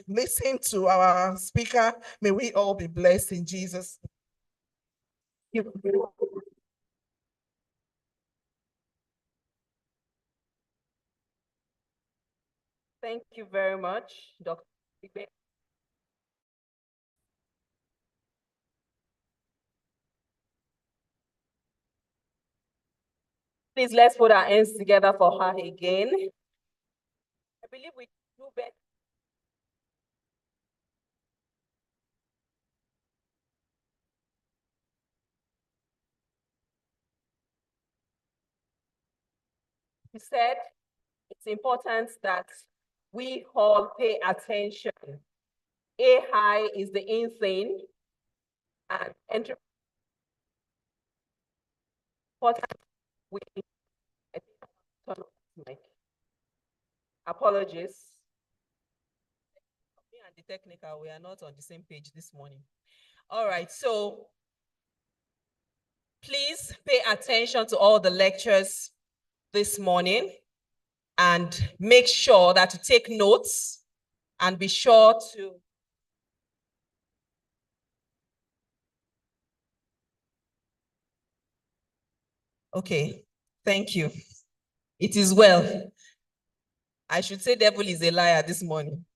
listen to our speaker. May we all be blessed in Jesus' name. Thank you very much, Dr. Igbe. Please, let's put our hands together for her again. I believe we do better. He said it's important that we all pay attention. AI is the in thing, and apologies. Me and the technical, we are not on the same page this morning. All right, so please pay attention to all the lectures this morning and make sure that you take notes and be sure to okay, thank you. It is well. I should say devil is a liar this morning.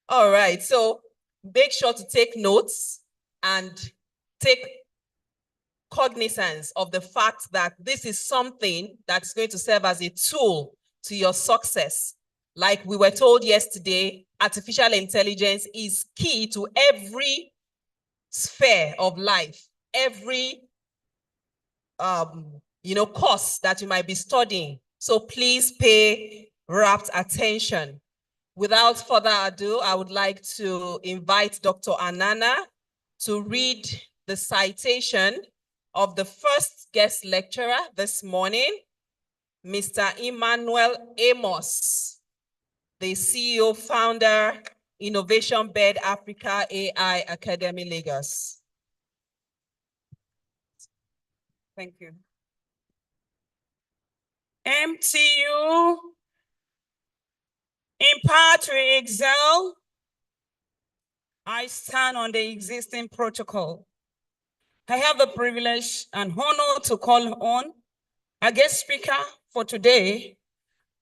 All right, so make sure to take notes and take cognizance of the fact that this is something that's going to serve as a tool to your success. Like we were told yesterday, artificial intelligence is key to every sphere of life, every course that you might be studying. So please pay rapt attention. Without further ado, I would like to invite Dr. Anana to read the citation of the first guest lecturer this morning, Mr. Emmanuel Amos, the CEO, founder, Innovation Bed Africa AI Academy, Lagos. Thank you. MTU, in part we excel. I stand on the existing protocol. I have the privilege and honor to call on our guest speaker for today,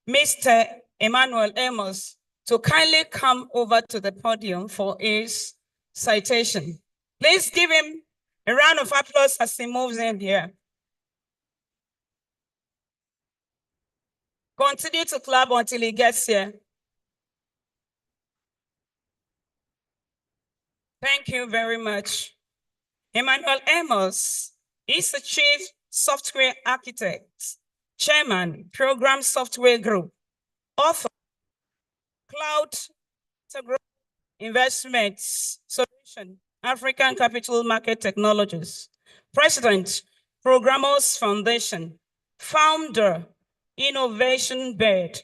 Mr. Emmanuel Amos, to kindly come over to the podium for his citation. Please give him a round of applause as he moves in here. Continue to clap until he gets here. Thank you very much. Emmanuel Amos is the Chief Software Architect, Chairman, Program Software Group, author, Cloud Investments Solution, African Capital Market Technologies, President, Programmers Foundation, founder, Innovation Bed,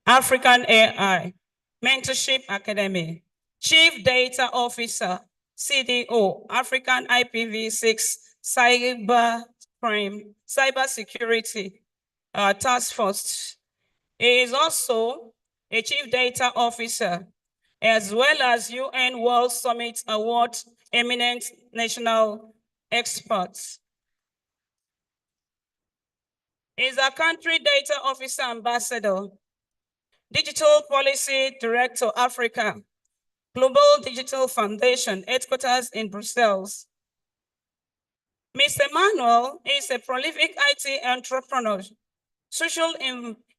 African AI, Mentorship Academy, Chief Data Officer, CDO, African IPv6 Cybersecurity Task Force. He is also a Chief Data Officer, as well as UN World Summit Award eminent national experts. He is a Country Data Officer Ambassador, Digital Policy Director, Africa, Global Digital Foundation, headquarters in Brussels. Mr. Emmanuel is a prolific IT entrepreneur, social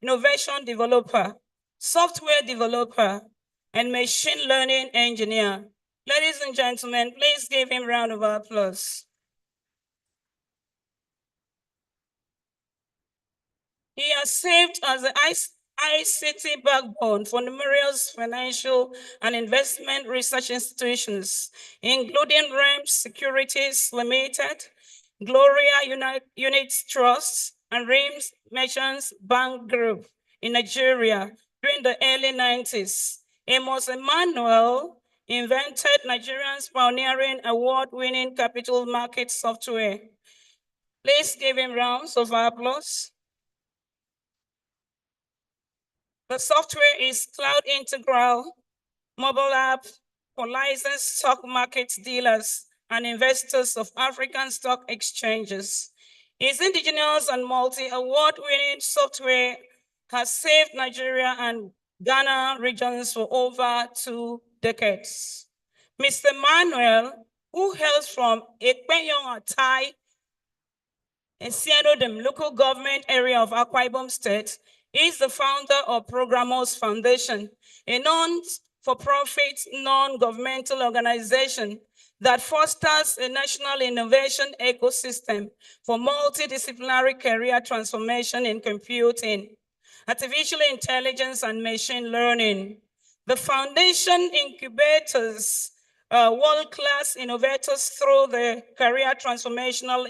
innovation developer, software developer, and machine learning engineer. Ladies and gentlemen, please give him a round of applause. He has served as the ICT backbone for numerous financial and investment research institutions, including REMS Securities Limited, Gloria Unit Trust, and REMS Merchants Bank Group in Nigeria during the early 90s. Amos Emmanuel invented Nigeria's pioneering award-winning capital market software. Please give him rounds of applause. The software is cloud integral mobile app for licensed stock market dealers and investors of African stock exchanges. Its indigenous and multi-award-winning software has saved Nigeria and Ghana regions for over 2 decades. Mr. Manuel, who hails from Ekpenyong Atai, in Sienodem local government area of Akwa Ibom State, is the founder of Programmers Foundation, a non-for-profit, non-governmental organization that fosters a national innovation ecosystem for multidisciplinary career transformation in computing, artificial intelligence, and machine learning. The foundation incubates world-class innovators through the Career Transformational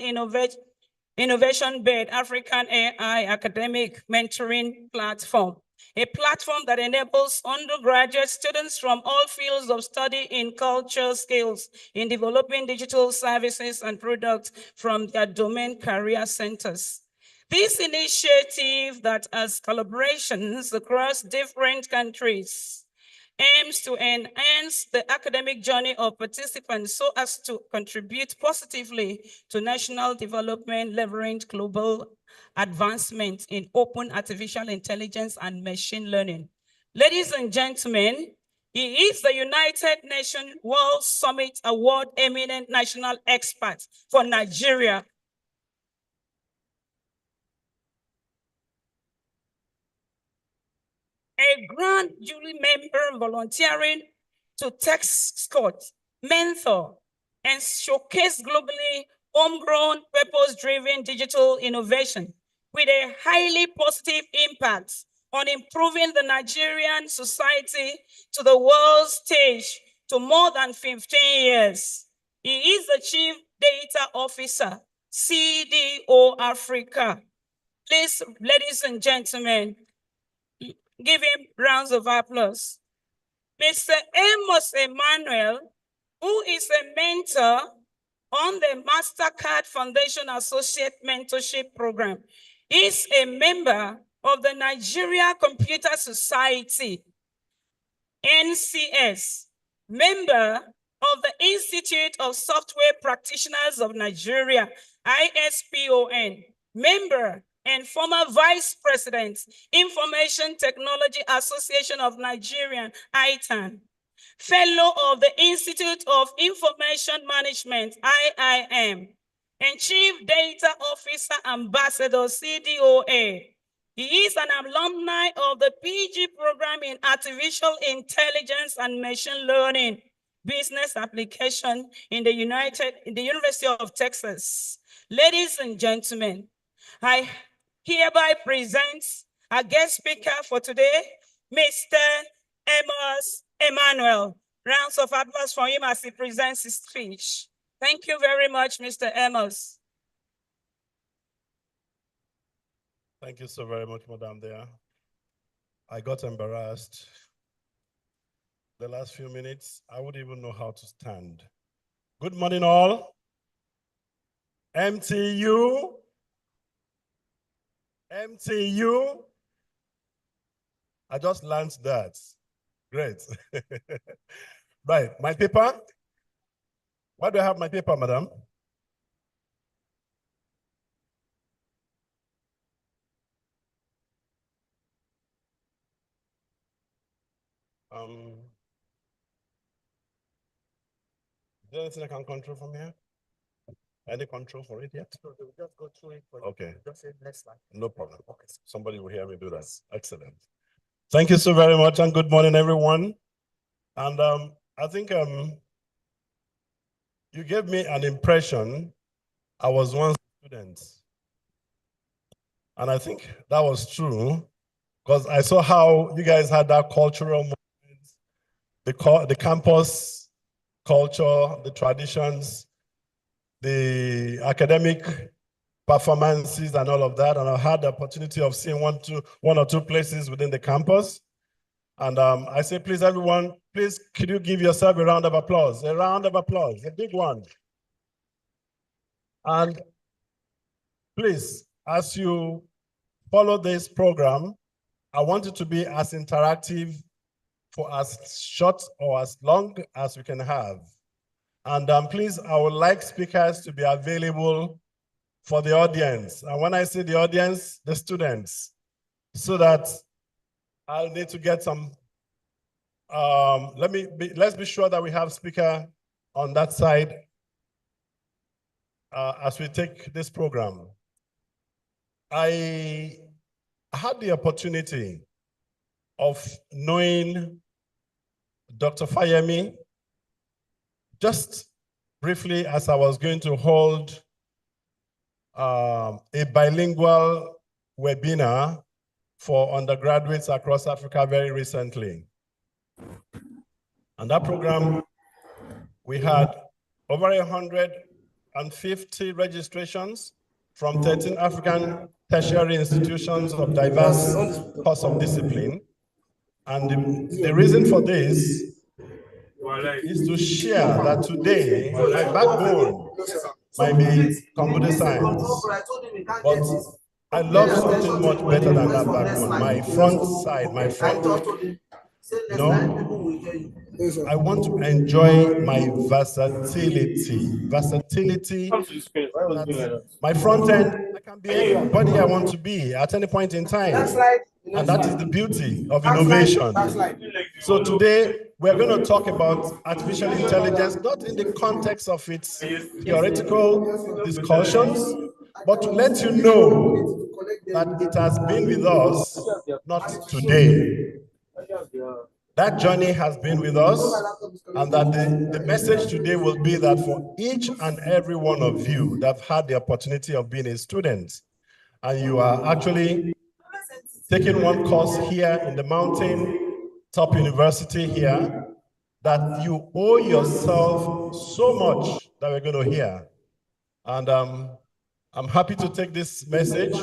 Innovation Bed African AI Academic Mentoring Platform, a platform that enables undergraduate students from all fields of study in culture skills in developing digital services and products from their domain career centers. This initiative that has collaborations across different countries aims to enhance the academic journey of participants so as to contribute positively to national development, leveraging global advancement in open artificial intelligence and machine learning. Ladies and gentlemen, he is the United Nations World Summit Award eminent national expert for Nigeria. A grand jury member volunteering to tech scout, mentor, and showcase globally homegrown, purpose-driven digital innovation with a highly positive impact on improving the Nigerian society to the world stage to more than 15 years. He is the Chief Data Officer, CDO Africa. Please, ladies and gentlemen, give him rounds of applause. Mr. Amos Emmanuel, who is a mentor on the MasterCard Foundation Associate Mentorship Program, is a member of the Nigeria Computer Society, NCS, member of the Institute of Software Practitioners of Nigeria, ISPON, member and former Vice President, Information Technology Association of Nigeria, ITAN, fellow of the Institute of Information Management, IIM, and Chief Data Officer Ambassador, CDOA. He is an alumni of the PG program in Artificial Intelligence and Machine Learning Business Application in the University of Texas. Ladies and gentlemen, I hereby present our guest speaker for today, Mr. Amos Emmanuel. Rounds of applause for him as he presents his speech. Thank you very much, Mr. Amos. Thank you so very much, Madam There. I got embarrassed. The last few minutes, I wouldn't even know how to stand. Good morning, all. MTU. I just learned that. Great. Right, my paper. Why do I have my paper, madam? Is there anything I can control from here? Any control for it yet? So we'll just go through it. Okay. Just say next slide. No problem. Okay. Somebody will hear me do that. Excellent. Thank you so very much, and good morning, everyone. And I think you gave me an impression I was once a student. And I think that was true, because I saw how you guys had that cultural movement, the campus culture, the traditions, the academic performances and all of that. And I had the opportunity of seeing one or two places within the campus. And I say, please, everyone, please, could you give yourself a round of applause? A round of applause, a big one. And please, as you follow this program, I want it to be as interactive for as short or as long as we can have. And please, I would like speakers to be available for the audience. And when I say the audience, the students, so that I'll need to get some, let's be sure that we have speaker on that side as we take this program. I had the opportunity of knowing Dr. Fayemi just briefly as I was going to hold a bilingual webinar for undergraduates across Africa very recently. And that program, we had over 150 registrations from 13 African tertiary institutions of diverse course of discipline. And the reason for this is to share that today my backbone might be computer science, but I love something much better than that backbone. My front side, my front, I want to enjoy my versatility. My front end, I can be anybody I want to be at any point in time. And that is the beauty of innovation. So today, we're going to talk about artificial intelligence, not in the context of its theoretical discussions, but to let you know that it has been with us, not today. That journey has been with us, and that the message today will be that for each and every one of you that have had the opportunity of being a student, and you are actually taking one course here in the mountain top university here, that you owe yourself so much that we're going to hear. And I'm happy to take this message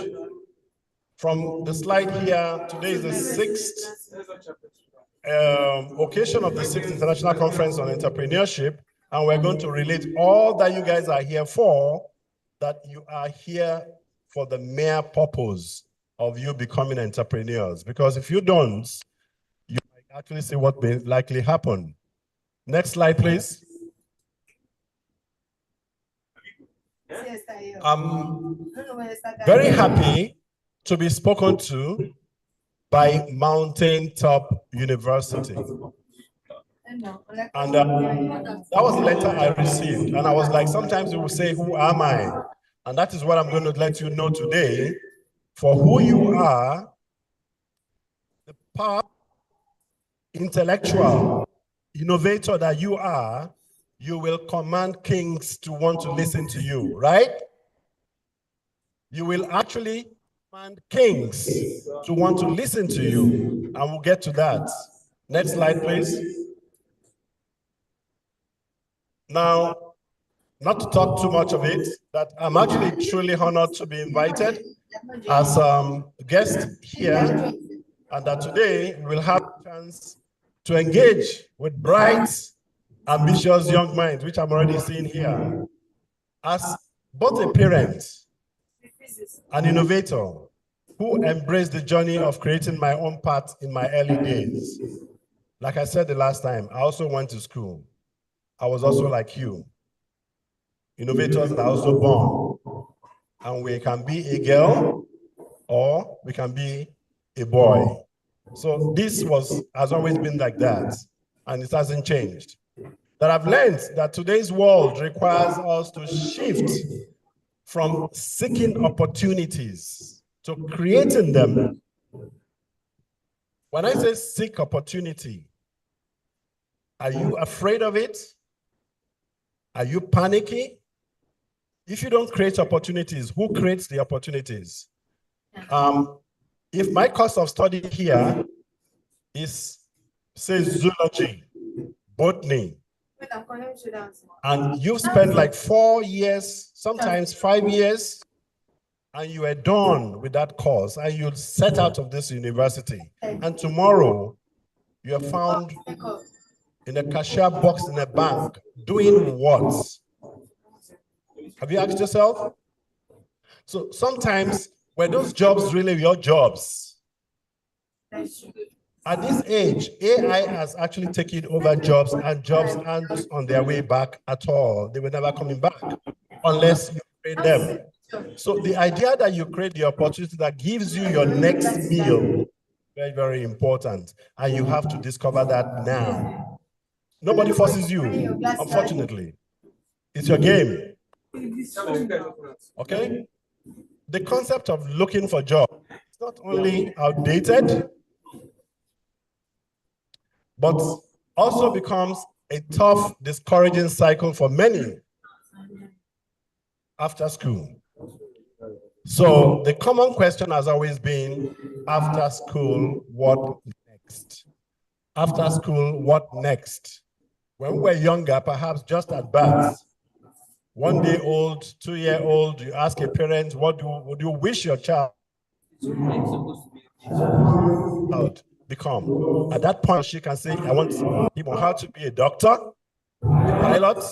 from the slide here. Today is the 6th occasion of the 6th International Conference on Entrepreneurship, and we're going to relate all that you guys are here for, that you are here for the mere purpose of you becoming entrepreneurs. Because if you don't, you might actually see what may likely happen. Next slide, please. I'm very happy to be spoken to by Mountaintop University. And that was the letter I received. And I was like, sometimes you will say, who am I? And that is what I'm going to let you know today. For who you are, the power, intellectual, innovator that you are, you will command kings to want to listen to you, right? You will actually command kings to want to listen to you, and we'll get to that. Next slide, please. Now, not to talk too much of it, that I'm actually truly honored to be invited as a guest here, and that today we'll have a chance to engage with bright, ambitious young minds, which I'm already seeing here, as both a parent, an innovator, who embraced the journey of creating my own path in my early days. Like I said the last time, I also went to school. I was also like you. Innovators are also born. And we can be a girl or we can be a boy. So this has always been like that, and it hasn't changed. That I've learned that today's world requires us to shift from seeking opportunities to creating them. When I say seek opportunity, are you afraid of it? Are you panicky? If you don't create opportunities, who creates the opportunities? If my course of study here is, say, zoology, botany, and you've spent like 4 years, sometimes 5 years, and you are done with that course, and you set out of this university, and tomorrow you are found in a cashier box in a bank, doing what? Have you asked yourself? So sometimes, were those jobs really your jobs? At this age, AI has actually taken over jobs, and jobs aren't on their way back at all. They were never coming back unless you create them. So the idea that you create the opportunity that gives you your next meal, very, very important. And you have to discover that now. Nobody forces you, unfortunately. It's your game. Okay? The concept of looking for jobs is not only outdated, but also becomes a tough, discouraging cycle for many after school. So the common question has always been, after school, what next? After school, what next? When we were younger, perhaps just at birth, 1 day old, 2-year-old, you ask a parent, what would you wish your child become? At that point, she can say, I want him or her to be a doctor, a pilot.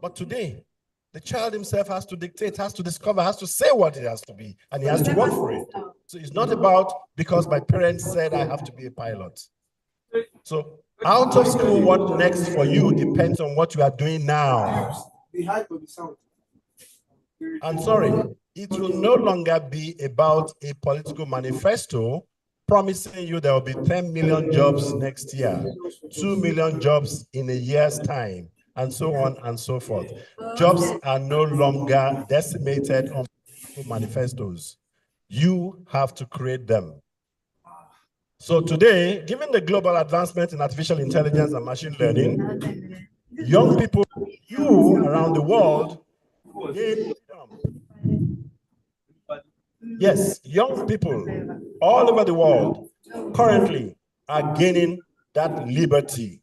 But today, the child himself has to dictate, has to discover, has to say what it has to be, and he has to work for it. So it's not about, because my parents said I have to be a pilot. So out of school, what next for you depends on what you are doing now. I'm sorry, it will no longer be about a political manifesto promising you there will be 10 million jobs next year, 2 million jobs in a year's time, and so on and so forth. Jobs are no longer decimated on manifestos. You have to create them. So today, given the global advancement in artificial intelligence and machine learning, young people, you around the world, yes, young people all over the world currently are gaining that liberty.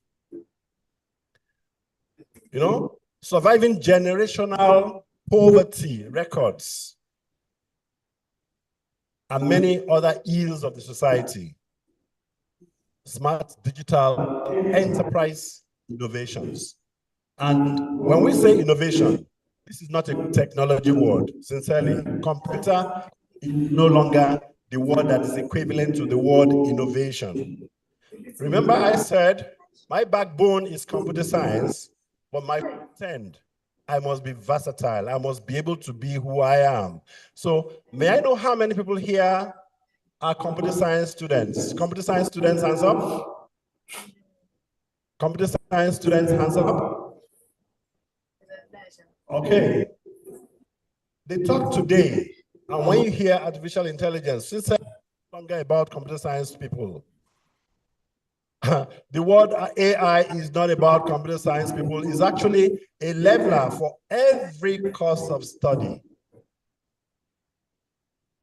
You know, surviving generational poverty records and many other ills of the society. Smart digital enterprise innovations. And when we say innovation, this is not a technology word, sincerely. Computer is no longer the word that is equivalent to the word innovation. Remember I said, my backbone is computer science, but my end, I must be versatile. I must be able to be who I am. So may I know how many people here are computer science students? Computer science students, hands up. Computer science students, hands up. Okay. They talk today, and when you hear artificial intelligence, it's no longer about computer science people. The word AI is not about computer science people. It's actually a leveler for every course of study.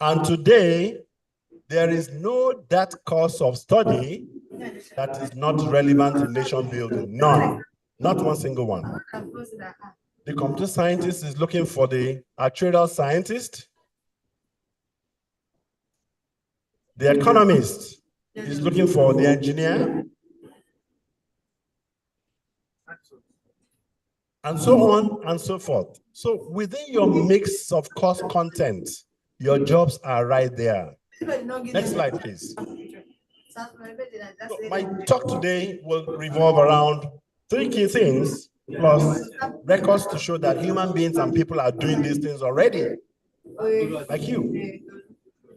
And today, there is no that course of study that is not relevant in nation building. None. Not one single one. The computer scientist is looking for the actuarial scientist. The economist is looking for the engineer. And so on and so forth. So within your mix of course content, your jobs are right there. Next slide, please. So my talk today will revolve around 3 key things, plus records to show that human beings and people are doing these things already, like you.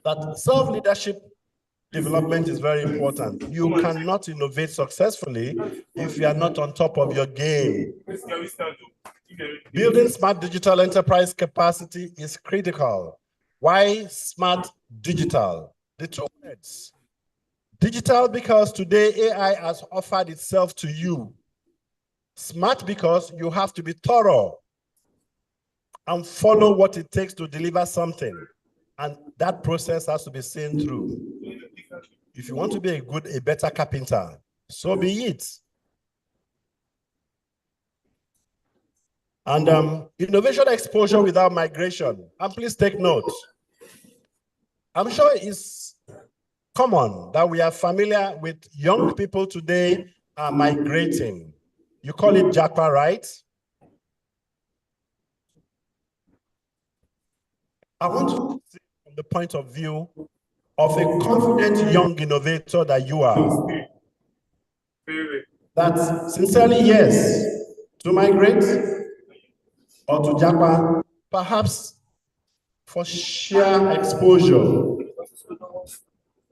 That self-leadership development is very important. You cannot innovate successfully if you are not on top of your game. Building smart digital enterprise capacity is critical. Why smart digital? The 2 words. Digital because today AI has offered itself to you. Smart because you have to be thorough and follow what it takes to deliver something. And that process has to be seen through. If you want to be a better carpenter, so be it. And innovation exposure without migration. And please take note. I'm sure it's common that we are familiar with young people today are migrating. You call it JAPA, right? I want to see from the point of view of a confident young innovator that you are, that sincerely, yes, to migrate or to Japa, perhaps for sheer exposure.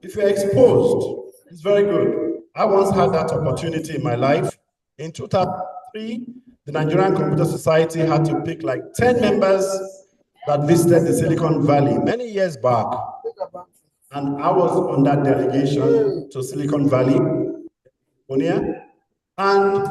If you're exposed, it's very good. I once had that opportunity in my life. In 2003, the Nigerian Computer Society had to pick like 10 members that visited the Silicon Valley many years back. And I was on that delegation to Silicon Valley, and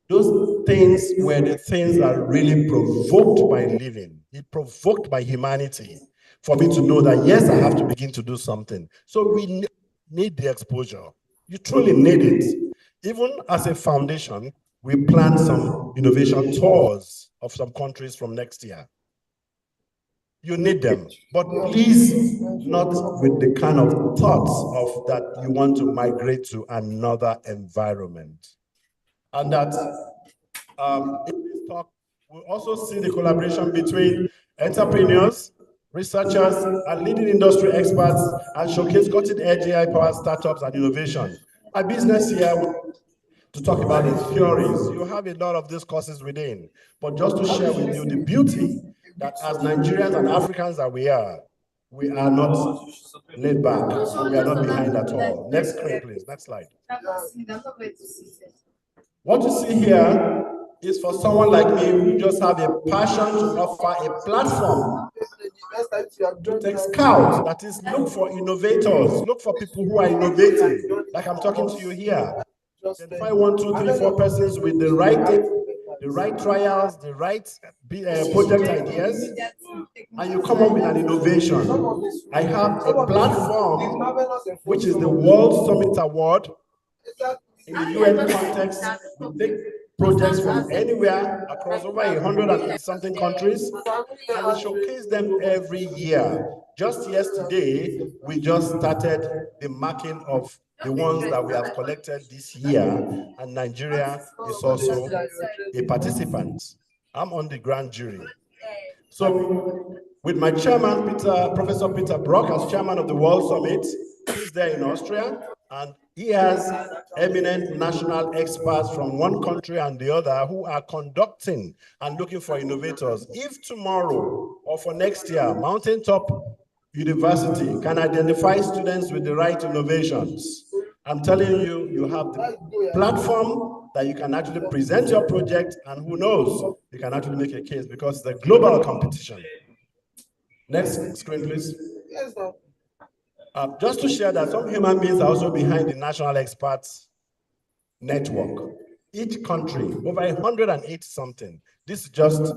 those things were the things that really provoked my living. It provoked my humanity for me to know that, yes, I have to begin to do something. So we need the exposure. You truly need it. Even as a foundation, we plan some innovation tours of some countries from next year. You need them, but please not with the kind of thoughts of that you want to migrate to another environment. And that in this talk, we'll also see the collaboration between entrepreneurs, researchers, and leading industry experts, and showcase cutting-edge AI-powered startups and innovation. My business here to talk about the theories. You have a lot of these courses within, but just to share with you the beauty that as Nigerians and Africans that we are not laid back, and we are not behind at all. Next screen, please. Next slide. What you see here is for someone like me who just have a passion to offer a platform to take scouts, that is, look for innovators, look for people who are innovating, like I'm talking to you here. Identify 1, 2, 3, 4 persons with the right data, the right trials, the right project ideas, and you come up with an innovation. I have a platform, which is the World Summit Award. In the UN context, we take projects from anywhere across over 180-something countries, and we showcase them every year. Just yesterday, we just started the marking of the ones that we have collected this year, and Nigeria is also a participant. I'm on the grand jury. So with my chairman, Professor Peter Brock, as chairman of the World Summit, he's there in Austria, and he has eminent national experts from one country and the other who are conducting and looking for innovators. If tomorrow or for next year, Mountaintop University can identify students with the right innovations, I'm telling you, you have the platform that you can actually present your project, and who knows, you can actually make a case because it's a global competition. Next screen, please. Just to share that some human beings are also behind the National Experts Network. Each country, over 180 something. This just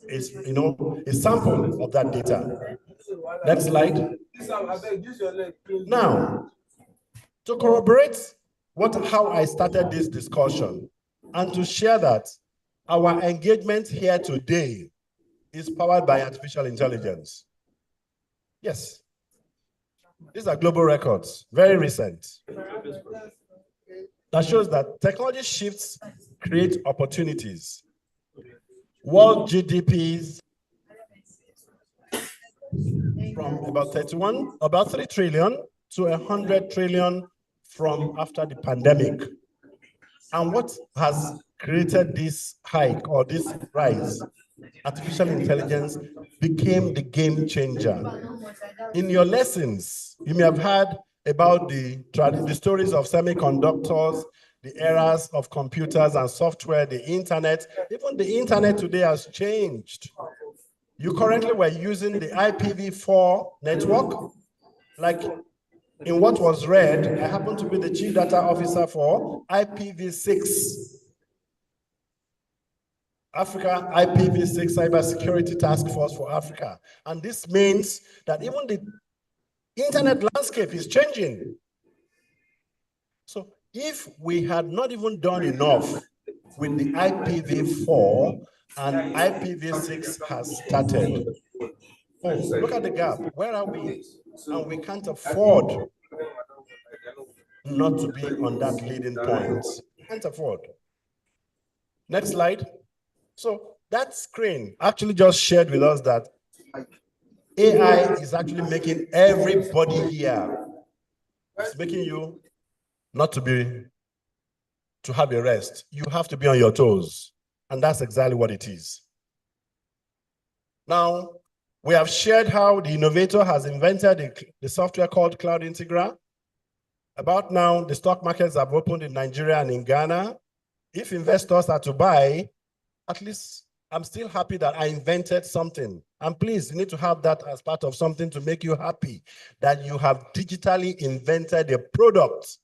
is, a sample of that data. Next slide. Now, to corroborate how I started this discussion, and to share that our engagement here today is powered by artificial intelligence. Yes. These are global records, very recent. That shows that technology shifts create opportunities. World GDPs from about 3 trillion to 100 trillion from after the pandemic. And what has created this hike or this rise? Artificial intelligence became the game changer. In your lessons, you may have heard about the stories of semiconductors, the eras of computers and software, the internet. Even the internet today has changed. You currently were using the IPv4 network. Like in what was read, I happen to be the chief data officer for IPv6. Africa IPv6 Cybersecurity Task Force for Africa. And this means that even the internet landscape is changing. So if we had not even done enough with the IPv4 and IPv6 has started, oh, look at the gap. Where are we? And we can't afford not to be on that leading point. Can't afford. Next slide. So that screen actually just shared with us that AI is actually making everybody here. It's making you not to have a rest. You have to be on your toes. And that's exactly what it is. Now, we have shared how the innovator has invented the software called Cloud Integra. About now, the stock markets have opened in Nigeria and in Ghana. If investors are to buy, at least I'm still happy that I invented something. And please, you need to have that as part of something to make you happy, that you have digitally invented a product,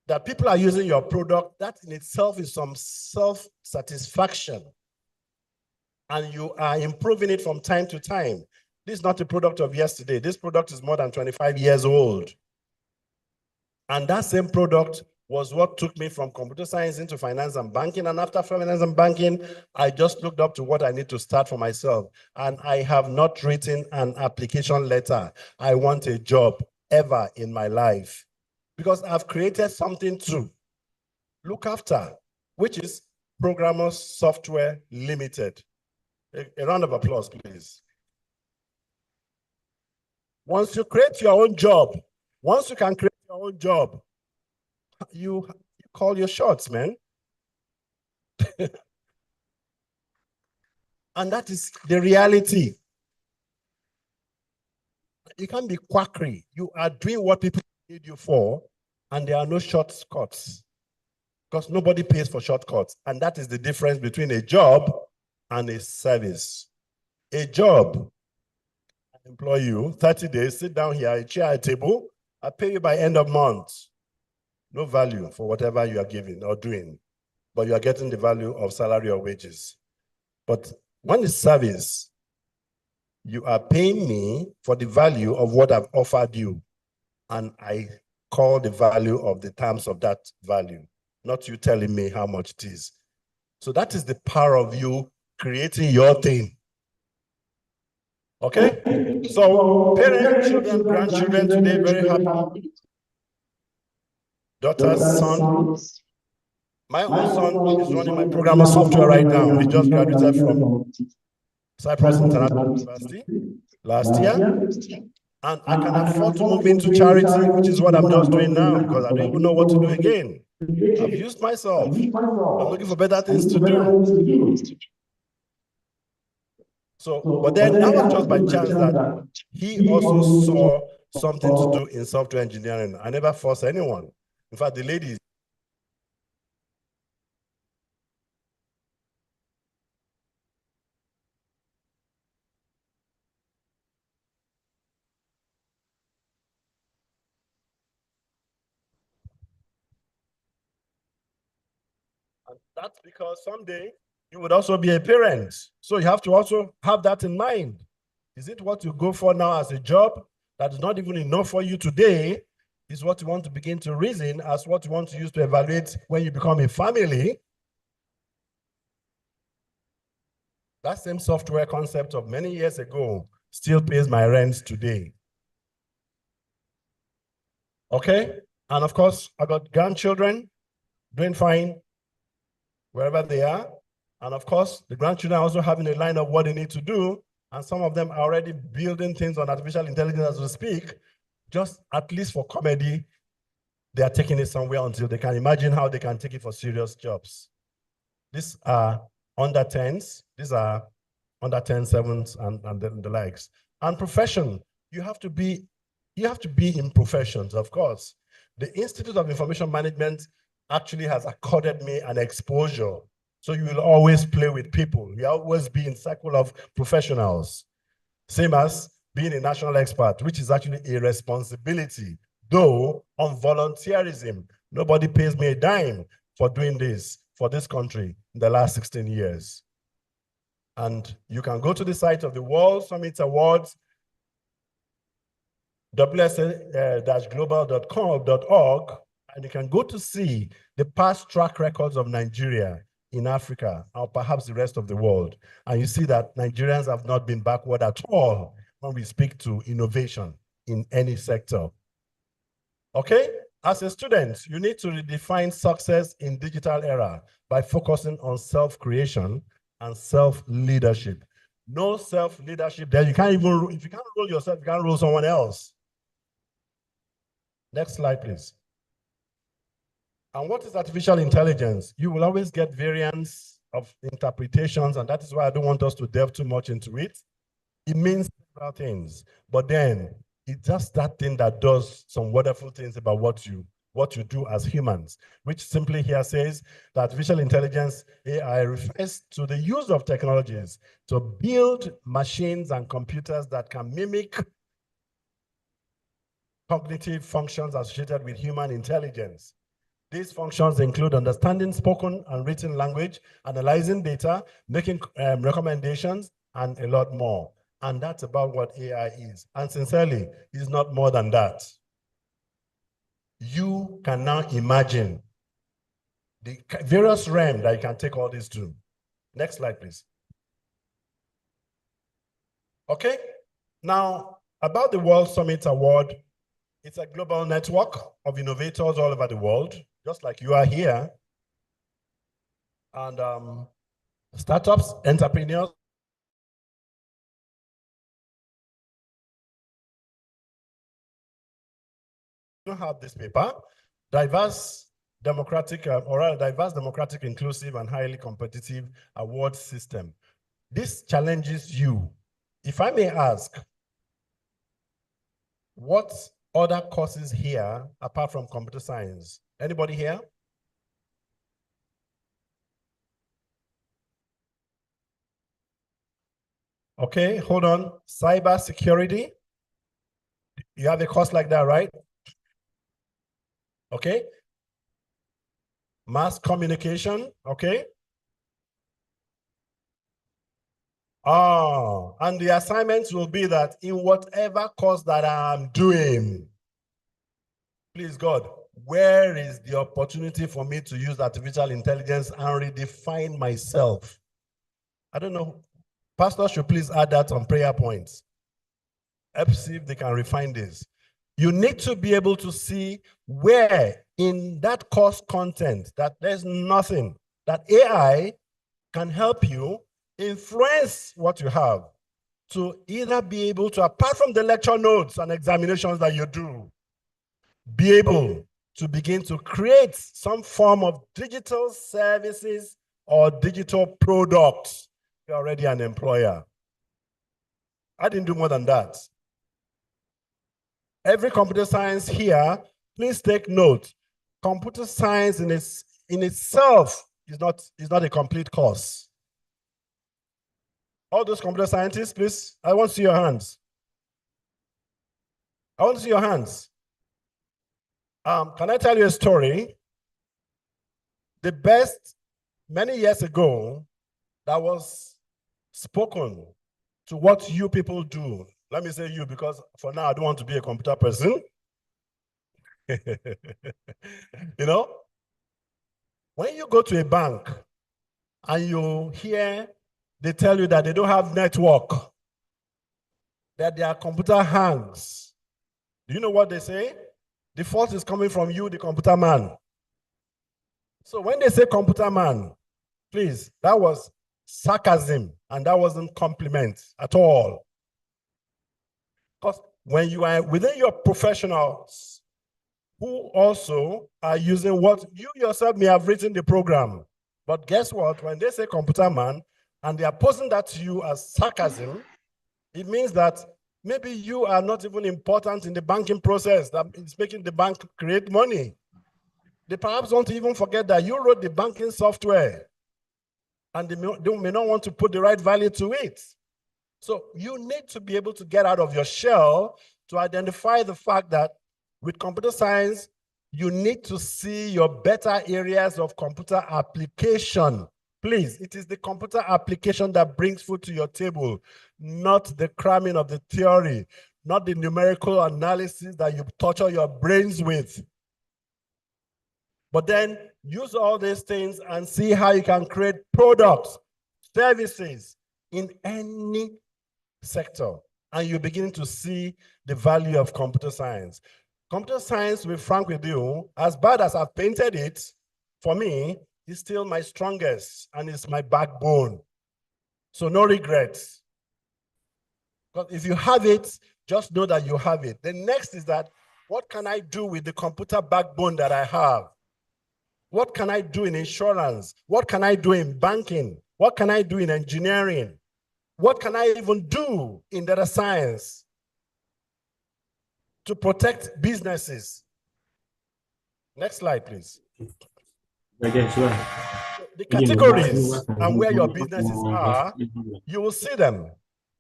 that people are using your product. That in itself is some self-satisfaction. And you are improving it from time to time. This is not a product of yesterday. This product is more than 25 years old. And that same product was what took me from computer science into finance and banking. And after finance and banking, I just looked up to what I need to start for myself. And I have not written an application letter. I want a job ever in my life, because I've created something to look after, which is Programmers Software Limited. A round of applause, please. Once you create your own job, once you can create your own job, you call your shots, man. And that is the reality. You can't be quackery. You are doing what people need you for, and there are no shortcuts, because nobody pays for shortcuts. And that is the difference between a job and a service. A job, I employ you, 30 days, sit down here, a chair, a table, I pay you by end of month. No value for whatever you are giving or doing, but you are getting the value of salary or wages. But when it's service, you are paying me for the value of what I've offered you. And I call the value of the terms of that value, not you telling me how much it is. So that is the power of you creating your thing. Okay? So parents, children, grandchildren today, very happy. Daughters, son. My own son is running my programmer software right now. He just graduated from Cyprus International University last year. And I can afford to move into charity, which is what I'm just doing now, because I don't even know what to do again. I've used myself. I'm looking for better things to do. So, but then that was just by chance that he also saw something to do in software engineering. I never forced anyone. In fact, the ladies. And that's because someday you would also be a parent. So you have to also have that in mind. Is it what you go for now as a job that is not even enough for you today? Is what you want to begin to reason as what you want to use to evaluate when you become a family? That same software concept of many years ago still pays my rent today. Okay? And of course, I got grandchildren doing fine wherever they are. And of course, the grandchildren are also having a line of what they need to do. And some of them are already building things on artificial intelligence as we speak. Just at least for comedy, they are taking it somewhere until they can imagine how they can take it for serious jobs. These are under 10s. These are under 10, 7s, and the likes. And profession, you have to be in professions, of course. The Institute of Information Management actually has accorded me an exposure. So you will always play with people. You always be in circle of professionals. Same as being a national expert, which is actually a responsibility, though on volunteerism. Nobody pays me a dime for doing this for this country in the last 16 years. And you can go to the site of the World Summit Awards, wsa-global.org, and you can go to see the past track records of Nigeria in Africa, or perhaps the rest of the world. And you see that Nigerians have not been backward at all when we speak to innovation in any sector. Okay? As a student, you need to redefine success in digital era by focusing on self-creation and self-leadership. No self-leadership there. You can't even, if you can't rule yourself, you can't rule someone else. Next slide, please. And what is artificial intelligence? You will always get variants of interpretations, and that is why I don't want us to delve too much into it. It means several things, but then it's just that thing that does some wonderful things about what you do as humans, which simply here says that artificial intelligence, AI, refers to the use of technologies to build machines and computers that can mimic cognitive functions associated with human intelligence. These functions include understanding spoken and written language, analyzing data, making recommendations, and a lot more. And that's about what AI is. And sincerely, it's not more than that. You can now imagine the various realms that you can take all this to. Next slide, please. Okay, now about the World Summit Award, it's a global network of innovators all over the world, just like you are here. And startups, entrepreneurs. You have this paper, diverse, democratic, inclusive, and highly competitive award system. This challenges you. If I may ask, what other courses here apart from computer science? Anybody here? Okay, hold on. Cyber security. You have a course like that, right? Okay. Mass communication, okay. And the assignments will be that in whatever course that I'm doing, please God, where is the opportunity for me to use artificial intelligence and redefine myself? I don't know. Pastors should please add that on prayer points. Let's see if they can refine this. You need to be able to see where in that course content that there's nothing that AI can help you influence what you have to either be able to, apart from the lecture notes and examinations that you do, be able to begin to create some form of digital services or digital products. You're already an employer. I didn't do more than that. Every computer science here, please take note. Computer science in itself is not a complete course. All those computer scientists, please, I want to see your hands. I want to see your hands. Can I tell you a story? The best, many years ago, that was spoken to what you people do. Let me say you, because for now, I don't want to be a computer person. You know, when you go to a bank and you hear they tell you that they don't have network, that their computer hangs, do you know what they say? The fault is coming from you, the computer man. So when they say computer man, please, that was sarcasm and that wasn't compliment at all. Because when you are within your professionals who also are using what you yourself may have written the program, but guess what? When they say computer man and they are posting that to you as sarcasm, it means that maybe you are not even important in the banking process that is making the bank create money. They perhaps want to even forget that you wrote the banking software and they may not want to put the right value to it. So you need to be able to get out of your shell to identify the fact that with computer science, you need to see your better areas of computer application. Please, it is the computer application that brings food to your table, not the cramming of the theory, not the numerical analysis that you torture your brains with. But then use all these things and see how you can create products, services in any sector. And you're beginning to see the value of computer science. Computer science, to be frank with you, as bad as I've painted it, for me, is still my strongest and it's my backbone. So no regrets. Because if you have it, just know that you have it. The next is that, what can I do with the computer backbone that I have? What can I do in insurance? What can I do in banking? What can I do in engineering? What can I even do in data science to protect businesses? Next slide, please. The categories and where your businesses are, you will see them.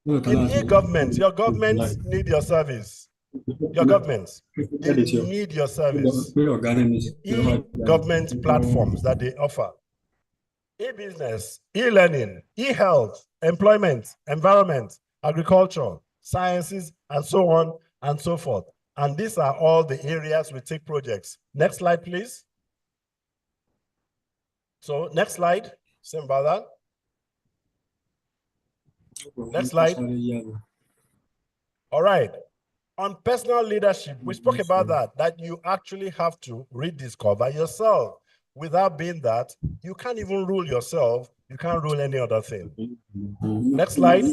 In e-government, your governments need your service. Your governments, they need your service. E-government platforms that they offer. E-business, e-learning, e-health, employment, environment, agriculture, sciences, and so on and so forth. And these are all the areas we take projects. Next slide, please. So next slide, same about that. Next slide. All right. On personal leadership, we spoke about that you actually have to rediscover yourself. Without being that, you can't even rule yourself. You can't rule any other thing. Next slide.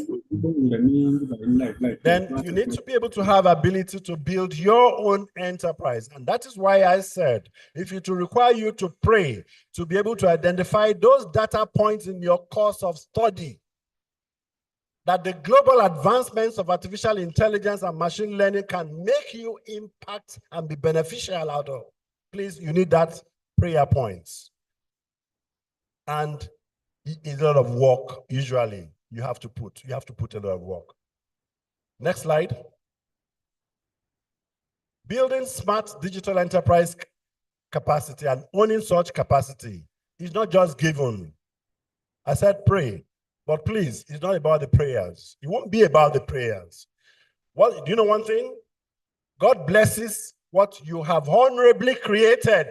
Then you need to be able to have ability to build your own enterprise. And that is why I said, if it will require you to pray, to be able to identify those data points in your course of study, that the global advancements of artificial intelligence and machine learning can make you impact and be beneficial out of. Please, you need that prayer points. And a lot of work, usually, you have to put a lot of work. Next slide. Building smart digital enterprise capacity and owning such capacity is not just given. I said pray. But please, it's not about the prayers. It won't be about the prayers. Well, do you know one thing? God blesses what you have honorably created,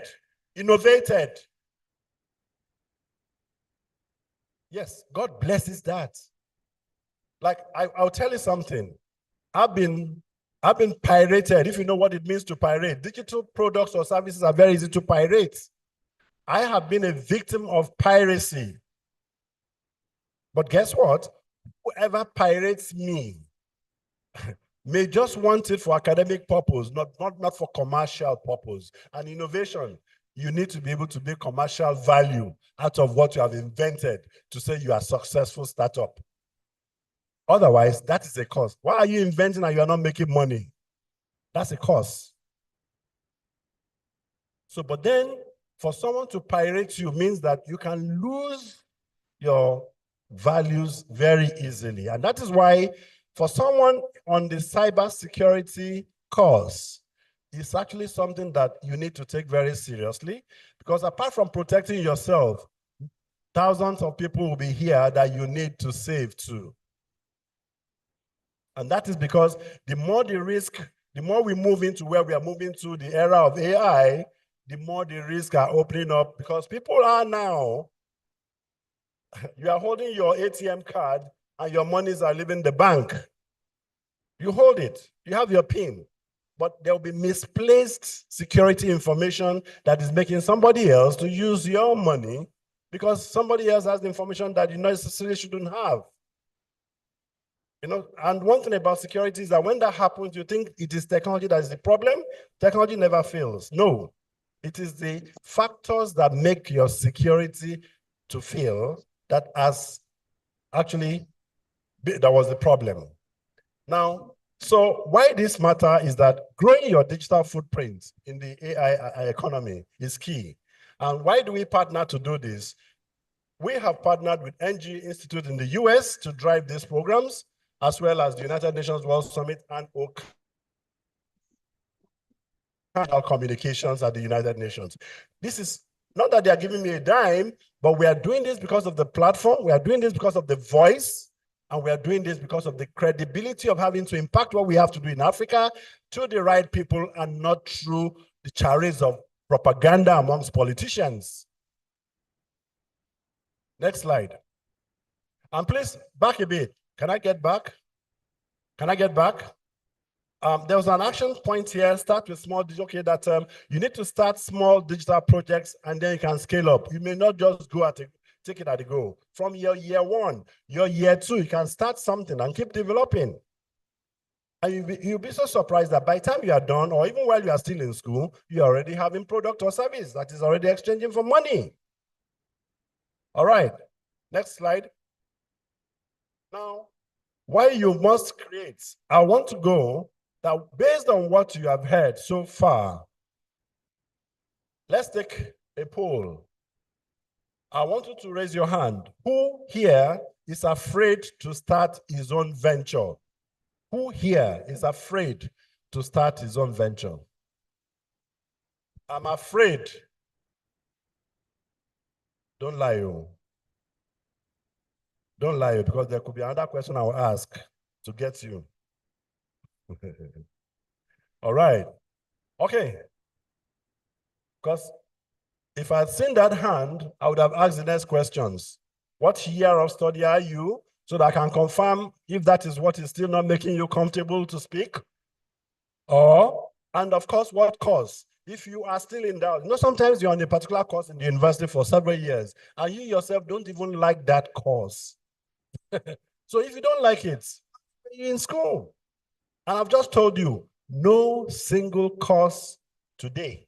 innovated. Yes, God blesses that. Like, I'll tell you something. I've been pirated, if you know what it means to pirate. Digital products or services are very easy to pirate. I have been a victim of piracy. But guess what? Whoever pirates me may just want it for academic purpose, not for commercial purpose. And innovation, you need to be able to make commercial value out of what you have invented to say you are a successful startup. Otherwise, that is a cost. Why are you inventing and you are not making money? That's a cost. So, but then for someone to pirate you means that you can lose your values very easily. And that is why for someone on the cybersecurity course, it's actually something that you need to take very seriously, because apart from protecting yourself, thousands of people will be here that you need to save too. And that is because the more the risk, the more we move into where we are moving to the era of AI, the more the risks are opening up, because people are now, you are holding your ATM card and your monies are leaving the bank. You hold it, you have your PIN, but there will be misplaced security information that is making somebody else to use your money because somebody else has the information that you necessarily shouldn't have. You know, and one thing about security is that when that happens, you think it is technology that is the problem. Technology never fails. No, it is the factors that make your security to fail that was the problem. Now, so why this matter is that growing your digital footprint in the AI economy is key. And why do we partner to do this? We have partnered with NG Institute in the US to drive these programs, as well as the United Nations World Summit and communications at the United Nations. This is not that they are giving me a dime, but we are doing this because of the platform. We are doing this because of the voice. And we are doing this because of the credibility of having to impact what we have to do in Africa to the right people and not through the charades of propaganda amongst politicians. Next slide. And please, back a bit. Can I get back? Can I get back? There was an action point here, start with small, okay, that you need to start small digital projects and then you can scale up. You may not just go at it, take it at a go. From your year one, your year two, you can start something and keep developing. And you'll be so surprised that by the time you are done, or even while you are still in school, you're already having product or service that is already exchanging for money. All right, next slide. Now, why you must create. I want to go that based on what you have heard so far, let's take a poll. I want you to raise your hand. Who here is afraid to start his own venture? Who here is afraid to start his own venture? I'm afraid. Don't lie, you. Don't lie, because there could be another question I will ask to get you. All right. Okay. Because if I had seen that hand, I would have asked the next questions. What year of study are you? So that I can confirm if that is what is still not making you comfortable to speak. And of course, what course? If you are still in doubt, sometimes you're on a particular course in the university for several years, and you yourself don't even like that course. So if you don't like it, you're in school. And I've just told you, no single course today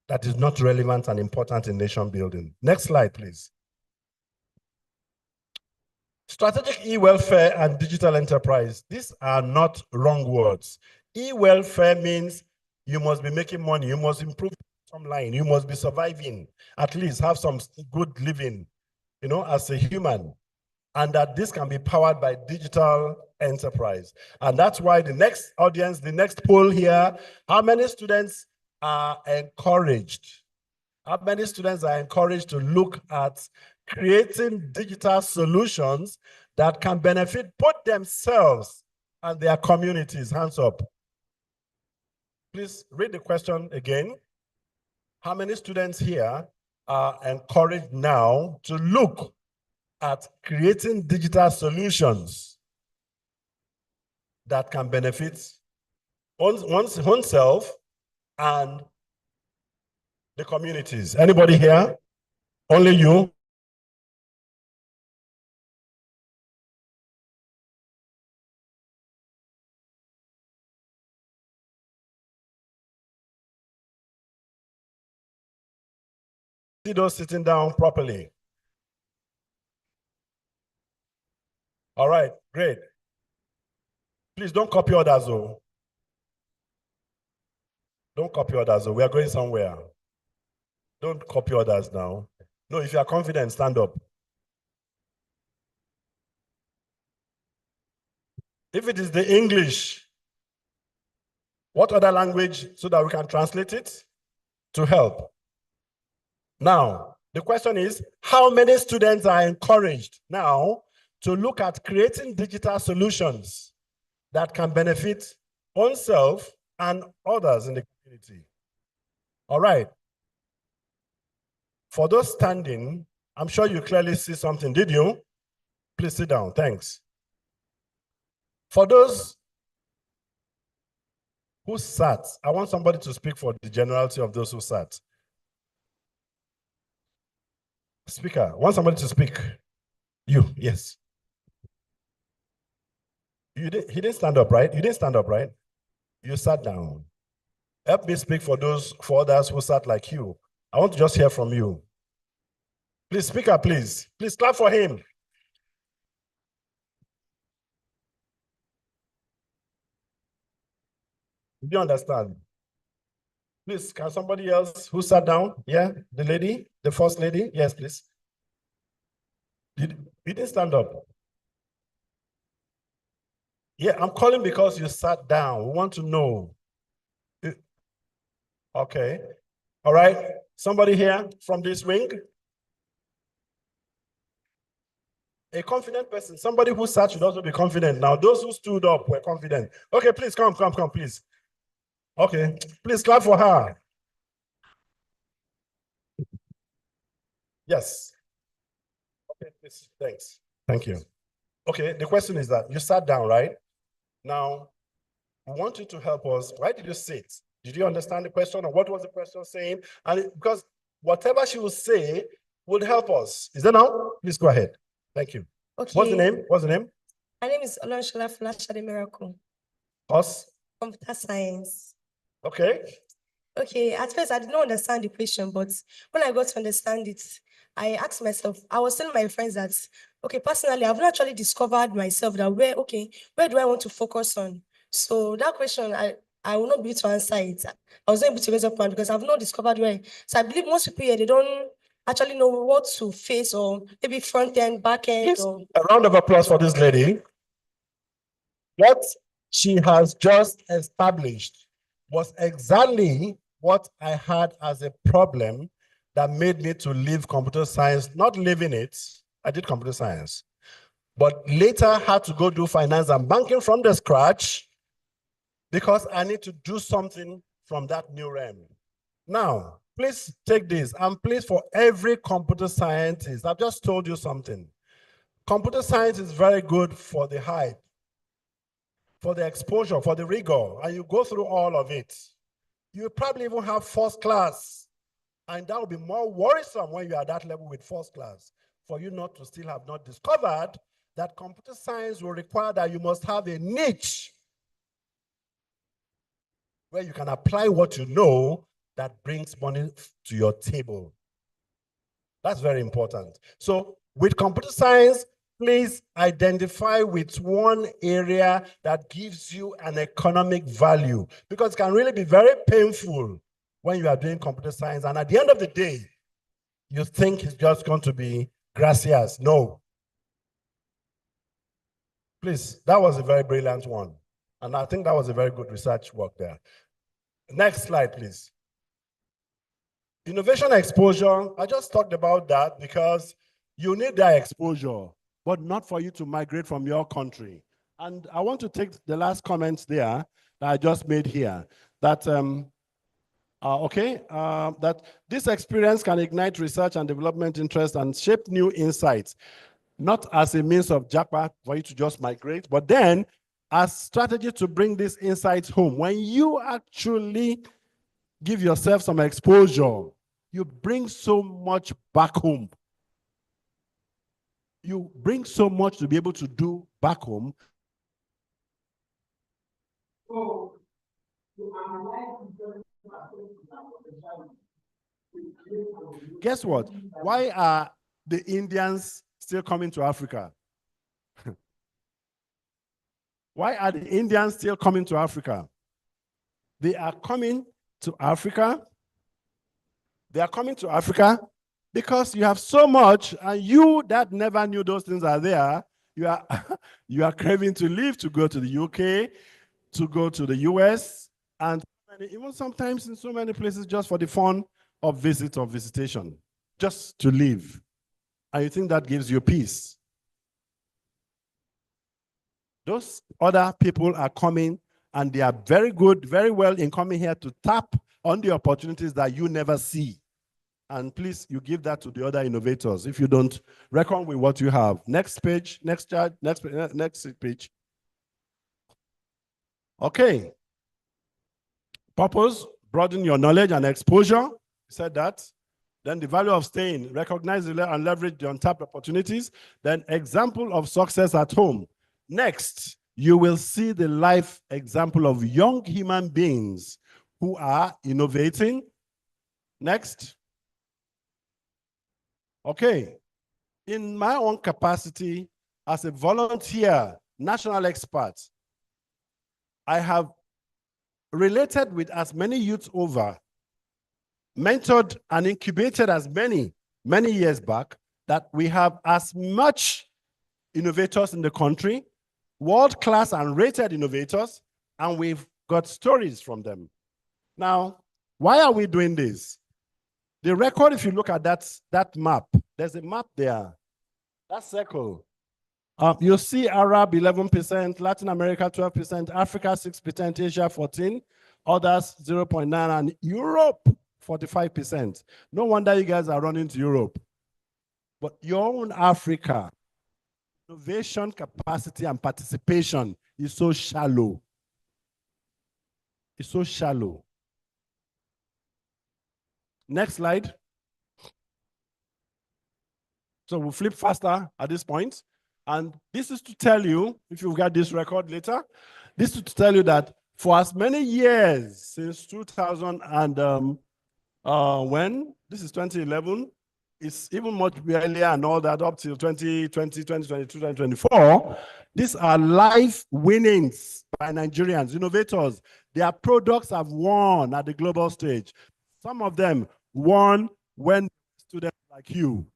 that is not relevant and important in nation building. Next slide, please. Strategic e-welfare and digital enterprise. These are not wrong words. E-welfare means you must be making money, you must improve some line, you must be surviving, at least have some good living, as a human. And that this can be powered by digital enterprise. And that's why the next audience, the next poll here, how many students are encouraged? How many students are encouraged to look at creating digital solutions that can benefit both themselves and their communities? Hands up. Please read the question again. How many students here are encouraged now to look at creating digital solutions that can benefit oneself and the communities? Anybody here? Only you? See those sitting down properly. All right, great. Please don't copy others, though. Don't copy others, though. We are going somewhere. Don't copy others now. No, if you are confident, stand up. If it is the English, what other language so that we can translate it to help? Now, the question is, how many students are encouraged now to look at creating digital solutions that can benefit oneself and others in the community? All right. For those standing, I'm sure you clearly see something, did you? Please sit down, thanks. For those who sat, I want somebody to speak for the generality of those who sat. Speaker, I want somebody to speak. You, yes. He didn't stand up, right? You didn't stand up, right? You sat down. Help me speak for others who sat like you. I want to just hear from you. Please, speaker, please. Please clap for him. Do you understand? Please, can somebody else who sat down? Yeah, the lady, the first lady. Yes, please. You didn't stand up. Yeah, I'm calling because you sat down. We want to know. Okay. All right. Somebody here from this wing? A confident person. Somebody who sat should also be confident. Now, those who stood up were confident. Okay, please come, please. Okay, please clap for her. Yes. Okay, please, thanks. Thank you. Okay, the question is that you sat down, right? Now, we want you to help us. Why did you sit? Did you understand the question, or what was the question saying? And because whatever she will say would help us. Is that now? Please go ahead. Thank you. Okay. What's the name? What's the name? My name is Olonshola Flashade Miracle. Us? Computer science. Okay. Okay, at first I did not understand the question, but when I got to understand it, I asked myself, I was telling my friends that, okay, personally, I've not actually discovered myself that where do I want to focus on? So that question, I will not be able to answer it. I was not able to raise up hand because I've not discovered where. So I believe most people here, they don't actually know what to face, or maybe front end, back end, Please, or a round of applause for this lady. What she has just established was exactly what I had as a problem that made me to leave computer science, not leaving it. I did computer science, but later had to go do finance and banking from the scratch because I need to do something from that new realm. Now, please take this, and please, for every computer scientist, I've just told you something. Computer science is very good for the hype, for the exposure, for the rigor, and you go through all of it. You probably even have first class, and that will be more worrisome when you are at that level with first class, for you not to still have not discovered that computer science will require that you must have a niche where you can apply what you know that brings money to your table. That's very important. So with computer science, please identify with one area that gives you an economic value, because it can really be very painful when you are doing computer science. And at the end of the day, you think it's just going to be gracias. No. Please, that was a very brilliant one. And I think that was a very good research work there. Next slide, please. Innovation exposure, I just talked about that because you need that exposure, but not for you to migrate from your country. And I want to take the last comments there that I just made here, that, that this experience can ignite research and development interest and shape new insights, not as a means of jackpot for you to just migrate, but then as strategy to bring these insights home. When you actually give yourself some exposure, you bring so much back home. You bring so much to be able to do back home. Guess what? Why are the Indians still coming to Africa? Why are the Indians still coming to Africa? They are coming to Africa. They are coming to Africa because you have so much, and you that never knew those things are there, you are craving to leave, to go to the UK, to go to the US, and even sometimes in so many places just for the fun of visit or visitation, just to live. And you think that gives you peace. Those other people are coming, and they are very good, very well in coming here to tap on the opportunities that you never see. And please, you give that to the other innovators if you don't reckon with what you have. Next page, next chart, next page. Okay. Purpose, broaden your knowledge and exposure. Said that. Then the value of staying, recognize and leverage the untapped opportunities. Then example of success at home. Next, you will see the life example of young human beings who are innovating. Next. Okay. In my own capacity as a volunteer, national expert, I have related with as many youths over, mentored and incubated as many years back, that we have as much innovators in the country, world-class and rated innovators, and we've got stories from them. Now, why are we doing this? The record, if you look at that map, there's a map there, that circle. You'll see Arab 11%, Latin America 12%, Africa 6%, Asia 14%, others 0.9%, and Europe 45%. No wonder you guys are running to Europe. But your own Africa, innovation capacity and participation is so shallow. It's so shallow. Next slide. So we'll flip faster at this point. And this is to tell you, if you've got this record later, This is to tell you that for as many years since 2000 and when this is 2011, it's even much earlier and all that up till 2020, 2022, 2024. These are life winnings by Nigerians, innovators. Their products have won at the global stage. Some of them won when students like you.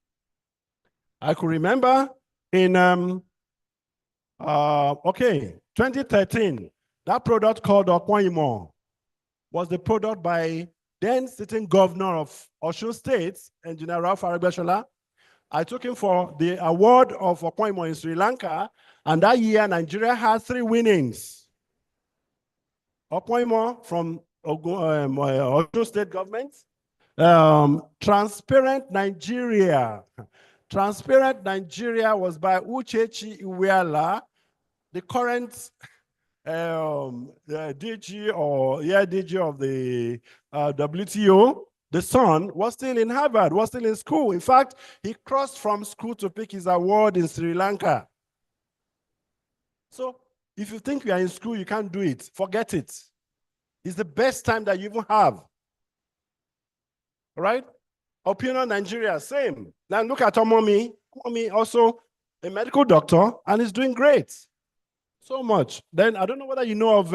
I could remember in 2013, that product called Okwanimo was the product by then sitting governor of Osun State, Engineer Ralph Aregbesola. I took him for the award of Okwanimo in Sri Lanka, and that year Nigeria had 3 winnings. Okwanimo from Osun State government, Transparent Nigeria. Transparent Nigeria was by Uchechi Iweala, the current DG of the WTO. The son was still in Harvard, was still in school. In fact, he crossed from school to pick his award in Sri Lanka. So if you think you are in school, you can't do it, forget it. It's the best time that you even have. All right? Opinion Nigeria, same. Now look at Omomi. Omomi also a medical doctor and is doing great. So much. Then I don't know whether you know of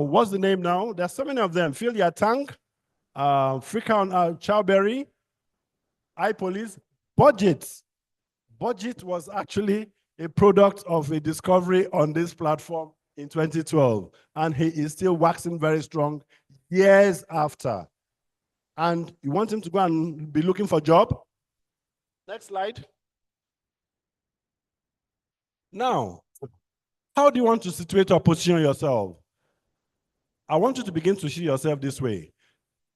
what's the name now? There's so many of them. Fill Your Tank, Frika Chowberry, iPolice, Budget. Budget was actually a product of a discovery on this platform in 2012. And he is still waxing very strong years after. And you want him to go and be looking for a job? Next slide. Now, how do you want to situate or position yourself? I want you to begin to see yourself this way.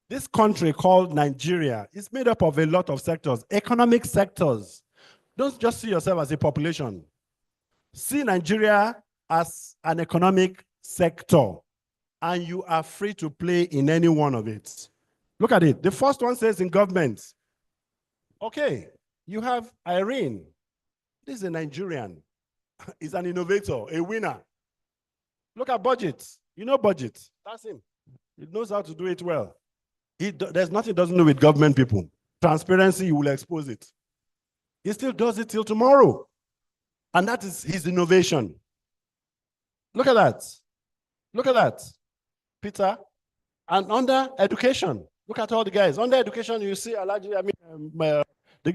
This country called Nigeria is made up of a lot of sectors, economic sectors. Don't just see yourself as a population. See Nigeria as an economic sector, and you are free to play in any one of it. Look at it. The first one says in government. Okay, you have Irene. This is a Nigerian. He's an innovator, a winner. Look at budget. You know budget. That's him. He knows how to do it well. There's nothing he doesn't do with government people. Transparency, you will expose it. He still does it till tomorrow. And that is his innovation. Look at that. Look at that. Peter. And under education, look at all the guys. Under education, you see the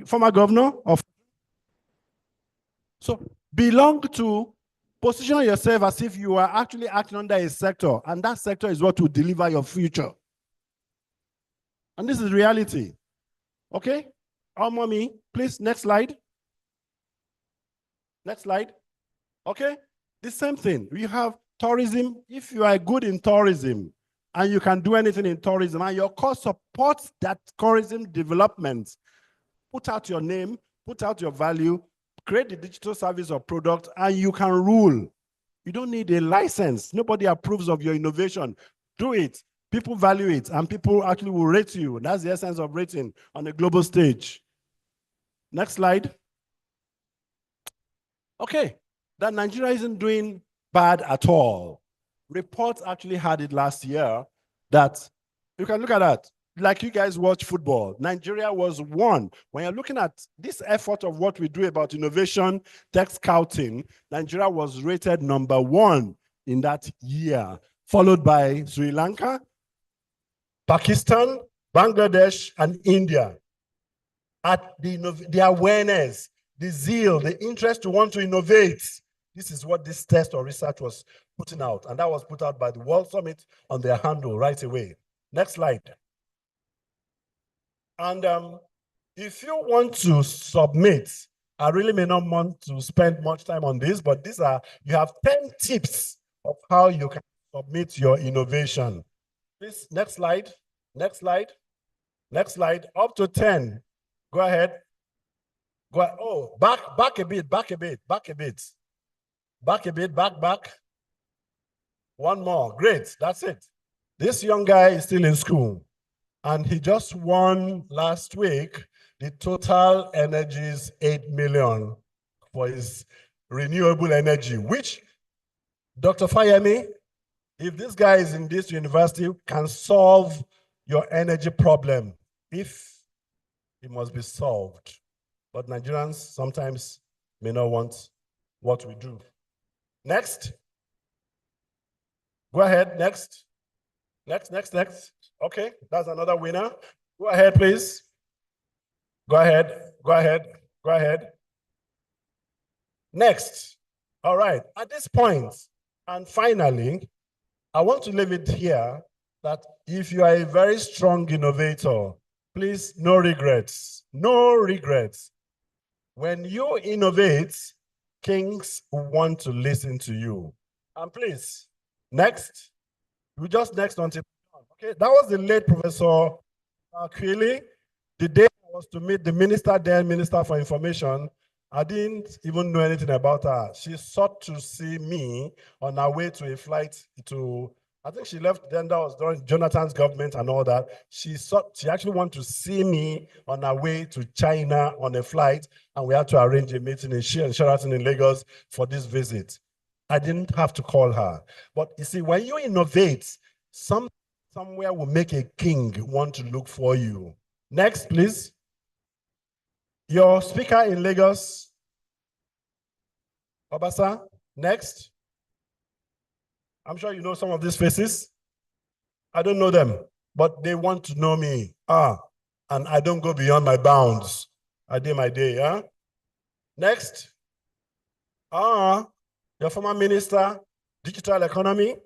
former governor of. So belong to, position yourself as if you are actually acting under a sector, and that sector is what will deliver your future. And this is reality. Okay? Mommy, please, next slide. Next slide. Okay? The same thing. We have tourism. If you are good in tourism and you can do anything in tourism and your course supports that tourism development, put out your name, put out your value, create the digital service or product, and you can rule. You don't need a license. Nobody approves of your innovation. Do it. People value it, and people actually will rate you. That's the essence of rating on a global stage. Next slide. Okay, that Nigeria isn't doing bad at all. Reports actually had it last year that, you can look at that. Like you guys watch football, Nigeria was one. When you're looking at this effort of what we do about innovation, tech scouting, Nigeria was rated #1 in that year, followed by Sri Lanka, Pakistan, Bangladesh, and India. At the awareness, the zeal, the interest to want to innovate. This is what this test or research was putting out. And that was put out by the World Summit on their handle right away. Next slide. And if you want to submit, I really may not want to spend much time on this, but these are, you have 10 tips of how you can submit your innovation. Please, next slide, next slide, next slide, up to 10. Go ahead. Go ahead. Oh, back a bit, back a bit, back a bit. Back a bit, back. One more, great, that's it. This young guy is still in school. And he just won last week the Total Energies 8 million for his renewable energy, which Dr. Fayemi, if this guy is in this university, can solve your energy problem, if it must be solved. But Nigerians sometimes may not want what we do. Next. Go ahead, next. Next. Okay, that's another winner. Go ahead, please. Go ahead. Next. All right, at this point, and finally, I want to leave it here that if you are a very strong innovator, please, no regrets. No regrets. When you innovate, kings want to listen to you. And please, next. We just next until, okay, that was the late Professor Quilly. The day I was to meet the minister then, Minister for Information, I didn't even know anything about her. She sought to see me on her way to a flight to, I think she left then, that was during Jonathan's government and all that. She actually wanted to see me on her way to China on a flight, and we had to arrange a meeting in Sheraton in Lagos for this visit. I didn't have to call her. But you see, when you innovate, somewhere will make a king want to look for you. Next, please. Your speaker in Lagos, Obasa. Next. I'm sure you know some of these faces. I don't know them, but they want to know me. And I don't go beyond my bounds. I did my day, huh? Next. Your former minister, digital economy,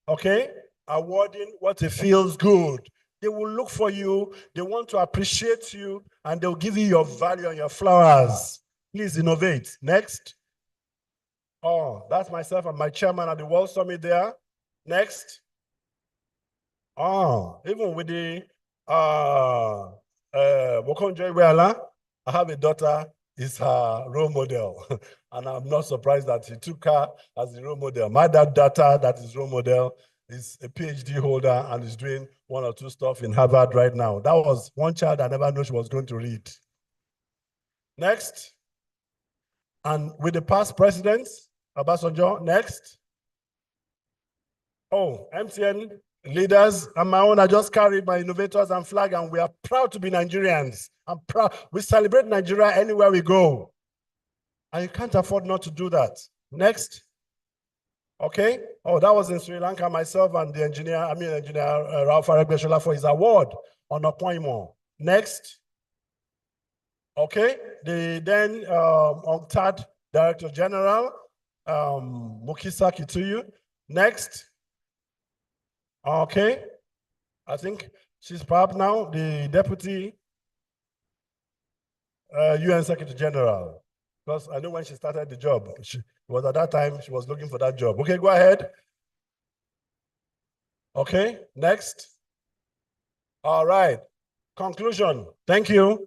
okay? Awarding what it feels good. They will look for you, they want to appreciate you, and they'll give you your value and your flowers. Please innovate. Next. That's myself and my chairman at the World Summit there. Next. Even with the Wokonjo Iweala, I have a daughter, is her role model. And I'm not surprised that he took her as the role model. My daughter, that is role model, is a PhD holder and is doing 1 or 2 stuff in Harvard right now. That was one child I never knew she was going to read. Next. And with the past presidents, Obasanjo, next. MTN leaders and my own, I just carried my innovators and flag, and we are proud to be Nigerians. I'm proud. We celebrate Nigeria anywhere we go. And you can't afford not to do that. Next. Okay. That was in Sri Lanka, myself and the engineer, Ralph Aregbesola for his award on appointment. Next. Okay. The then UNCTAD Director General, Mukisa Kituyu. Next. Okay. I think she's perhaps now the Deputy UN Secretary General. Because I know when she started the job, it was at that time she was looking for that job. Okay, go ahead. Okay, next. All right. Conclusion. Thank you.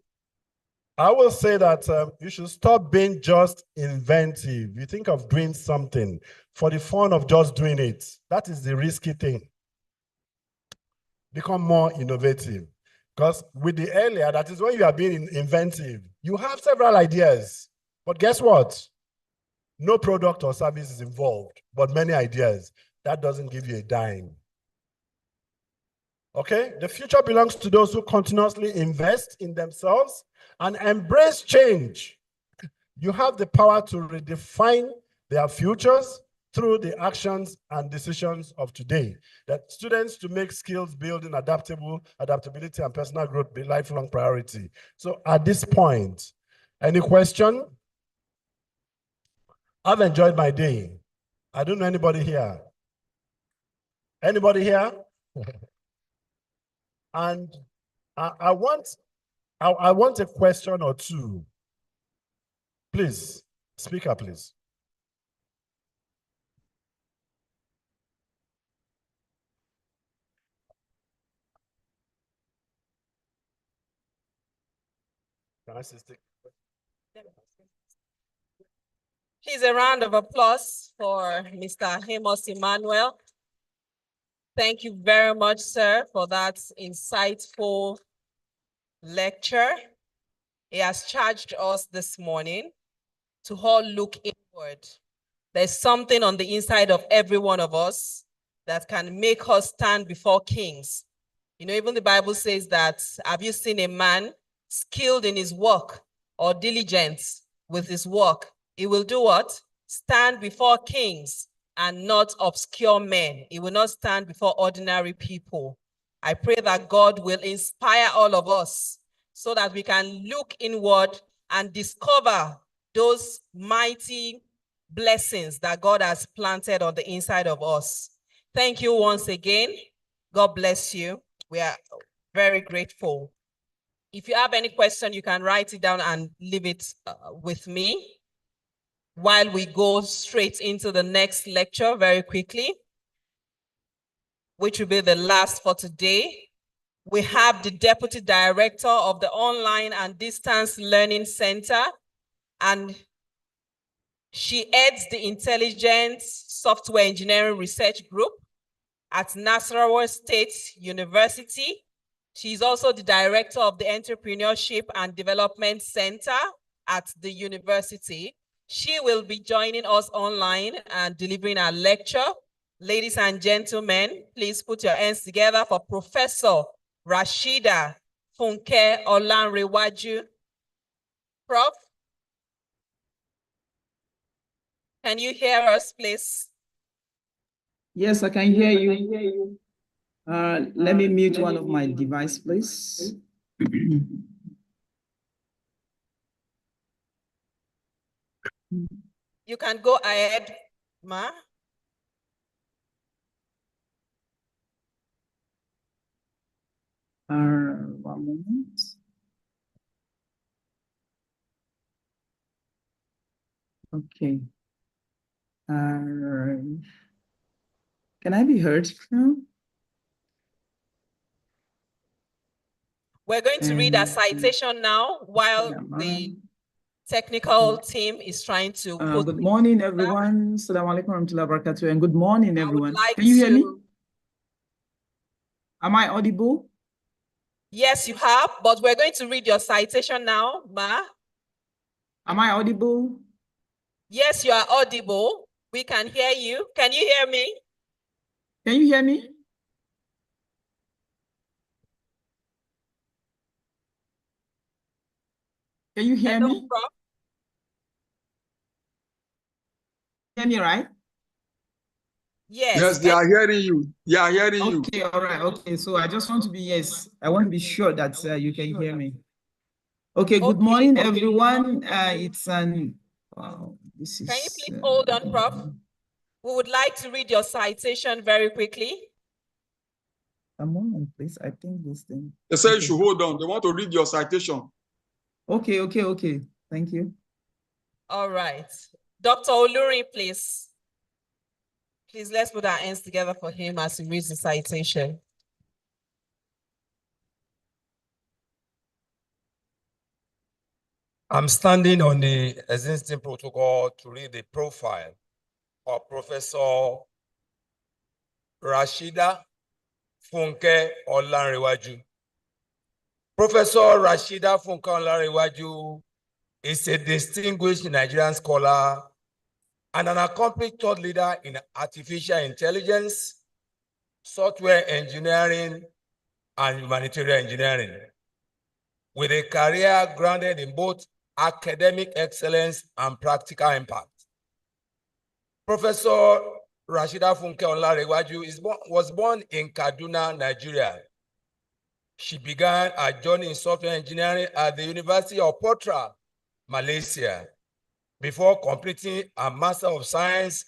I will say that you should stop being just inventive. You think of doing something for the fun of just doing it. That is the risky thing. Become more innovative. Because with the earlier, that is when you are being inventive. You have several ideas. But guess what? No product or service is involved, but many ideas. That doesn't give you a dime. Okay? The future belongs to those who continuously invest in themselves and embrace change. You have the power to redefine their futures through the actions and decisions of today. That students to make skills building adaptability and personal growth be lifelong priority. So at this point, any question? I've enjoyed my day. I don't know anybody here. Anybody here? And I want a question or two. Please, speaker, please. Can I say stick? Please, a round of applause for Mr. Amos Emmanuel. Thank you very much, sir, for that insightful lecture. He has charged us this morning to all look inward There's something on the inside of every one of us that can make us stand before kings. You know, even the Bible says that, have you seen a man skilled in his work or diligent with his work? He will do what? Stand before kings and not obscure men. He will not stand before ordinary people. I pray that God will inspire all of us so that we can look inward and discover those mighty blessings that God has planted on the inside of us. Thank you once again. God bless you. We are very grateful. If you have any question, you can write it down and leave it with me while we go straight into the next lecture very quickly, which will be the last for today. We have the Deputy Director of the Online and Distance Learning Center, and she heads the Intelligence Software Engineering Research Group at Nasarawa State University. She's also the Director of the Entrepreneurship and Development Center at the university. She will be joining us online and delivering our lecture. Ladies and gentlemen, please put your hands together for Professor Rashida Funke Olanrewaju. Prof, can you hear us, please? Yes, I can hear you. Let me mute one of my device, please. You can go ahead, Ma. One moment. Okay. Can I be heard now? We're going to read a citation now while the technical team is trying to put. Good morning, everyone. Assalamu alaikum warahmatullahi wabarakatuh, and good morning, everyone. Like Can you hear me? Am I audible? Yes, you have, but we're going to read your citation now, Ma. Am I audible? Yes, you are audible. We can hear you. Can you hear me? Can you hear me? Can you hear me? Prof? Hear me, right? Yes. Yes, they are hearing you. They are hearing you. Okay, all right. Okay, so I just want to be, yes, I want to be sure that you can hear me. Okay, good morning, everyone. It's an, this is. Can you please hold on, Prof? We would like to read your citation very quickly. A moment, please. I think this thing. They say you should hold on. They want to read your citation. Okay. Thank you. All right. Dr. Oluri, please. Please, let's put our hands together for him as he reads the citation. I'm standing on the existing protocol to read the profile of Professor Rashida Funke Olanrewaju. Professor Rashida Funke Olanrewaju is a distinguished Nigerian scholar and an accomplished thought leader in artificial intelligence, software engineering, and humanitarian engineering, with a career grounded in both academic excellence and practical impact. Professor Rashida Funke Olanrewaju was born in Kaduna, Nigeria. She began her journey in software engineering at the University of Putra, Malaysia, before completing a Master of Science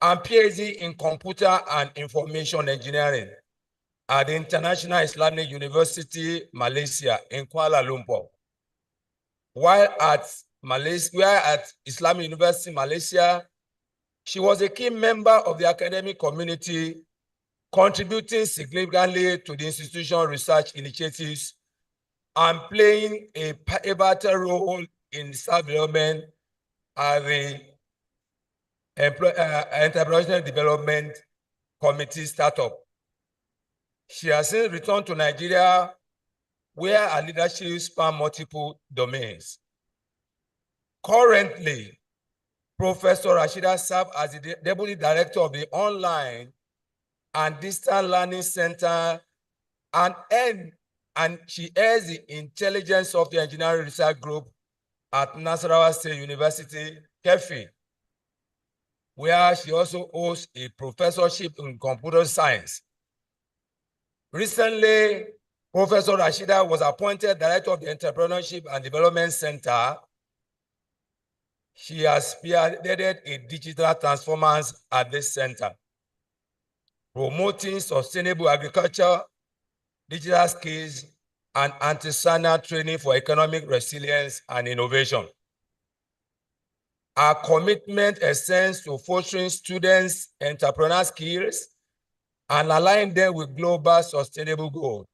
and PhD in Computer and Information Engineering at the International Islamic University, Malaysia, in Kuala Lumpur. While at Islamic University, Malaysia, she was a key member of the academic community, contributing significantly to the institution's research initiatives and playing a pivotal role in self-development at the Entrepreneurship Development Committee startup. She has since returned to Nigeria, where her leadership spans multiple domains. Currently, Professor Rashida served as the Deputy Director of the Online and Distant Learning Center and she heads the Intelligence Software Engineering Research Group at Nasarawa State University, Kefi, where she also holds a professorship in computer science. Recently, Professor Rashida was appointed Director of the Entrepreneurship and Development Center. She has spearheaded a digital transformance at this center, promoting sustainable agriculture, digital skills, and artisanal training for economic resilience and innovation. Our commitment extends to fostering students' entrepreneurial skills and align them with global sustainable goals.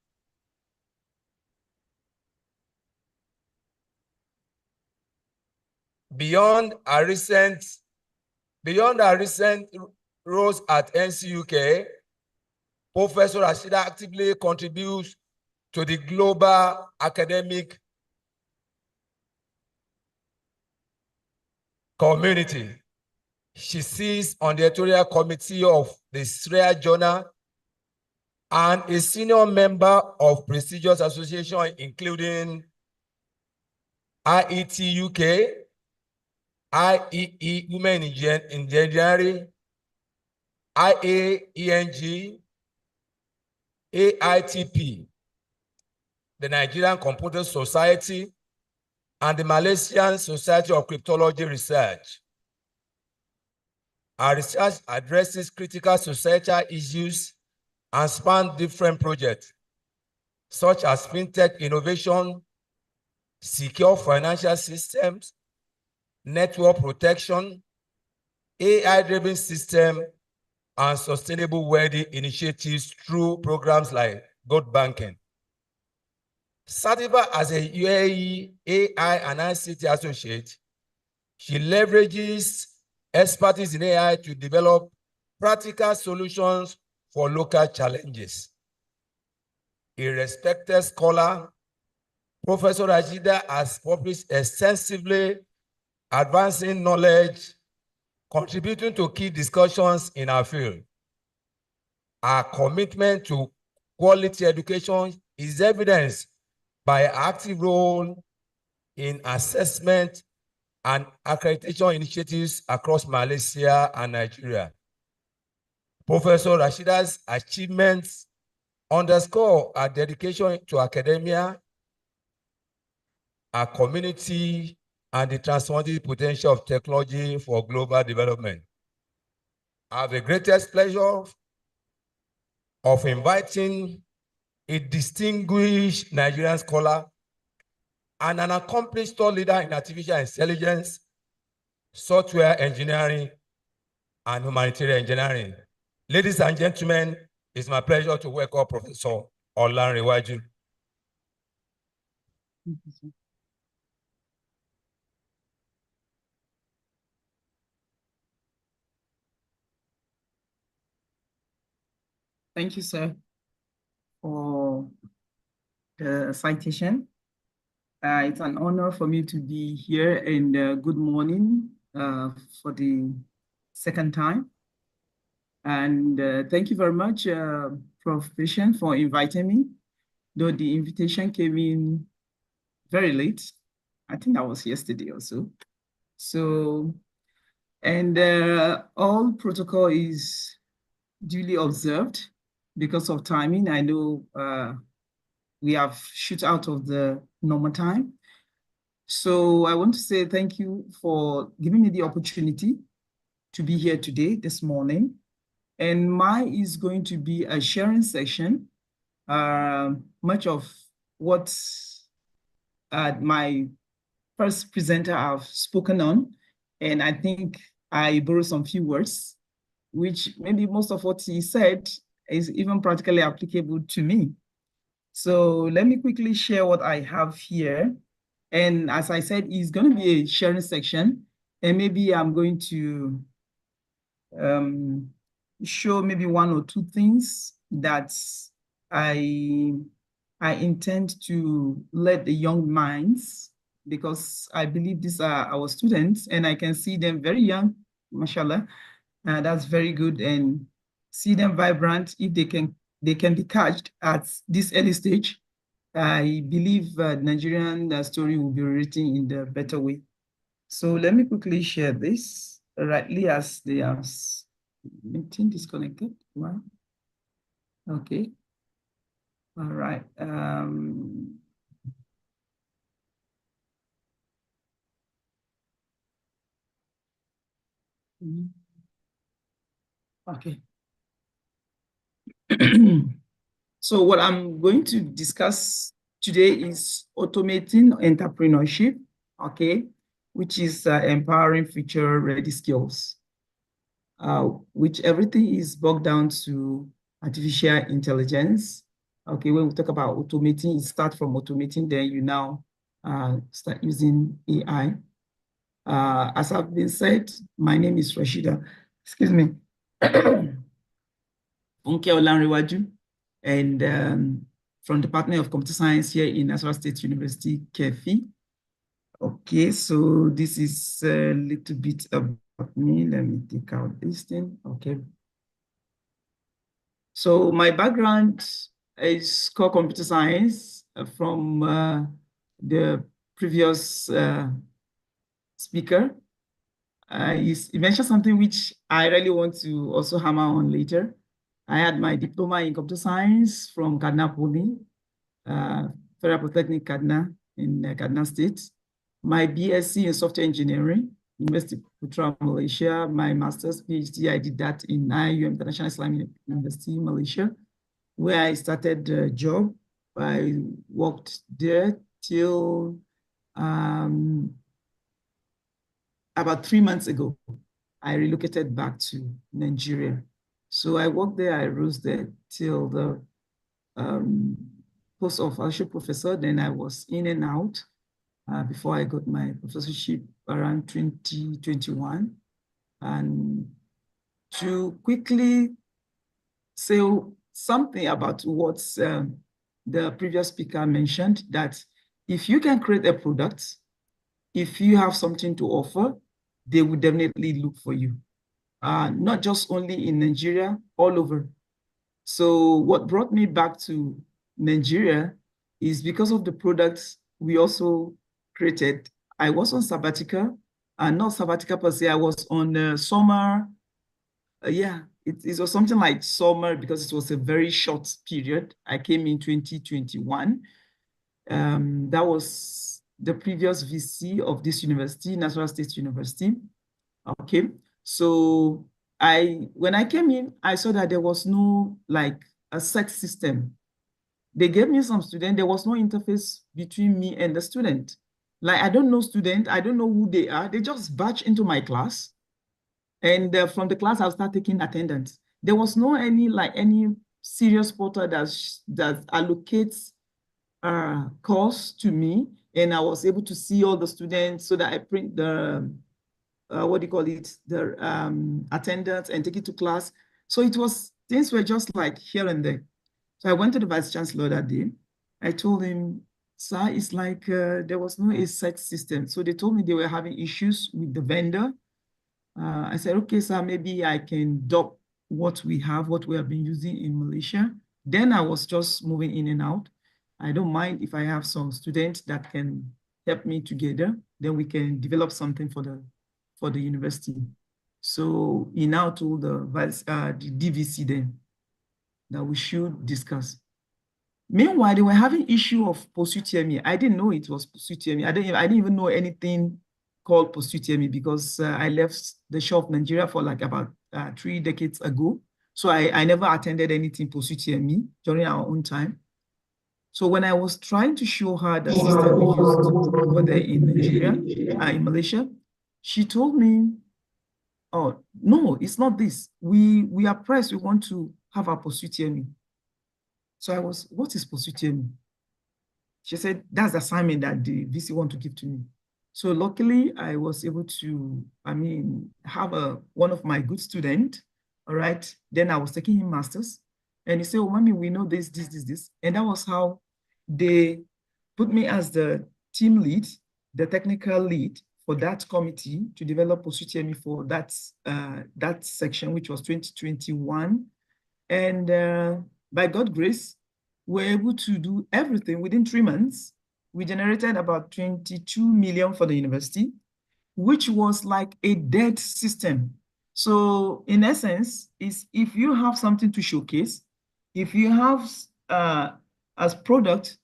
Beyond our recent roles at NCUK, Professor Rashida actively contributes to the global academic community. She sits on the editorial committee of the Sria Journal and a senior member of prestigious associations including IET UK, IEE Women in Engineering, IAENG, AITP, the Nigerian Computer Society, and the Malaysian Society of Cryptology Research. Our research addresses critical societal issues and spans different projects, such as fintech innovation, secure financial systems, network protection, AI-driven system, and sustainable wealth initiatives through programs like Gold Banking. Certified as a UAE AI and ICT associate, she leverages expertise in AI to develop practical solutions for local challenges. A respected scholar, Professor Rashida has published extensively, advancing knowledge, contributing to key discussions in our field. Our commitment to quality education is evidenced by an active role in assessment and accreditation initiatives across Malaysia and Nigeria. Professor Rashida's achievements underscore our dedication to academia, our community, and the transformative potential of technology for global development. I have the greatest pleasure of inviting a distinguished Nigerian scholar and an accomplished thought leader in artificial intelligence, software engineering, and humanitarian engineering. Ladies and gentlemen, it's my pleasure to welcome Professor Olanrewaju. Thank you, sir, for the citation. It's an honor for me to be here, and good morning for the second time. And thank you very much, Prof. Patient, for inviting me, though the invitation came in very late. I think that was yesterday or so. So, and all protocol is duly observed because of timing. I know we have shoot out of the normal time. So I want to say thank you for giving me the opportunity to be here today, this morning. And mine is going to be a sharing session. Much of what my first presenter have spoken on, and I think I borrow some few words, which maybe most of what he said is even practically applicable to me. So let me quickly share what I have here. And as I said, it's going to be a sharing section, and maybe I'm going to show maybe one or two things that I intend to let the young minds because I believe these are our students and I can see them very young, mashallah. That's very good, and see them vibrant. If they can be catched at this early stage, I believe Nigerian story will be written in the better way. So let me quickly share this rightly as they are meeting disconnected. Wow. Okay. All right. Okay. So what I'm going to discuss today is automating entrepreneurship, okay, which is empowering future-ready skills, which everything is bogged down to artificial intelligence. Okay, when we talk about automating, it starts from automating, then you now start using AI. As I've been said, my name is Rashida, excuse me, Funke Olanrewaju, and from the Department of Computer Science here in Nasarawa State University, KEFI. Okay, so this is a little bit about me. Let me take out this thing. Okay. So my background is core computer science from the previous speaker. He mentioned something which I really want to also hammer on later. I had my diploma in computer science from Kaduna Poly, Federal Polytechnic Kaduna in Kaduna State. My BSc in software engineering, University of Putra, Malaysia. My master's PhD, I did that in INTERNATION, International Islamic University, Malaysia, where I started a job. I worked there till about 3 months ago. I relocated back to Nigeria. So I worked there, I rose there till the post of associate professor. Then I was in and out before I got my professorship around 2021. And to quickly say something about what the previous speaker mentioned, that if you can create a product, if you have something to offer, they will definitely look for you. Not just only in Nigeria, all over. So what brought me back to Nigeria is because of the products we also created. I was on sabbatical, not sabbatical per se, I was on summer. It was something like summer because it was a very short period. I came in 2021. That was the previous VC of this university, Nasarawa State University. Okay, so when I came in, I saw that there was no like a set system. They gave me some student, there was no interface between me and the student. Like, I don't know student, I don't know who they are. They just batch into my class. And from the class, I'll start taking attendance. There was no any serious portal that allocates course to me. And I was able to see all the students so that I print the, the attendance and take it to class. So things were just like here and there. So I went to the vice chancellor that day. I told him, sir, it's like there was no set system. So they told me they were having issues with the vendor. I said, okay, sir, maybe I can adopt what we have been using in Malaysia. Then I was just moving in and out. I don't mind if I have some students that can help me together, then we can develop something for the university. So he now told the DVC then that we should discuss. Meanwhile, they were having issue of post-UTME. I didn't know it was post-UTME. I didn't even know anything called post-UTME because I left the shore of Nigeria for like about 3 decades ago. So I never attended anything post-UTME during our own time. So when I was trying to show her the system we used over there in Nigeria, in Malaysia, she told me, oh, no, it's not this. We are pressed, we want to have our post-UTME. So I was, what is post-UTME? She said, that's the assignment that the VC want to give to me. So luckily, I was able to, have one of my good students, all right? Then I was taking him masters. And he said, oh, mommy, we know this, this, this, this. And that was how they put me as the team lead. the technical lead for that committee to develop Osutiemi for that section, which was 2021. And by God's grace, we're able to do everything within 3 months. We generated about 22 million for the university, which was like a dead system. So in essence, is if you have something to showcase, if you have as product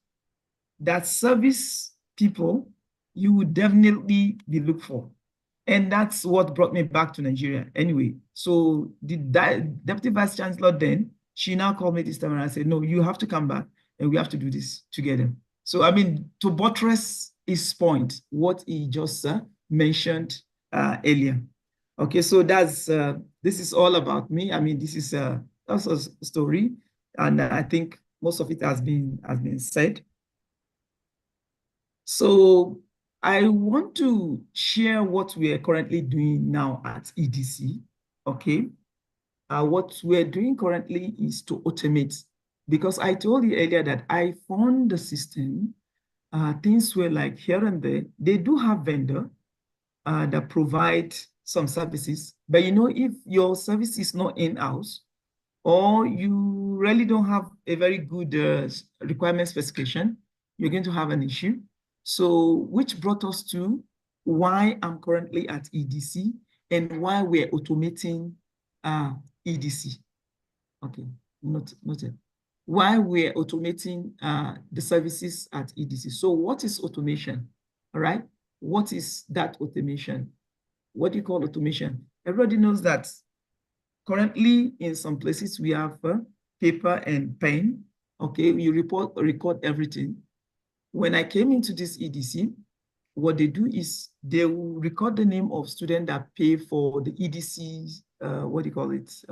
that service people, you would definitely be looked for. And that's what brought me back to Nigeria anyway. So the Deputy Vice Chancellor then, she now called me this time and I said, no, you have to come back and we have to do this together. So, I mean, to buttress his point, what he just mentioned earlier. Okay, so that's, this is all about me. I mean, this is also a story. And I think most of it has been said. So I want to share what we are currently doing now at EDC, okay? What we're doing currently is to automate, because I told you earlier that I found the system, things were like here and there. They do have vendor that provide some services, but you know, if your service is not in-house, or you really don't have a very good requirement specification, you're going to have an issue. So, which brought us to why I'm currently at EDC and why we're automating EDC. Okay, noted. Why we're automating the services at EDC. So what is automation? All right, what is that automation? What do you call automation? Everybody knows that currently in some places we have paper and pen. Okay, we record everything. When I came into this EDC, what they do is they will record the name of students that pay for the EDC,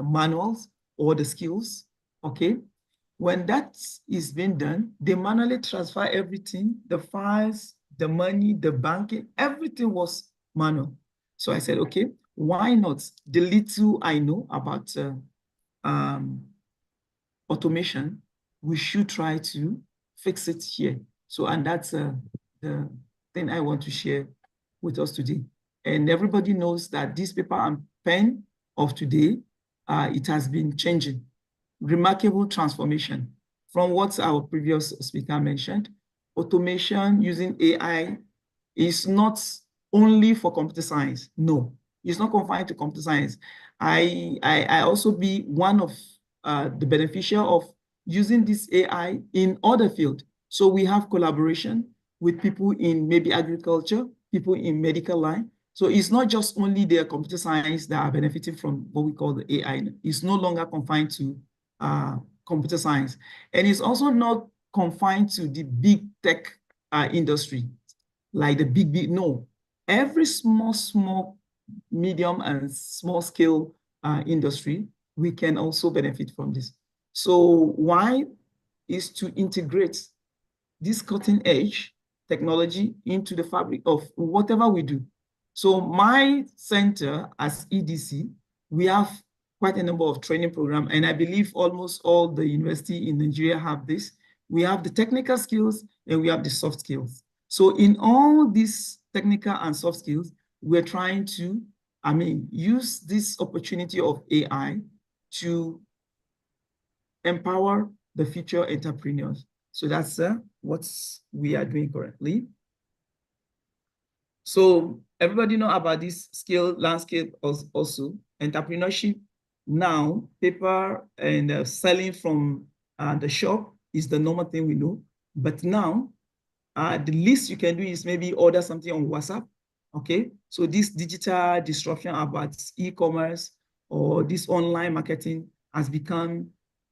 manuals or the skills, okay? When that is being done, they manually transfer everything, the files, the money, the banking, everything was manual. So I said, okay, why not? The little I know about automation, we should try to fix it here. So, and that's the thing I want to share with us today. And everybody knows that this paper and pen of today, it has been changing. Remarkable transformation from what our previous speaker mentioned. Automation using AI is not only for computer science. No, it's not confined to computer science. I also be one of the beneficiary of using this AI in other fields. So we have collaboration with people in maybe agriculture, people in medical line. So it's not just only their computer science that are benefiting from what we call the AI. It's no longer confined to computer science. And it's also not confined to the big tech industry, like the big, no. Every small, medium and small scale industry, we can also benefit from this. So why is to integrate this cutting edge technology into the fabric of whatever we do. So my center as EDC, we have quite a number of training programs, and I believe almost all the university in Nigeria have this. We have the technical skills and we have the soft skills. So in all these technical and soft skills, we're trying to, use this opportunity of AI to empower the future entrepreneurs. So that's what we are doing currently. So everybody know about this skill landscape also. Entrepreneurship now, paper and selling from the shop is the normal thing we know. But now, the least you can do is maybe order something on WhatsApp, okay? So this digital disruption about e-commerce or this online marketing has become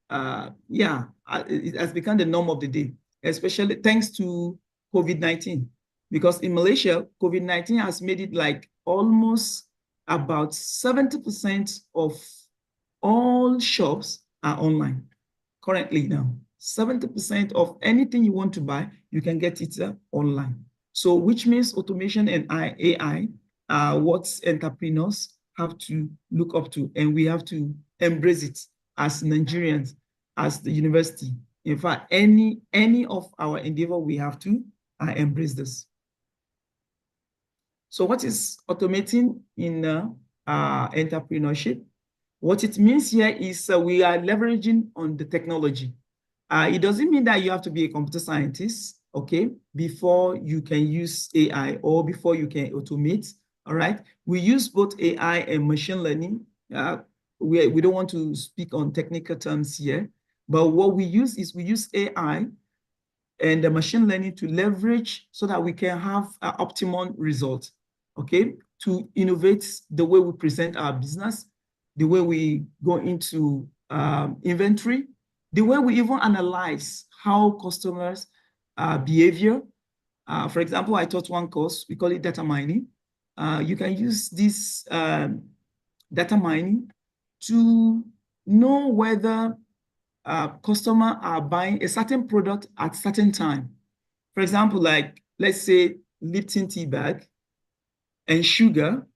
it has become the norm of the day, especially thanks to COVID-19. Because in Malaysia, COVID-19 has made it like almost about 70% of all shops are online currently now. 70% of anything you want to buy, you can get it online. So which means automation and AI are what entrepreneurs have to look up to, and we have to embrace it as Nigerians, as the university. In fact, any of our endeavor, we have to embrace this. So what is automating in entrepreneurship? What it means here is we are leveraging on the technology. It doesn't mean that you have to be a computer scientist, okay, before you can use AI or before you can automate, all right? We use both AI and machine learning. We don't want to speak on technical terms here, but what we use is we use AI and the machine learning to leverage so that we can have an optimum result, okay? To innovate the way we present our business, the way we go into inventory, the way we even analyze how customers' behavior. For example, I taught one course, we call it data mining. You can use this data mining to know whether customers are buying a certain product at certain time. For example, like let's say Lipton tea bag and sugar,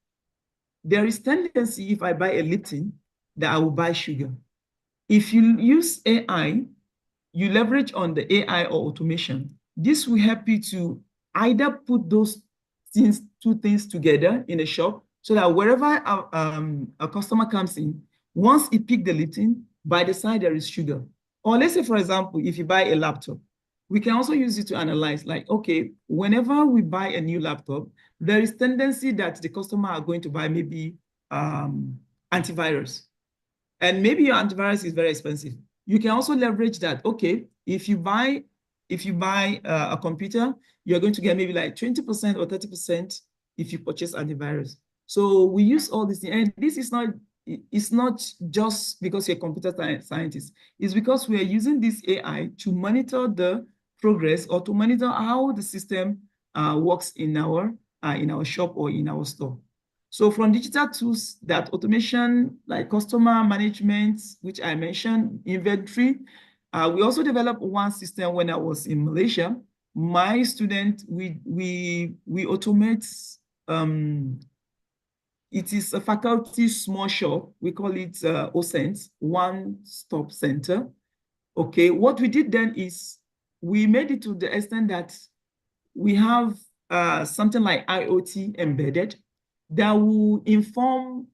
there is tendency if I buy a Lipton that I will buy sugar. If you use AI, you leverage on the AI or automation. This will help you to either put those things, two things together in a shop so that wherever a customer comes in, once he picks the Lipton, by the side there is sugar. Or let's say, for example, if you buy a laptop, we can also use it to analyze like, okay, whenever we buy a new laptop, there is tendency that the customer are going to buy maybe antivirus. And maybe your antivirus is very expensive. You can also leverage that. Okay, if you buy a computer, you're going to get maybe like 20% or 30% if you purchase antivirus. So we use all these things, and this is not, it's not just because you're a computer scientist. It's because we are using this AI to monitor the progress or to monitor how the system works in our shop or in our store. So from digital tools, that automation, like customer management, which I mentioned, inventory, we also developed one system when I was in Malaysia. My student, we automate, it is a faculty small shop. We call it OSENS, one-stop center. Okay, what we did then is we made it to the extent that we have something like IoT embedded that will inform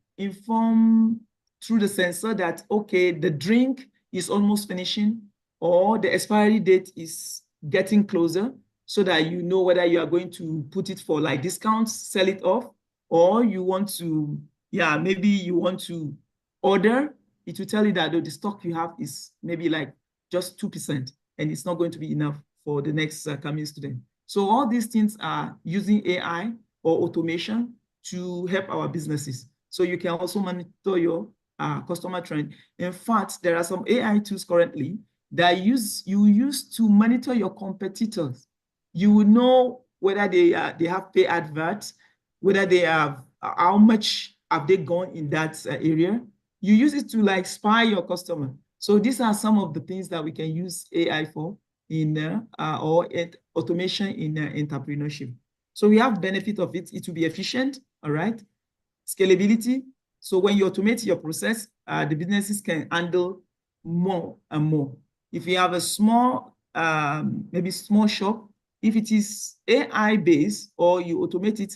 through the sensor that, okay, the drink is almost finishing or the expiry date is getting closer, so that you know whether you are going to put it for like discounts, sell it off, or you want to, yeah, maybe you want to order. It will tell you that the stock you have is maybe like just 2% and it's not going to be enough for the next coming student. So all these things are using AI or automation to help our businesses. So you can also monitor your customer trend. In fact, there are some AI tools currently that you use to monitor your competitors. You will know whether they have paid adverts, whether they have, how much have they gone in that area. You use it to like spy your customer. So these are some of the things that we can use AI for in or automation in entrepreneurship. So we have benefit of it. It will be efficient, all right? Scalability. So when you automate your process, the businesses can handle more and more. If you have a small, maybe small shop, if it is AI based or you automate it,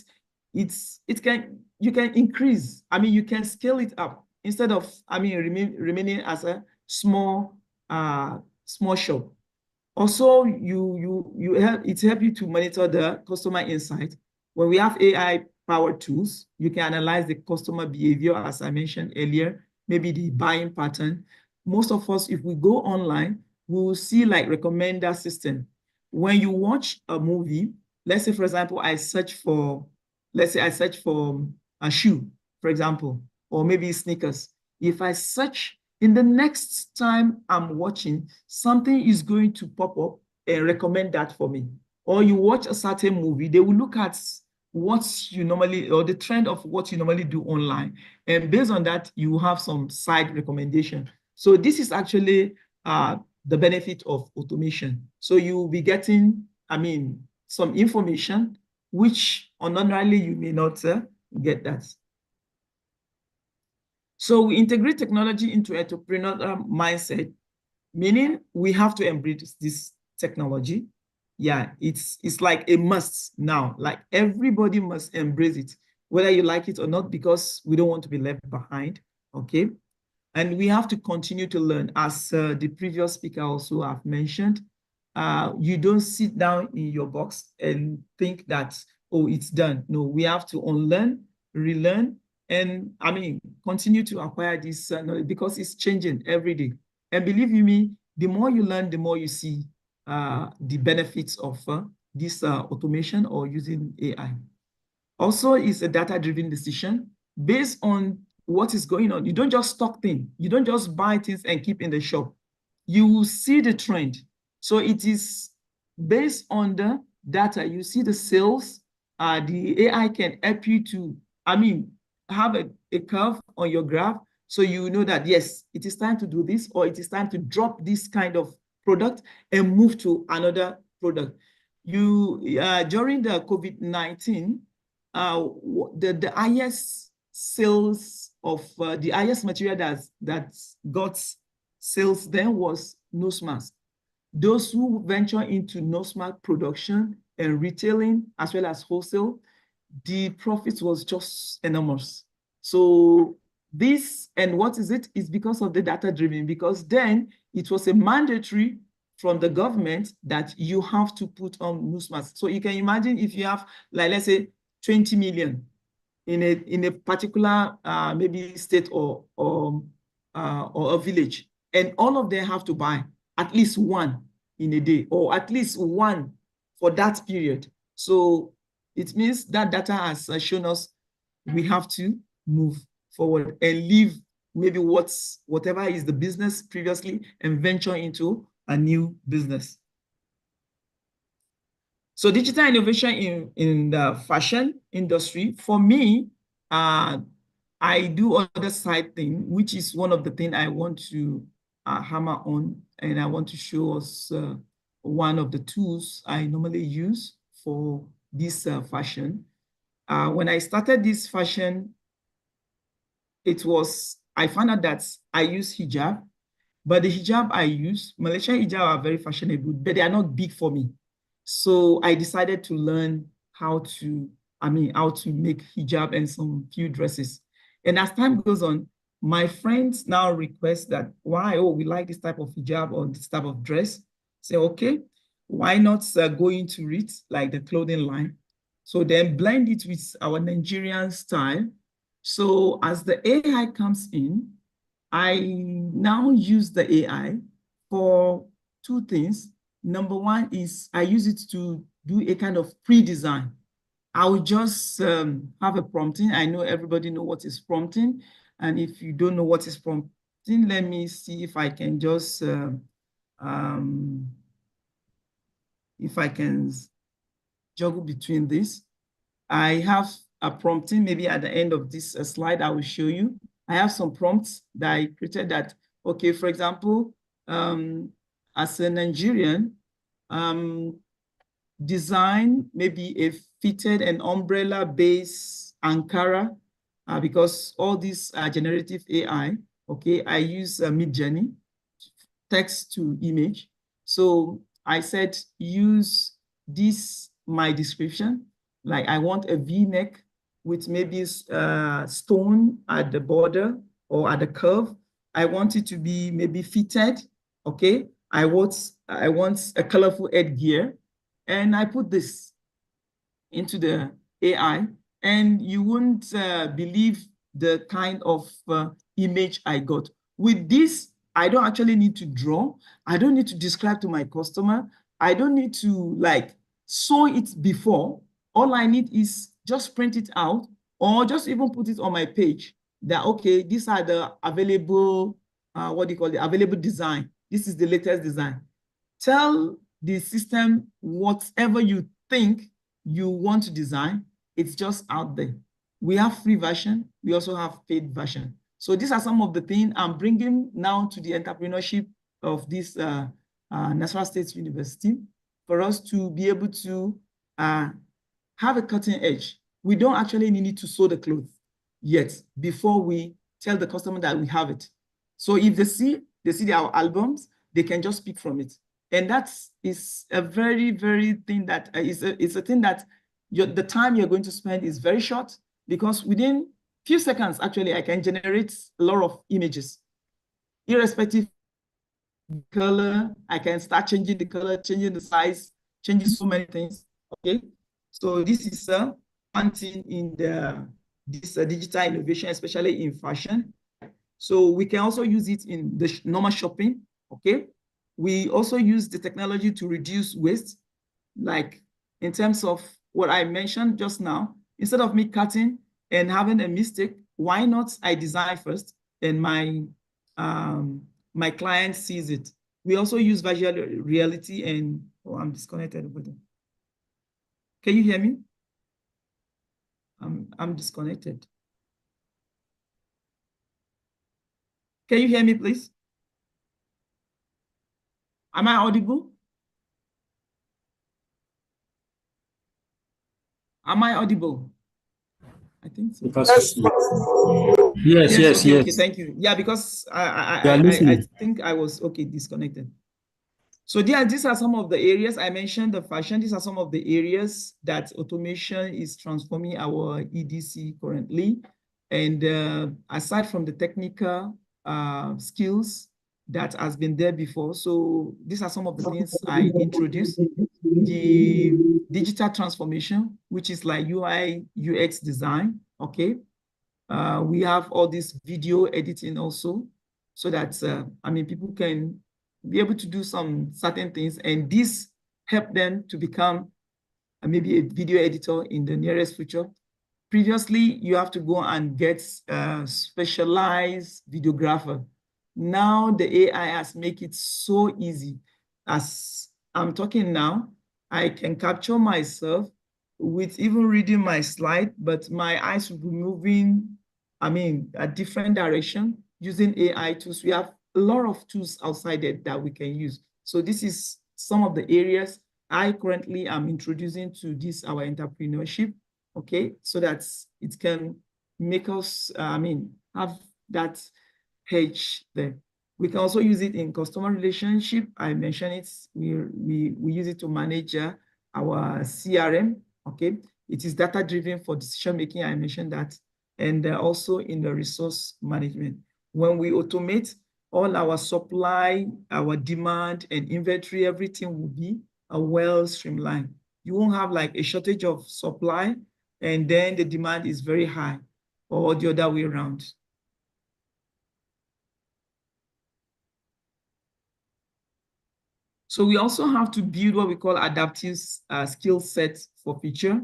you can increase. I mean, you can scale it up instead of, I mean, remaining as a small shop. Also, it helps you to monitor the customer insight. When we have AI powered tools, you can analyze the customer behavior, as I mentioned earlier, maybe the buying pattern. Most of us, if we go online, we will see like recommender system. When you watch a movie, let's say, for example, I search for a shoe, for example, or maybe sneakers. If I search, in the next time I'm watching, something is going to pop up and recommend that for me. Or you watch a certain movie, they will look at what you normally, or the trend of what you normally do online. And based on that, you have some side recommendation. So this is actually the benefit of automation. So you will be getting, I mean, some information which ordinarily you may not get that. So we integrate technology into entrepreneurial mindset, meaning we have to embrace this technology. yeah, it's like a must now. Like everybody must embrace it, whether you like it or not, because we don't want to be left behind. Okay. And we have to continue to learn, as the previous speaker also have mentioned. You don't sit down in your box and think that, oh, it's done. No, we have to unlearn, relearn, and I mean, continue to acquire this knowledge, because it's changing every day. And believe you me, the more you learn, the more you see the benefits of this automation or using AI. Also, it's a data-driven decision based on what is going on. You don't just stock things. You don't just buy things and keep in the shop. You will see the trend. So it is based on the data. You see the sales. The AI can help you to, I mean, have a curve on your graph, so you know that, yes, it is time to do this, or it is time to drop this kind of product and move to another product. You during the COVID-19, the highest sales of the highest material that got sales then was nose mask. Those who venture into nose mask production and retailing as well as wholesale, the profits was just enormous. So this, and what is it? Is because of the data driven, because then it was a mandatory from the government that you have to put on nose masks. So you can imagine if you have, like, let's say 20 million in a particular maybe state or a village, and all of them have to buy at least one in a day, or at least one for that period. So it means that data has shown us we have to move forward and leave maybe whatever is the business previously and venture into a new business. So digital innovation in the fashion industry, for me, I do other side thing, which is one of the things I want to hammer on, and I want to show us one of the tools I normally use for this fashion. When I started this fashion, I found out that I use hijab, but the hijab I use, Malaysian hijab are very fashionable, but they are not big for me. So I decided to learn how to make hijab and some few dresses. And as time goes on, my friends now request that, we like this type of hijab or this type of dress. Say, okay, why not go into it like the clothing line? So then blend it with our Nigerian style. So as the AI comes in, I now use the AI for two things. Number one is I use it to do a kind of pre-design. I will just have a prompting. I know everybody know what is prompting. And if you don't know what is prompting, let me see if I can just, if I can juggle between this. I have a prompting, maybe at the end of this slide, I will show you. I have some prompts that I created that, okay, for example, as a Nigerian, design maybe a fitted and umbrella-based Ankara, because all these generative AI, okay, I use Midjourney, text to image. So I said, use this, my description, like I want a V-neck with maybe stone at the border or at the curve. I want it to be maybe fitted, okay? I want a colorful headgear, and I put this into the AI, and you wouldn't believe the kind of image I got. With this, I don't actually need to draw. I don't need to describe to my customer. I don't need to like sew it before. All I need is just print it out, or just even put it on my page that, okay, these are the available, available design. This is the latest design. Tell the system whatever you think you want to design, it's just out there. We have free version. We also have paid version. So these are some of the things I'm bringing now to the entrepreneurship of this National State University for us to be able to have a cutting edge. We don't actually need to sew the clothes yet before we tell the customer that we have it. So if they see our albums, they can just pick from it. And that is a very, very thing that is a thing that the time you're going to spend is very short, because within few seconds, actually, I can generate a lot of images, irrespective of color. I can start changing the color, changing the size, changing so many things. Okay, so this is one thing in this digital innovation, especially in fashion. So we can also use it in the normal shopping. Okay, we also use the technology to reduce waste, like in terms of what I mentioned just now. Instead of me cutting and having a mistake, why not I design first and my client sees it. We also use virtual reality and, oh, I'm disconnected over there. Can you hear me? I'm disconnected. Can you hear me, please? Am I audible? Am I audible? I think so. Yes. Okay, thank you. Yeah, because I think I was disconnected. So these are some of the areas I mentioned, the fashion. These are some of the areas that automation is transforming our EDC currently. And aside from the technical skills that has been there before, so these are some of the things I introduced. The digital transformation, which is like UI, UX design, okay? We have all this video editing also, so that, people can be able to do some certain things, and this help them to become maybe a video editor in the nearest future. Previously, you have to go and get a specialized videographer. Now the AI has made it so easy. As I'm talking now, I can capture myself with even reading my slide, but my eyes will be moving, a different direction using AI tools. We have a lot of tools outside there that we can use. So this is some of the areas I currently am introducing to this, our entrepreneurship, okay, so that it can make us, have that hedge there. We can also use it in customer relationship. I mentioned it. We use it to manage our CRM. Okay, it is data driven for decision making. I mentioned that, and also in the resource management. When we automate all our supply, our demand, and inventory, everything will be well streamlined. You won't have like a shortage of supply, and then the demand is very high, or the other way around. So we also have to build what we call adaptive skill sets for future.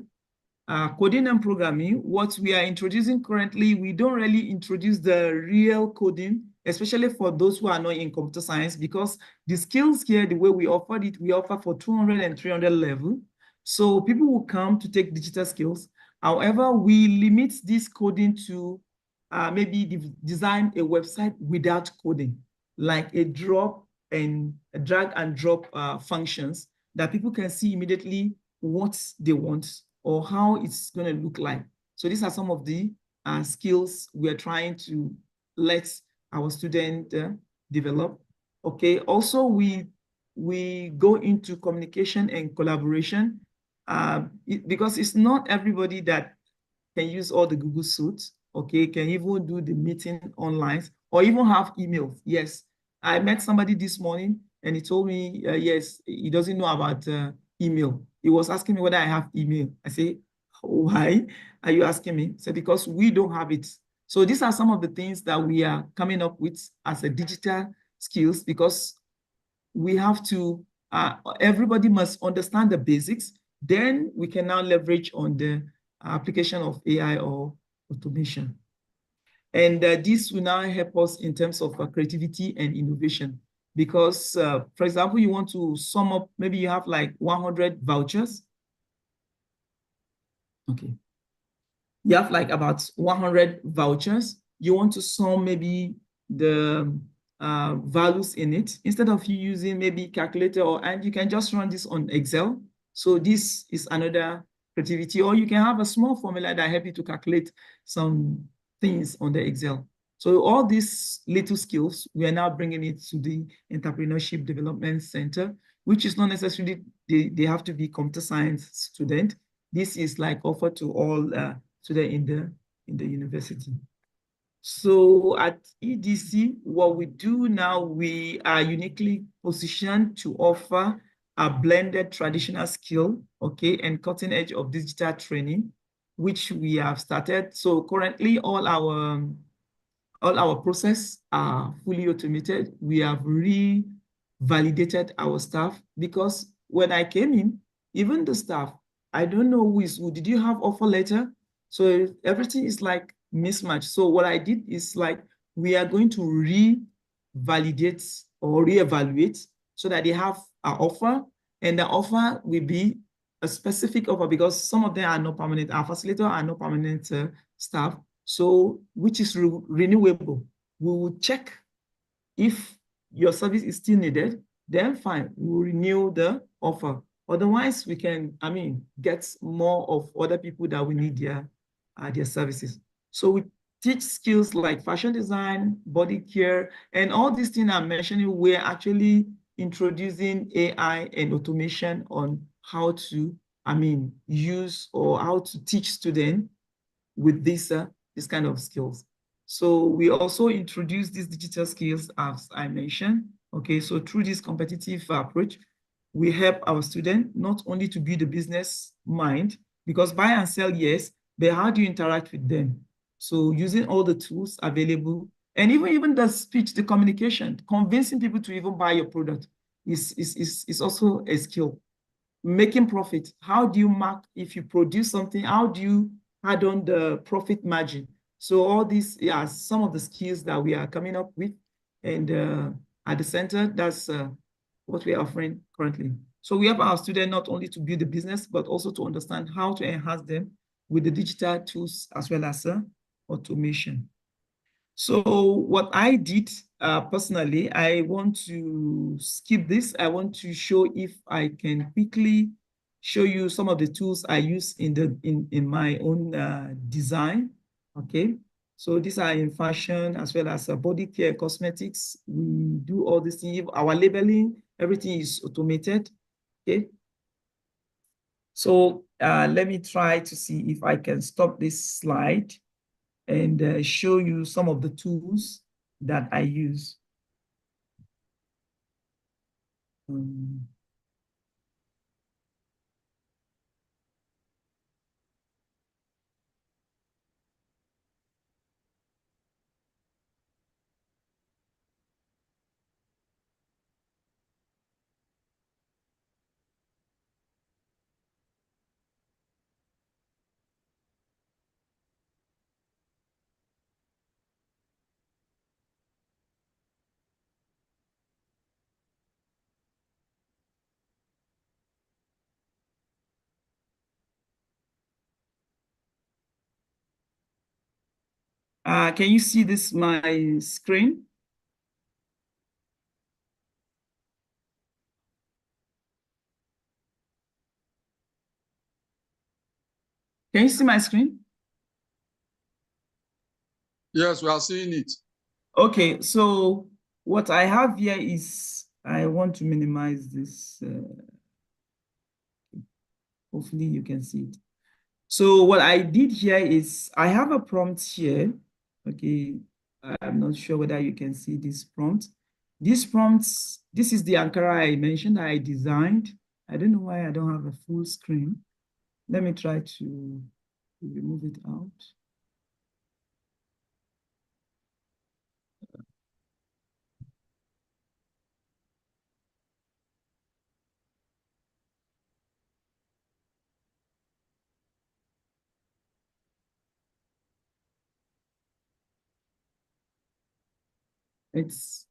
Coding and programming, what we are introducing currently, we don't really introduce the real coding, especially for those who are not in computer science, because the skills here, the way we offered it, we offer for 200 and 300 level. So people will come to take digital skills. However, we limit this coding to maybe design a website without coding, like a drag and drop functions that people can see immediately what they want or how it's going to look like. So these are some of the skills we are trying to let our students develop. Okay, also we go into communication and collaboration because it's not everybody that can use all the Google suites, okay, can even do the meeting online or even have emails. Yes, I met somebody this morning and he told me, yes, he doesn't know about email. He was asking me whether I have email. I say, why are you asking me? So because we don't have it. So these are some of the things that we are coming up with as a digital skills, because we have to, everybody must understand the basics. Then we can now leverage on the application of AI or automation. And this will now help us in terms of creativity and innovation. Because, for example, you want to sum up, maybe you have like 100 vouchers. Okay. You have like about 100 vouchers. You want to sum maybe the values in it. Instead of you using maybe calculator, and you can just run this on Excel. So this is another creativity. Or you can have a small formula that help you to calculate some things on the Excel. So all these little skills, we are now bringing it to the Entrepreneurship Development Center, which is not necessarily they have to be computer science student. This is like offered to all students in the university. So at EDC, what we do now, we are uniquely positioned to offer a blended traditional skill, okay, and cutting edge of digital training, which we have started. So currently all our process are fully automated. We have revalidated our staff because when I came in, even the staff, I don't know who is who. Did you have offer letter? So everything is like mismatch. So what I did is like, we are going to revalidate or reevaluate so that they have an offer, and the offer will be a specific offer because some of them are not permanent. Our facilitator are not permanent staff. So which is renewable. We will check if your service is still needed, then fine, we'll renew the offer. Otherwise, we can, get more of other people that we need their services. So we teach skills like fashion design, body care, and all these things I'm mentioning, we're actually introducing AI and automation on how to, use or how to teach students with this kind of skills. So we also introduce these digital skills, as I mentioned. Okay, so through this competitive approach, we help our students not only to build a business mind, because buy and sell, yes, but how do you interact with them? So using all the tools available, and even the speech, the communication, convincing people to even buy your product is also a skill. Making profit, how do you mark if you produce something? How do you add on the profit margin? So all these are some of the skills that we are coming up with, and at the center, that's what we are offering currently. So we help our students not only to build the business, but also to understand how to enhance them with the digital tools as well as automation. So what I did personally, I want to skip this. I want to show if I can quickly show you some of the tools I use in my own design. Okay, so these are in fashion as well as body care, cosmetics. We do all these things. Our labeling, everything is automated. Okay. So let me try to see if I can stop this slide and show you some of the tools that I use. Can you see this, my screen? Can you see my screen? Yes, we are seeing it. Okay, so what I have here is, I want to minimize this. Hopefully you can see it. So what I did here is, I have a prompt here. Okay, I'm not sure whether you can see this prompt. This is the Ankara I mentioned I designed. I don't know why I don't have a full screen. Let me try to remove it out. It's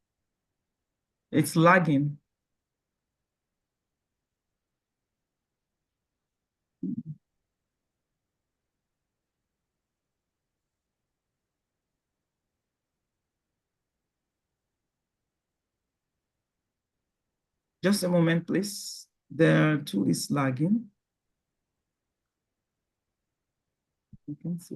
lagging. Just a moment, please. The tool is lagging. You can see.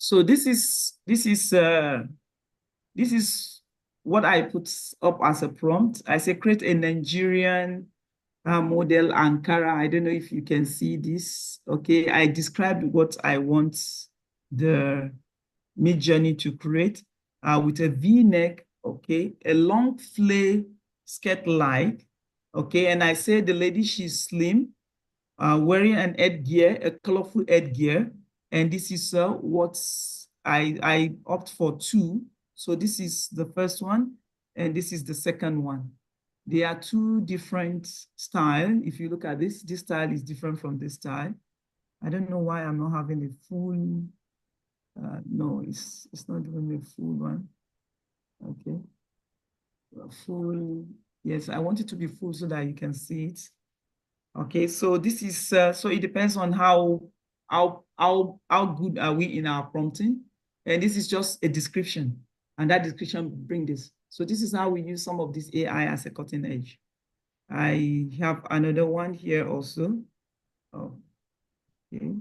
So this is what I put up as a prompt. I say create a Nigerian model Ankara. I don't know if you can see this. Okay, I described what I want the Midjourney to create with a V-neck, okay, a long flare skirt like, okay, and I say the lady, she's slim, wearing an headgear, a colorful headgear, and this is what I opt for two. So this is the first one, and this is the second one. There are two different styles. If you look at this style is different from this style. I don't know why I'm not having a full, no, it's not giving me a full one. Okay, full, yes, I want it to be full so that you can see it. Okay, so this is, so it depends on how good are we in our prompting. And this is just a description, and that description brings this. So this is how we use some of this AI as a cutting edge. I have another one here also. Oh, okay.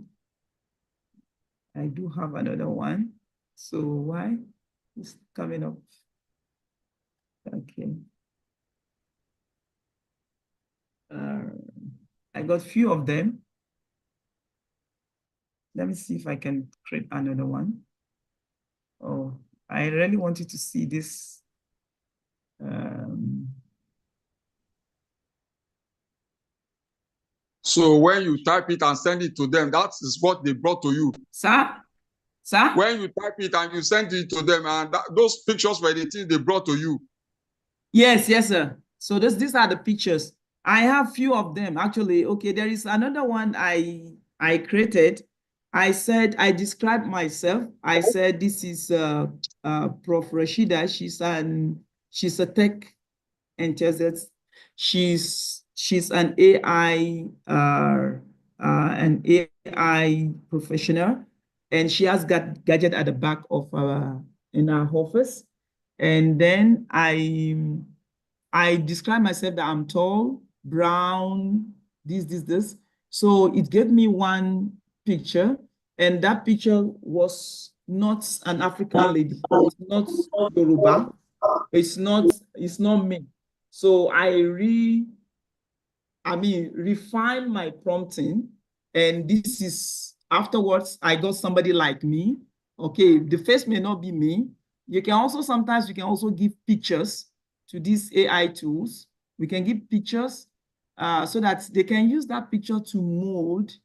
I do have another one. So why is coming up? Okay. I got few of them. Let me see if I can create another one. Oh, I really wanted to see this. So when you type it and send it to them, that is what they brought to you. Sir? When you type it and you send it to them, and those pictures were the things they brought to you. Yes, sir. So these are the pictures. I have few of them actually. Okay, there is another one I created. I said, I described myself. I said, this is Prof. Rashida. She's a tech enthusiast. She's an AI professional, and she has got gadget at the back of in our office. And then I describe myself that I'm tall, brown, this. So it gave me one picture, and that picture was not an African lady. It's not Yoruba. It's not me. So I refine my prompting, and this is afterwards I got somebody like me. Okay, the face may not be me. You can also give pictures to these AI tools. We can give pictures so that they can use that picture to mold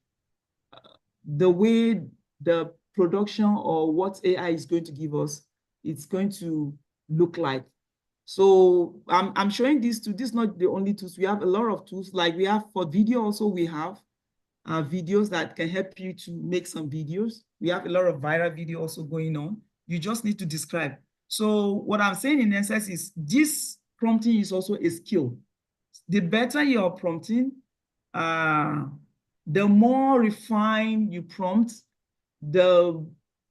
the way the production or what AI is going to give us, it's going to look like. So I'm showing these two. This is not the only tools. We have a lot of tools. Like we have for video also, we have videos that can help you to make some videos. We have a lot of viral video also going on. You just need to describe. So what I'm saying in essence is this prompting is also a skill. The better your prompting, the more refined you prompt, the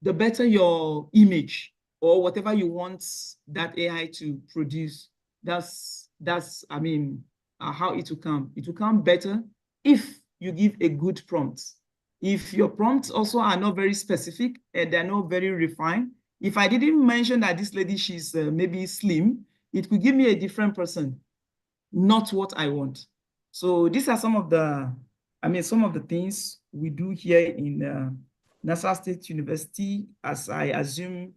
better your image or whatever you want that AI to produce. That's how it will come. It will come better if you give a good prompt. If your prompts also are not very specific and they're not very refined, if I didn't mention that this lady, she's maybe slim, it could give me a different person, not what I want. So these are some of the things we do here in Nassau State University, as I assume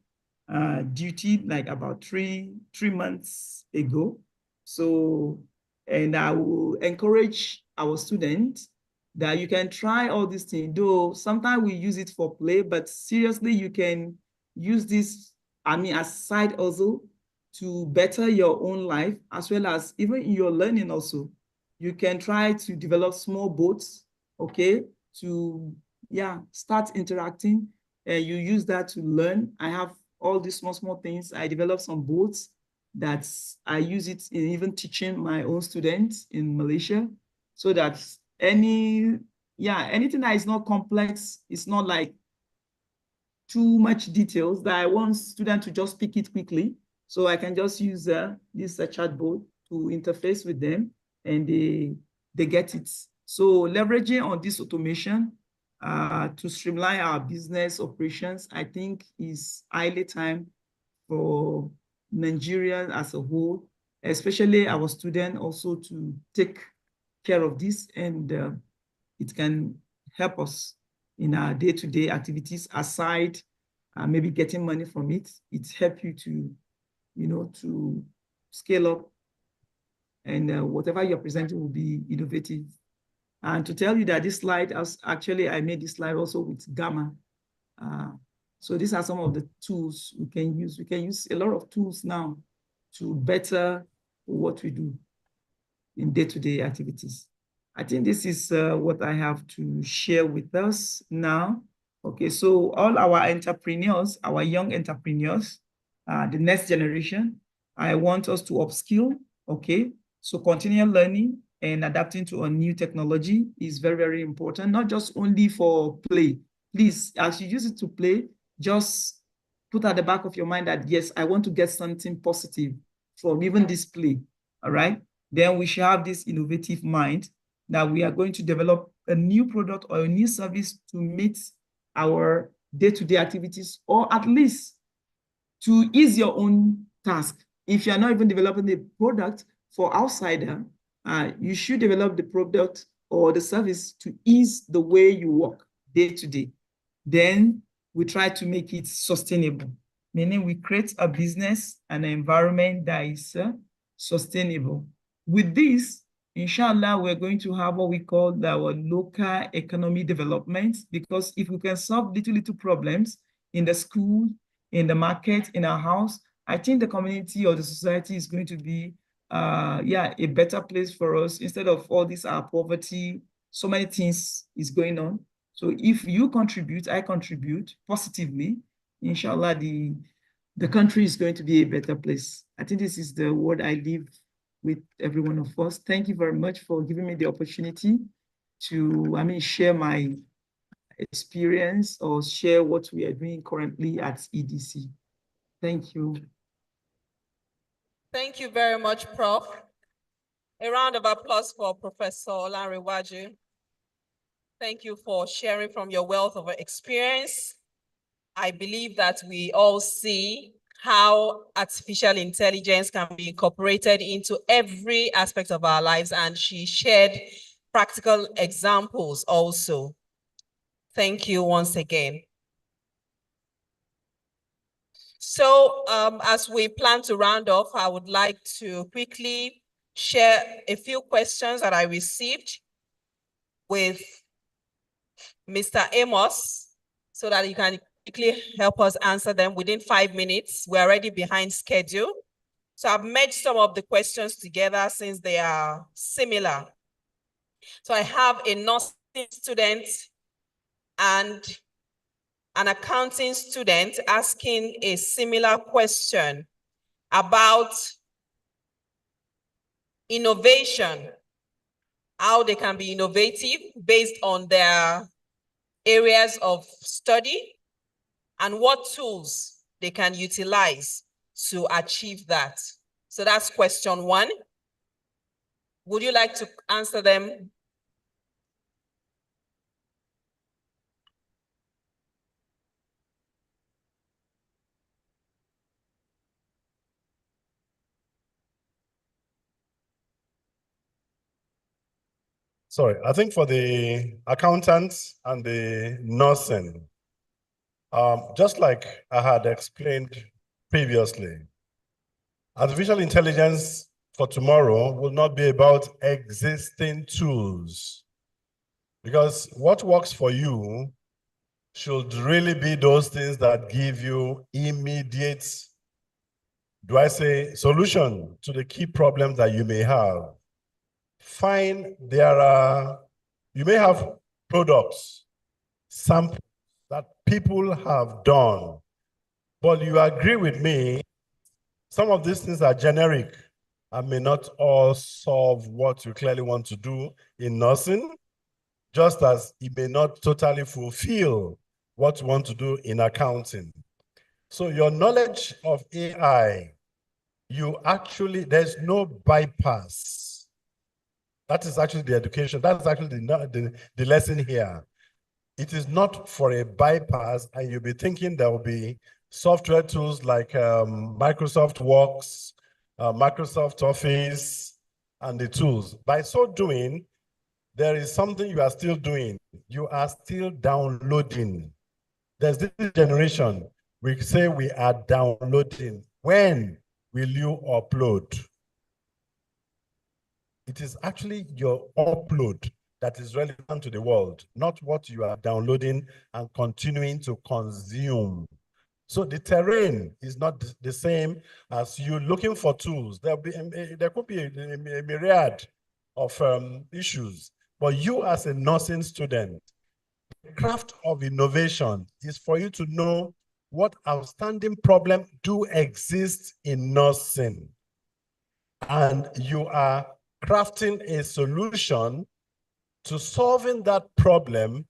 duty like about three months ago. So, and I will encourage our students that you can try all these things, though sometimes we use it for play, but seriously, you can use this, as side hustle to better your own life, as well as even in your learning also. You can try to develop small bots, okay, to start interacting, and you use that to learn. I have all these small things. I developed some bots that I use it in even teaching my own students in Malaysia, so that anything that is not complex, it's not like too much details, that I want students to just pick it quickly. So I can just use this chatbot to interface with them, and they get it. So leveraging on this automation, to streamline our business operations, I think is highly time for Nigeria as a whole, especially our students also to take care of this, and it can help us in our day-to-day activities aside maybe getting money from it. It helps you to, to scale up, and whatever you're presenting will be innovative. And to tell you that this slide, I made this slide also with Gamma. So these are some of the tools we can use. We can use a lot of tools now to better what we do in day-to-day activities. I think this is what I have to share with us now. Okay, so all our entrepreneurs, our young entrepreneurs, the next generation, I want us to upskill, okay? So continue learning and adapting to a new technology is very, very important, not just only for play. Please, as you use it to play, just put at the back of your mind that, yes, I want to get something positive from even this play, all right? Then we should have this innovative mind that we are going to develop a new product or a new service to meet our day-to-day activities, or at least to ease your own task. If you're not even developing the product for outsider, you should develop the product or the service to ease the way you work day to day. Then we try to make it sustainable, meaning we create a business and an environment that is sustainable. With this, inshallah, we're going to have what we call our local economy development, because if we can solve little problems in the school, in the market, in our house, I think the community or the society is going to be a better place for us instead of all this poverty. So many things is going on. So if you contribute, I contribute positively, inshallah, the country is going to be a better place. I think this is the word I leave with every one of us. Thank you very much for giving me the opportunity to, share my experience or share what we are doing currently at EDC. Thank you. Thank you very much, Prof. A round of applause for Professor Olanrewaju. Thank you for sharing from your wealth of experience. I believe that we all see how artificial intelligence can be incorporated into every aspect of our lives, and she shared practical examples also. Thank you once again. So as we plan to round off, I would like to quickly share a few questions that I received with Mr. Amos so that you can quickly help us answer them within 5 minutes. We're already behind schedule. So I've merged some of the questions together since they are similar. So I have a nursing student and an accounting student asking a similar question about innovation, how they can be innovative based on their areas of study and what tools they can utilize to achieve that. So that's question one. Would you like to answer them? Sorry, I think for the accountants and the nursing, just like I had explained previously, artificial intelligence for tomorrow will not be about existing tools, because what works for you should really be those things that give you immediate, solution to the key problems that you may have. Fine, you may have products, samples that people have done, but you agree with me, some of these things are generic and may not all solve what you clearly want to do in nursing, just as it may not totally fulfill what you want to do in accounting. So your knowledge of AI, there's no bypass. That is actually the education. That's actually the lesson here. it is not for a bypass, and you'll be thinking there will be software tools like Microsoft Works, Microsoft Office, and the tools. By so doing, there is something you are still doing. You are still downloading. There's this generation, we say we are downloading. When will you upload? It is actually your upload that is relevant to the world, not what you are downloading and continuing to consume. So the terrain is not the same as you looking for tools. There could be a myriad of issues, but you as a nursing student, the craft of innovation is for you to know what outstanding problems do exist in nursing. And you are crafting a solution to solving that problem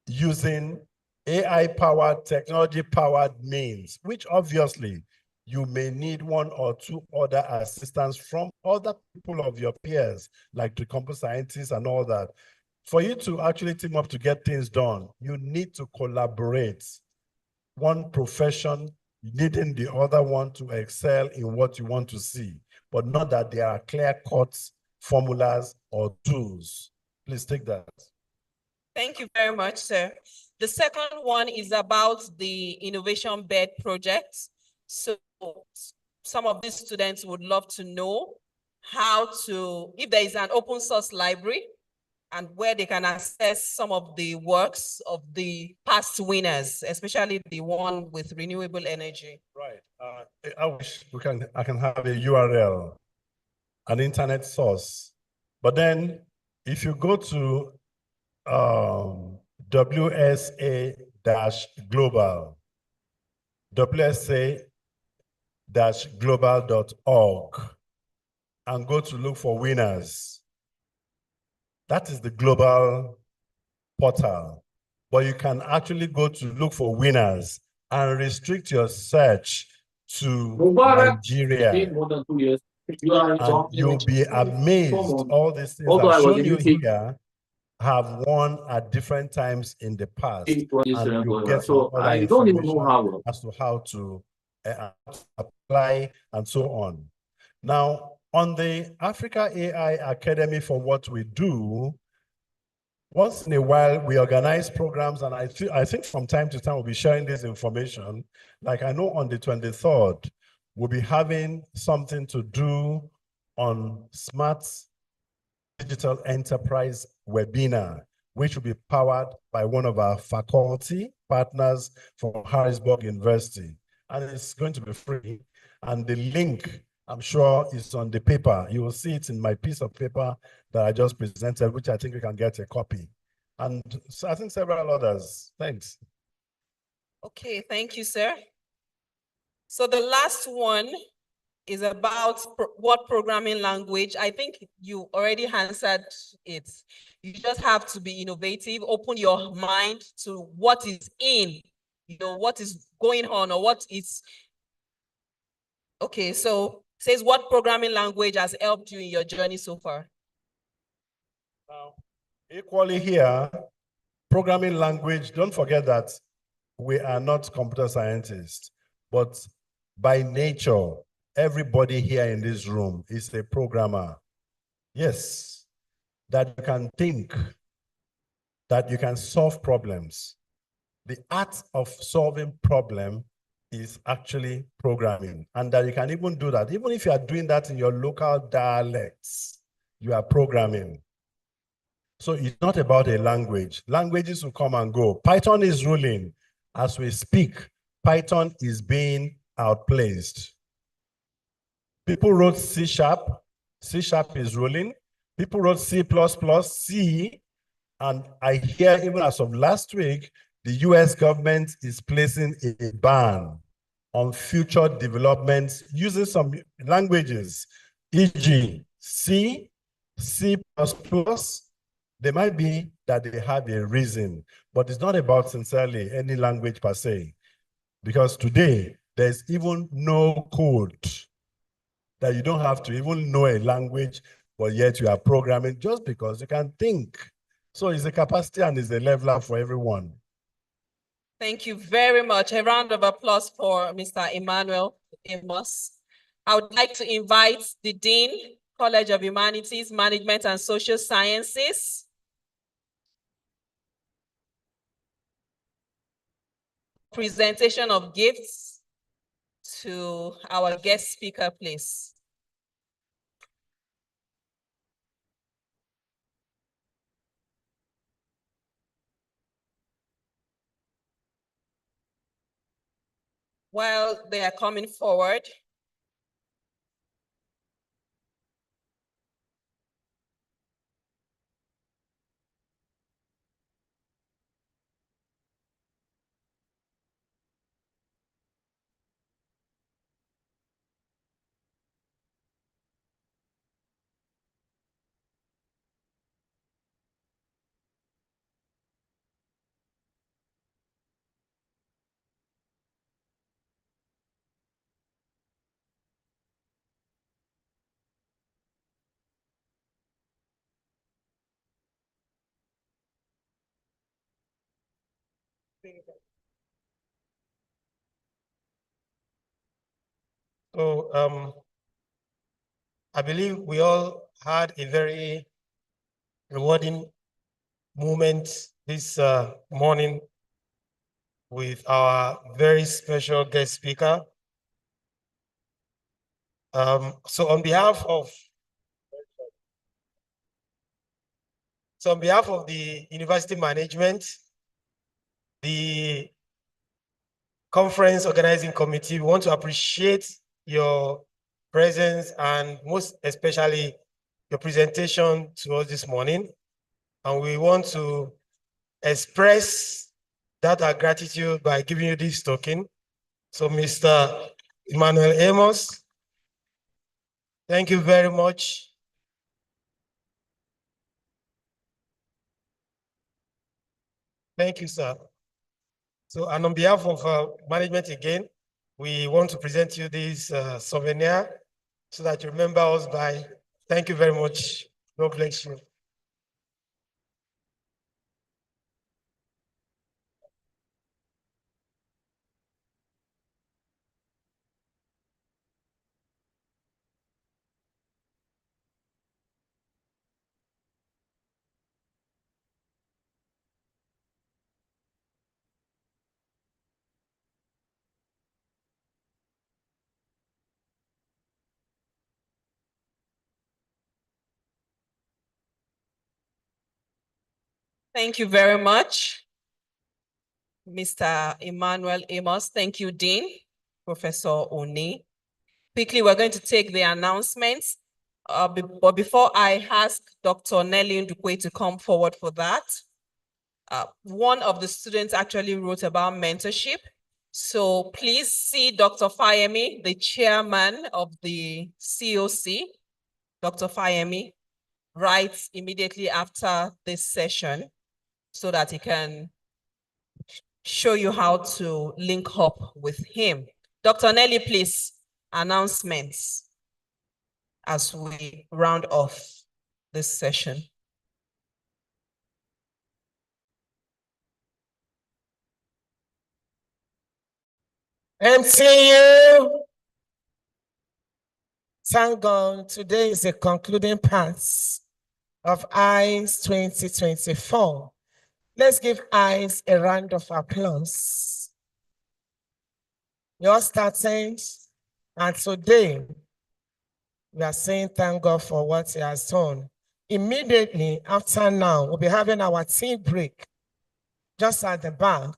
using AI-powered, technology-powered means, which obviously you may need one or two other assistants from other people of your peers, like the computer scientists and all that. For you to actually team up to get things done, you need to collaborate. One profession needing the other one to excel in what you want to see, but not that there are clear-cut formulas or tools. Please take that. Thank you very much, sir. The second one is about the Innovation Bed project. So some of these students would love to know how to, if there is an open source library and where they can access some of the works of the past winners, especially the one with renewable energy. Right. I wish I can have a URL, an internet source. But then if you go to WSA-global, WSA-global.org, and go to look for winners. That is the global portal. But you can actually go to look for winners and restrict your search to Nigeria. More than 2 years. And you'll be amazed. All these things I've shown you here have won at different times in the past. And you get some other information as to how to apply and so on. Now, on the Africa AI Academy for what we do, once in a while, we organize programs, and I think from time to time, we'll be sharing this information. Like I know on the 23rd, we'll be having something to do on smart digital enterprise webinar, which will be powered by one of our faculty partners from Harrisburg University. And it's going to be free. And the link, I'm sure, is on the paper. You will see it in my piece of paper that I just presented, which I think you can get a copy. And so I think several others. Thanks. Okay, thank you, sir. So the last one is about what programming language. I think you already answered it. You just have to be innovative, open your mind to what is in, what is going on or what is. Okay, so it says what programming language has helped you in your journey so far? Now, equally here, programming language, don't forget that we are not computer scientists, but by nature, everybody here in this room is a programmer. Yes, that you can think, that you can solve problems. The art of solving problem is actually programming, and that you can even do that. Even if you are doing that in your local dialects, you are programming. So it's not about a language. Languages will come and go. Python is ruling. As we speak, Python is being outplaced. People wrote C#. C# is ruling. People wrote C++, C, and I hear even as of last week, the US government is placing a ban on future developments using some languages, e.g. C, C++. They might be that they have a reason, but it's not about sincerely any language per se, because today there's even no code that you don't have to even know a language, but yet you are programming just because you can think. So it's a capacity and it's a leveler for everyone. Thank you very much. A round of applause for Mr. Emmanuel Amos. I would like to invite the Dean, College of Humanities, Management and Social Sciences. Presentation of gifts to our guest speaker, please. While they are coming forward, So I believe we all had a very rewarding moment this morning with our very special guest speaker. So on behalf of the university management, the conference organizing committee, we want to appreciate your presence and most especially your presentation to us this morning. And we want to express that our gratitude by giving you this token. So Mr. Emmanuel Amos, thank you very much. Thank you, sir. So, and on behalf of management again, we want to present you this souvenir so that you remember us by. Thank you very much. God bless you. thank you very much, Mr. Emmanuel Amos. Thank you, Dean, Professor Oni. Quickly, we're going to take the announcements. But before I ask Dr. Nelly Ndukwe to come forward for that, one of the students actually wrote about mentorship. So please see Dr. Fayemi, the chairman of the COC. Dr. Fayemi writes immediately after this session so that he can show you how to link up with him. Dr. Nelly, please, announcements as we round off this session. MTU, thank God, today is the concluding part of ICE 2024. Let's give ICE a round of applause. You all started, and today we are saying thank God for what He has done. Immediately after now, we'll be having our tea break just at the back.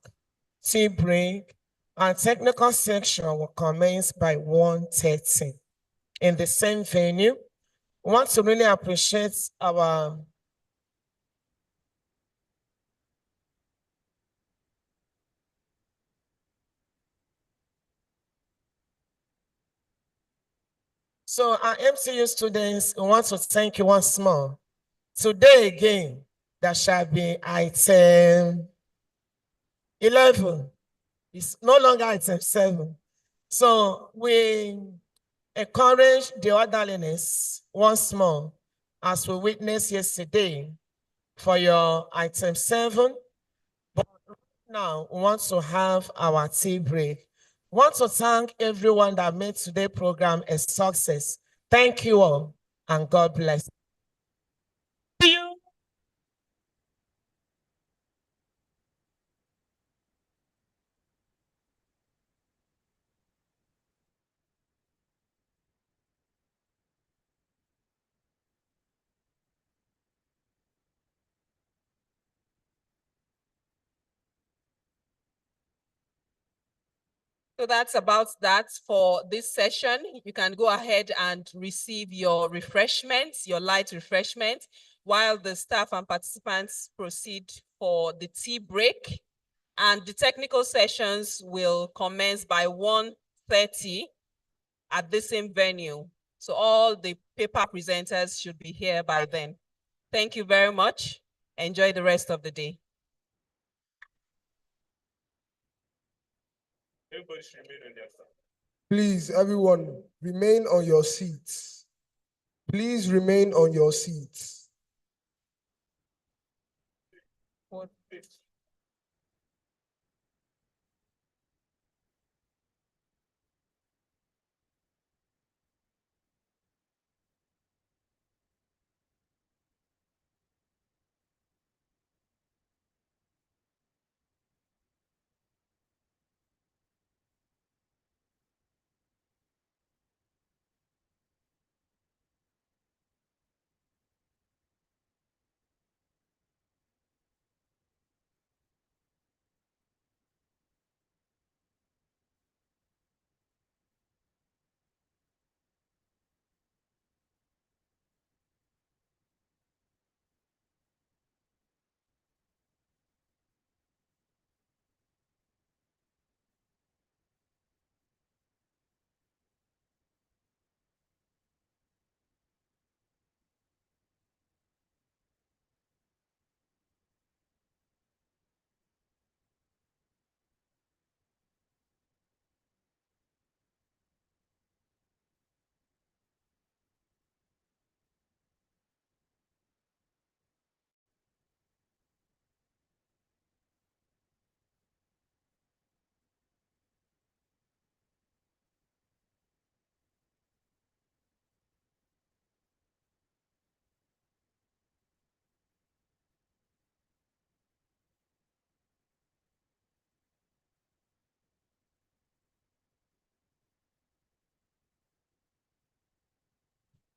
Tea break, and technical section will commence by 1:30 in the same venue. We want to really appreciate our So our MCU students, we want to thank you once more. Today again, there shall be item 11. It's no longer item 7. So we encourage the orderliness once more, as we witnessed yesterday. for your item 7. But now we want to have our tea break. Want to thank everyone that made today's program a success. Thank you all, and God bless. See you. So that's about that for this session. You can go ahead and receive your refreshments, your light refreshment, while the staff and participants proceed for the tea break. And the technical sessions will commence by 1:30 at the same venue. So all the paper presenters should be here by then. Thank you very much. Enjoy the rest of the day. Everybody should remain on their seat. Please, everyone, remain on your seats. Please remain on your seats.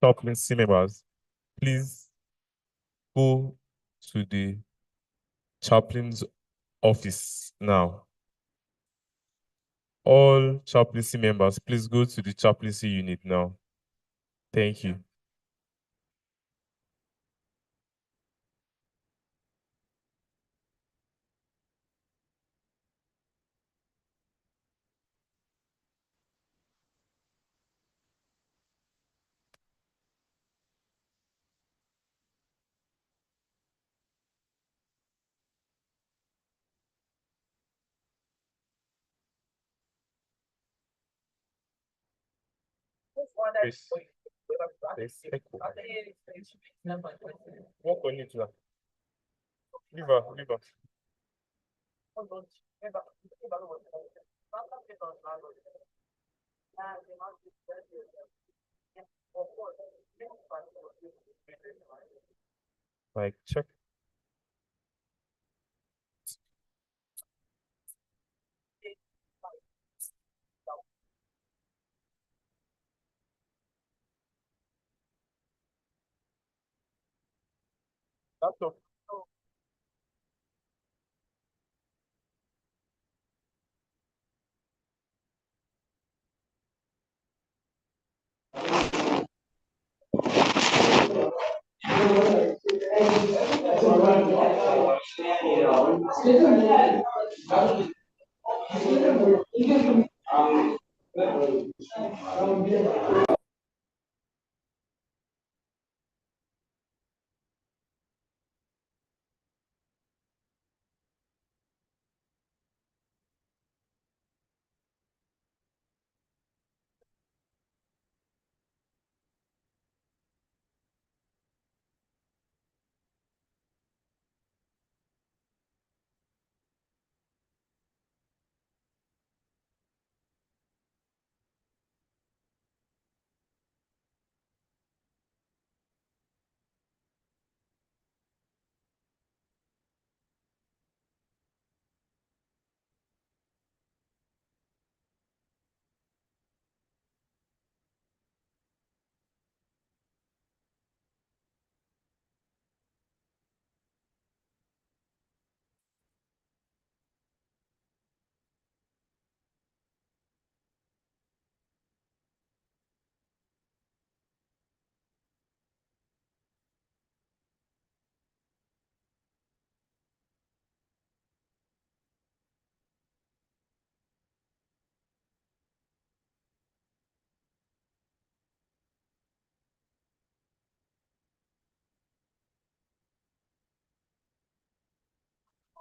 Chaplaincy members, please go to the chaplain's office now. All chaplaincy members, please go to the chaplaincy unit now. Thank you. Please. Please. Walk on it now. Leave her, leave her. Like, check. That's all.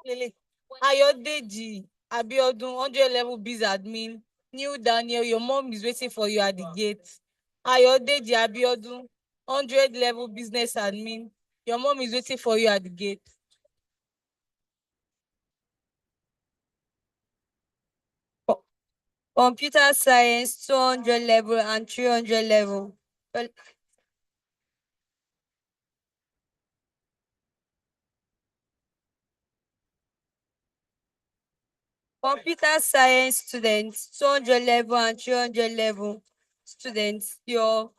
Lily. Ayodeji, Abiodun, 100 level biz admin. New Daniel, your mom is waiting for you at the gate. Ayodeji, Abiodun, 100 level business admin. Your mom is waiting for you at the gate. Computer science, 200 level and 300 level. Well, computer science students, 200 level and 300 level students, your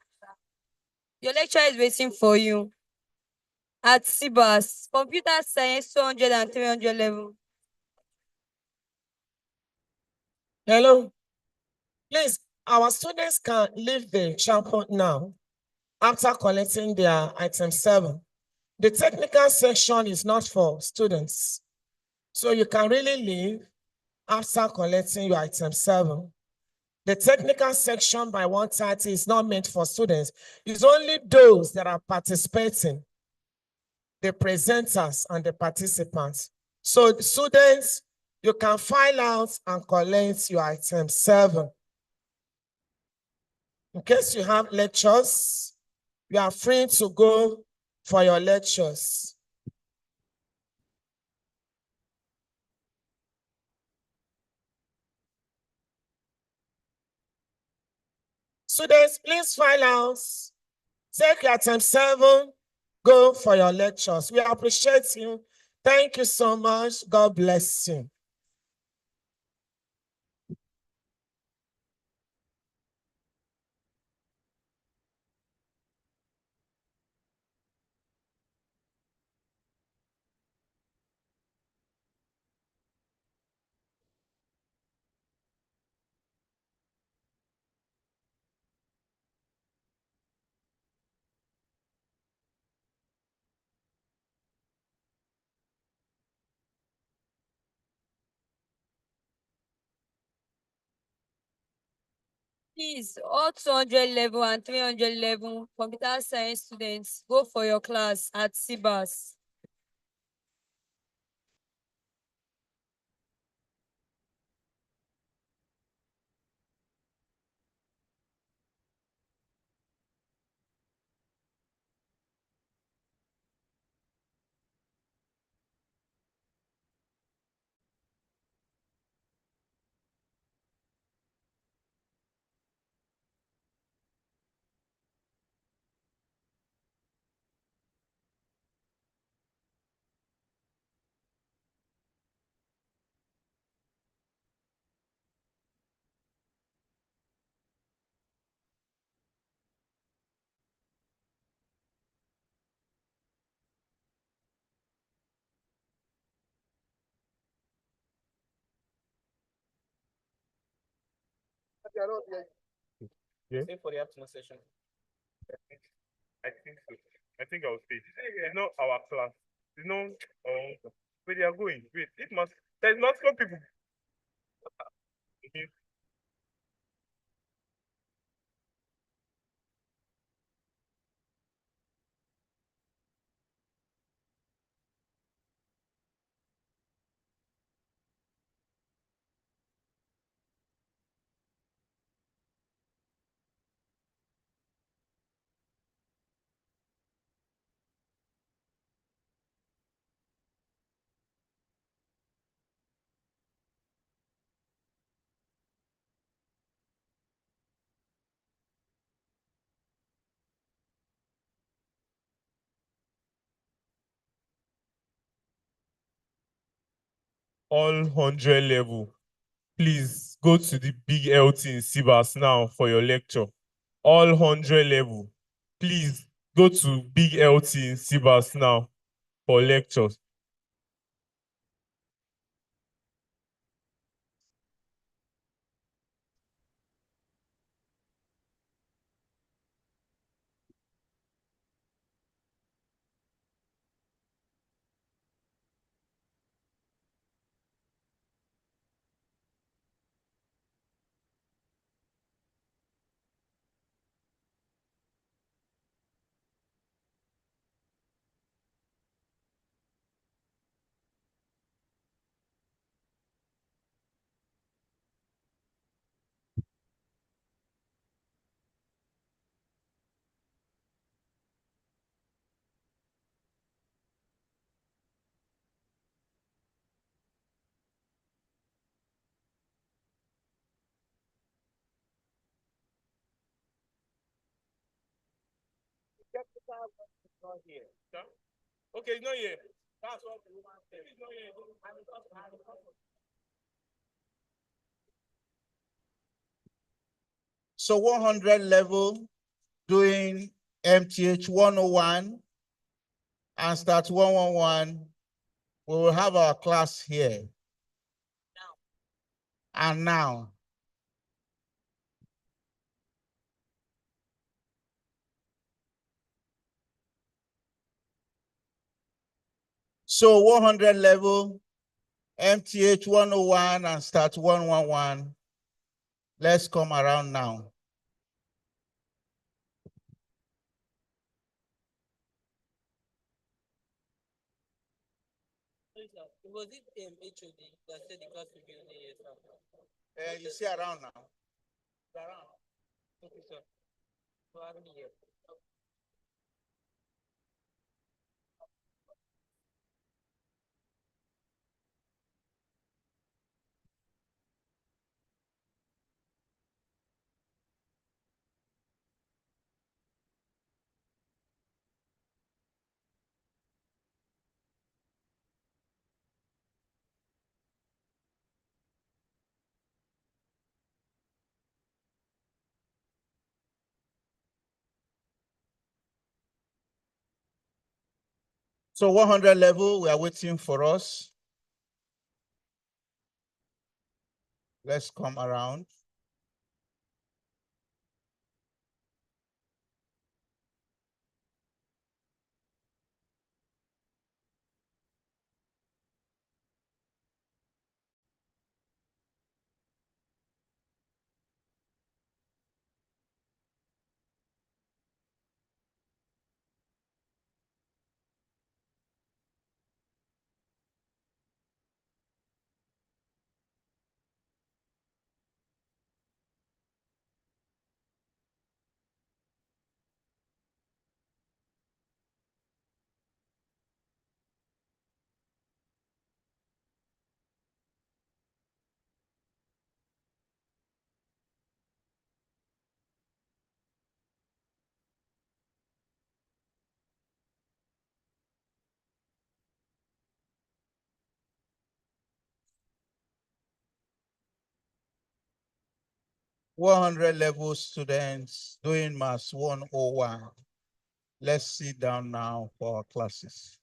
lecturer is waiting for you at CBAS. Computer science, 200 and 300 level. Hello. Please, our students can leave the chapel now after collecting their item 7. The technical section is not for students. So you can really leave after collecting your item 7. The technical section by 1:30 is not meant for students. It's only those that are participating, the presenters and the participants. So the students, you can file out and collect your item 7. In case you have lectures, you are free to go for your lectures. Students, please file out, take your item 7, go for your lectures. We appreciate you. Thank you so much. God bless you. Please, all 200 level and 300 level computer science students, go for your class at CBAS. Same for the afternoon session. I think so. I think I'll stay. It's not our class. It's not where they are going. Wait, it must. There's not some people. Okay. All 100 level, please go to the big LT in Sibas now for your lecture. All 100 level, please go to big LT in Sibas now for lectures. Not here. Okay, it's not here. That's what the woman said. It's not here. So 100 level doing MTH 101 and start 111. We will have our class here. And now. So 100 level, MTH 101 and start 111. Let's come around now. Was it HOD that said the class will be on You see around now. Around. Okay, sir. So I don't hear. So 100 level, we are waiting for us. Let's come around. $100 level students doing Maths 101. Let's sit down now for our classes.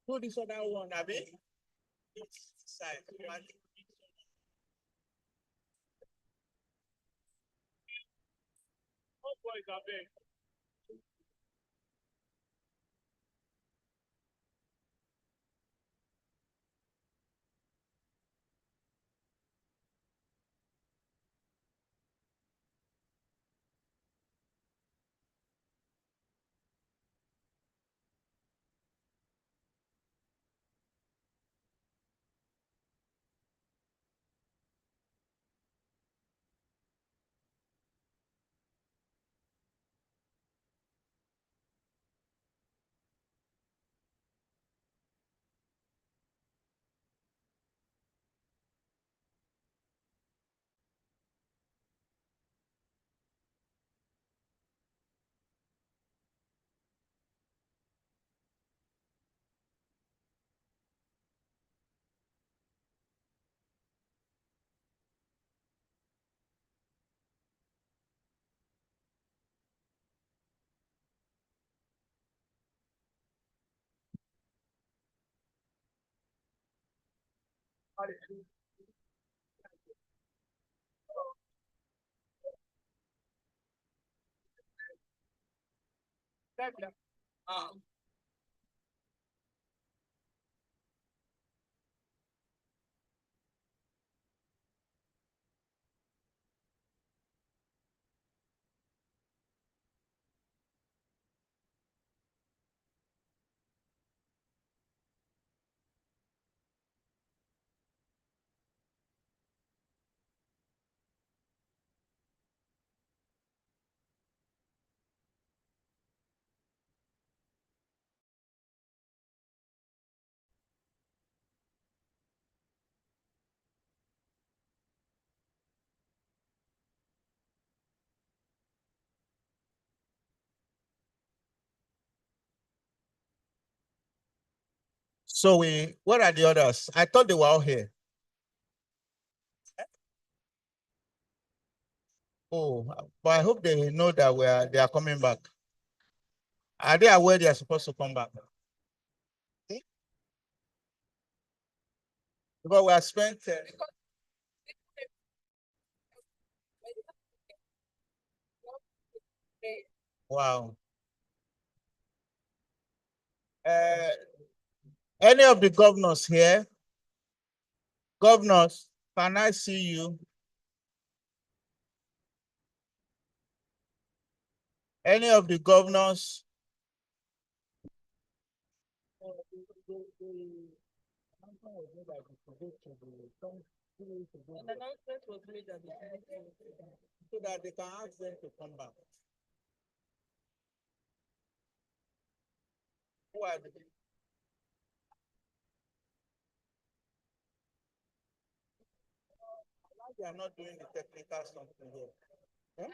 Do this other one, Abby. Side. Oh, boys, I beg. So where are the others? I thought they were all here. Oh, but I hope they know that they are coming back. Are they aware they are supposed to come back? Because we have spent. Wow. Any of the governors here? Governors, can I see you? Any of the governors? So that they can ask them to come back. Who are they? Why they are not doing the technical something here? Huh?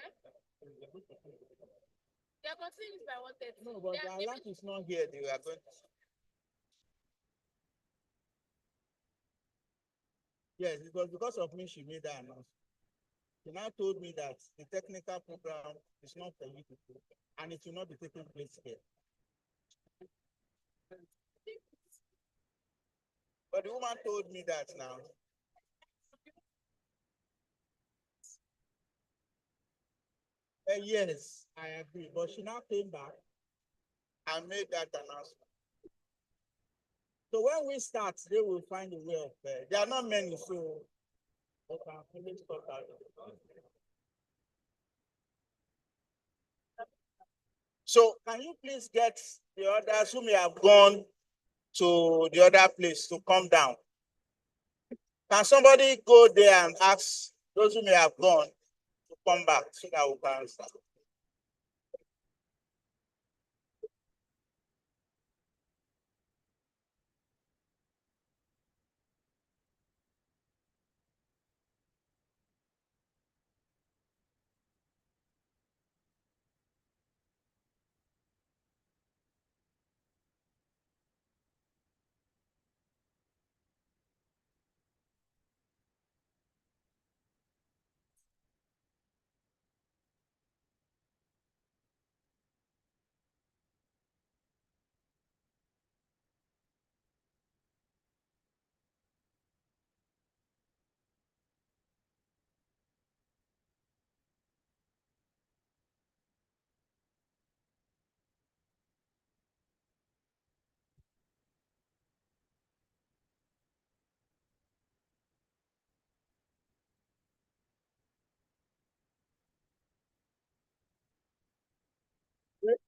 No, but the alert is not here. They are going to. Yes, it was because of me she made that announcement. She now told me that the technical program is not for you to do, and it will not be taking place here. But the woman told me that now. Yes, I agree. But she now came back and made that announcement. So when we start, they will find a way of. There are not many, so they can finish stuff out. So can you please get the others who may have gone to the other place to come down? Can somebody go there and ask those who may have gone to come back so that we can start?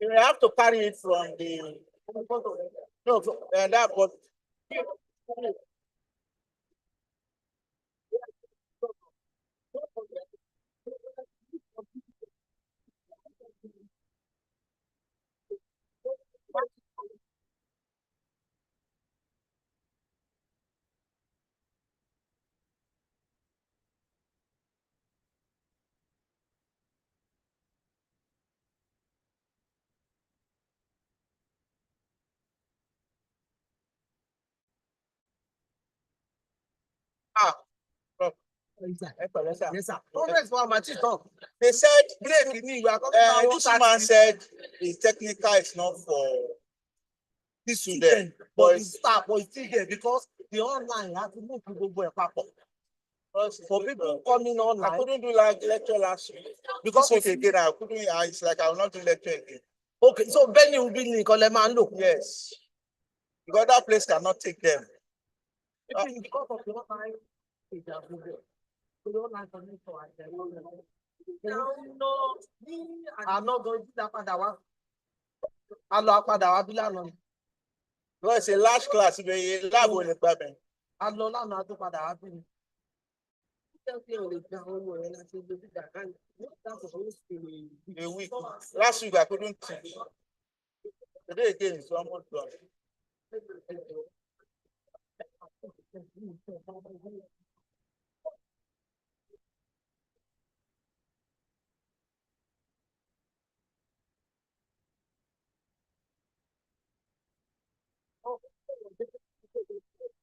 We have to carry it from the no that but Yes, sir. They said this man said the technical is not for this student, but it's staff, but it's still there because the online has to move to go for people coming online. I couldn't do like lecture last week because of again. I couldn't. It's like I will not do lecture again. Okay, so Benny will be Nicolemando. Yes, because that place cannot take them. Because of the online, I'm not going to that Padawa. I'll Padawa Bilano. No, it's a large class. It's a lab on the problem. I'll not to Padawa. A week. Last week I couldn't teach. Today again it's almost done.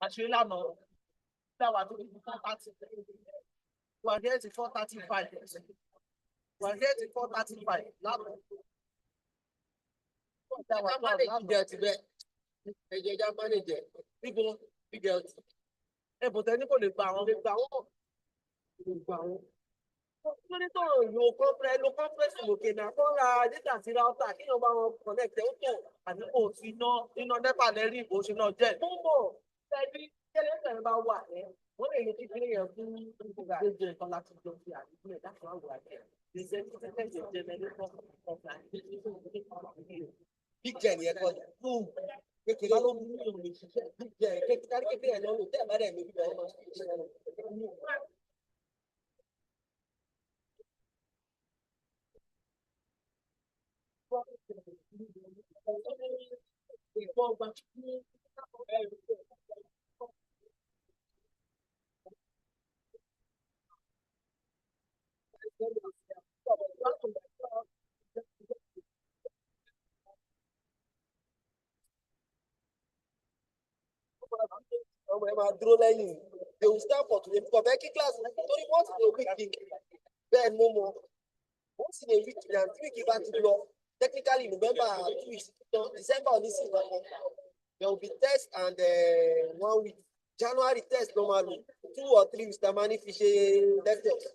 Actually, I'm not. That was 4:30. We're here to 4:35. We're here to 4:35. Lórí tó lo conference lòkè náà kó ra data sí router kí ló bá wọn connect ó tó àti kò sí iná NEPA lẹ́rìí ìbò ṣe náà jẹ́. Mo mọ̀ ṣẹ́bí tẹ́lẹ̀tẹ̀lẹ̀ bá wà ní wọ́n lè lo kíkiri yẹn fún gbogbo nǹkan láti jọ sí àdúgbò ẹ̀ láti wá wà ní ẹ̀. Ìṣẹ́ tí tẹ́lẹ̀ jẹ́ generator of big gen yẹn kọ́ fún kékeré ló mú ìròyìn ìṣiṣẹ́ big gen kékeré yẹn lọ́wọ́ tẹ́ẹ̀ bá dẹ̀ lórí bẹ́ẹ̀ máa ṣe iṣẹ́. Ọmọ ẹ máa dúró lẹ́yìn they will stand for today because bẹ́ẹ̀ kí class torí once in a week bẹ́ẹ̀ mo mọ̀ once in a week and 3 week bá ti lọ technically November 2 weeks December ò ní sí ìwọ̀n there will be test and 1 week January test normally 2 or 3 weeks tamani fi ṣe lectures.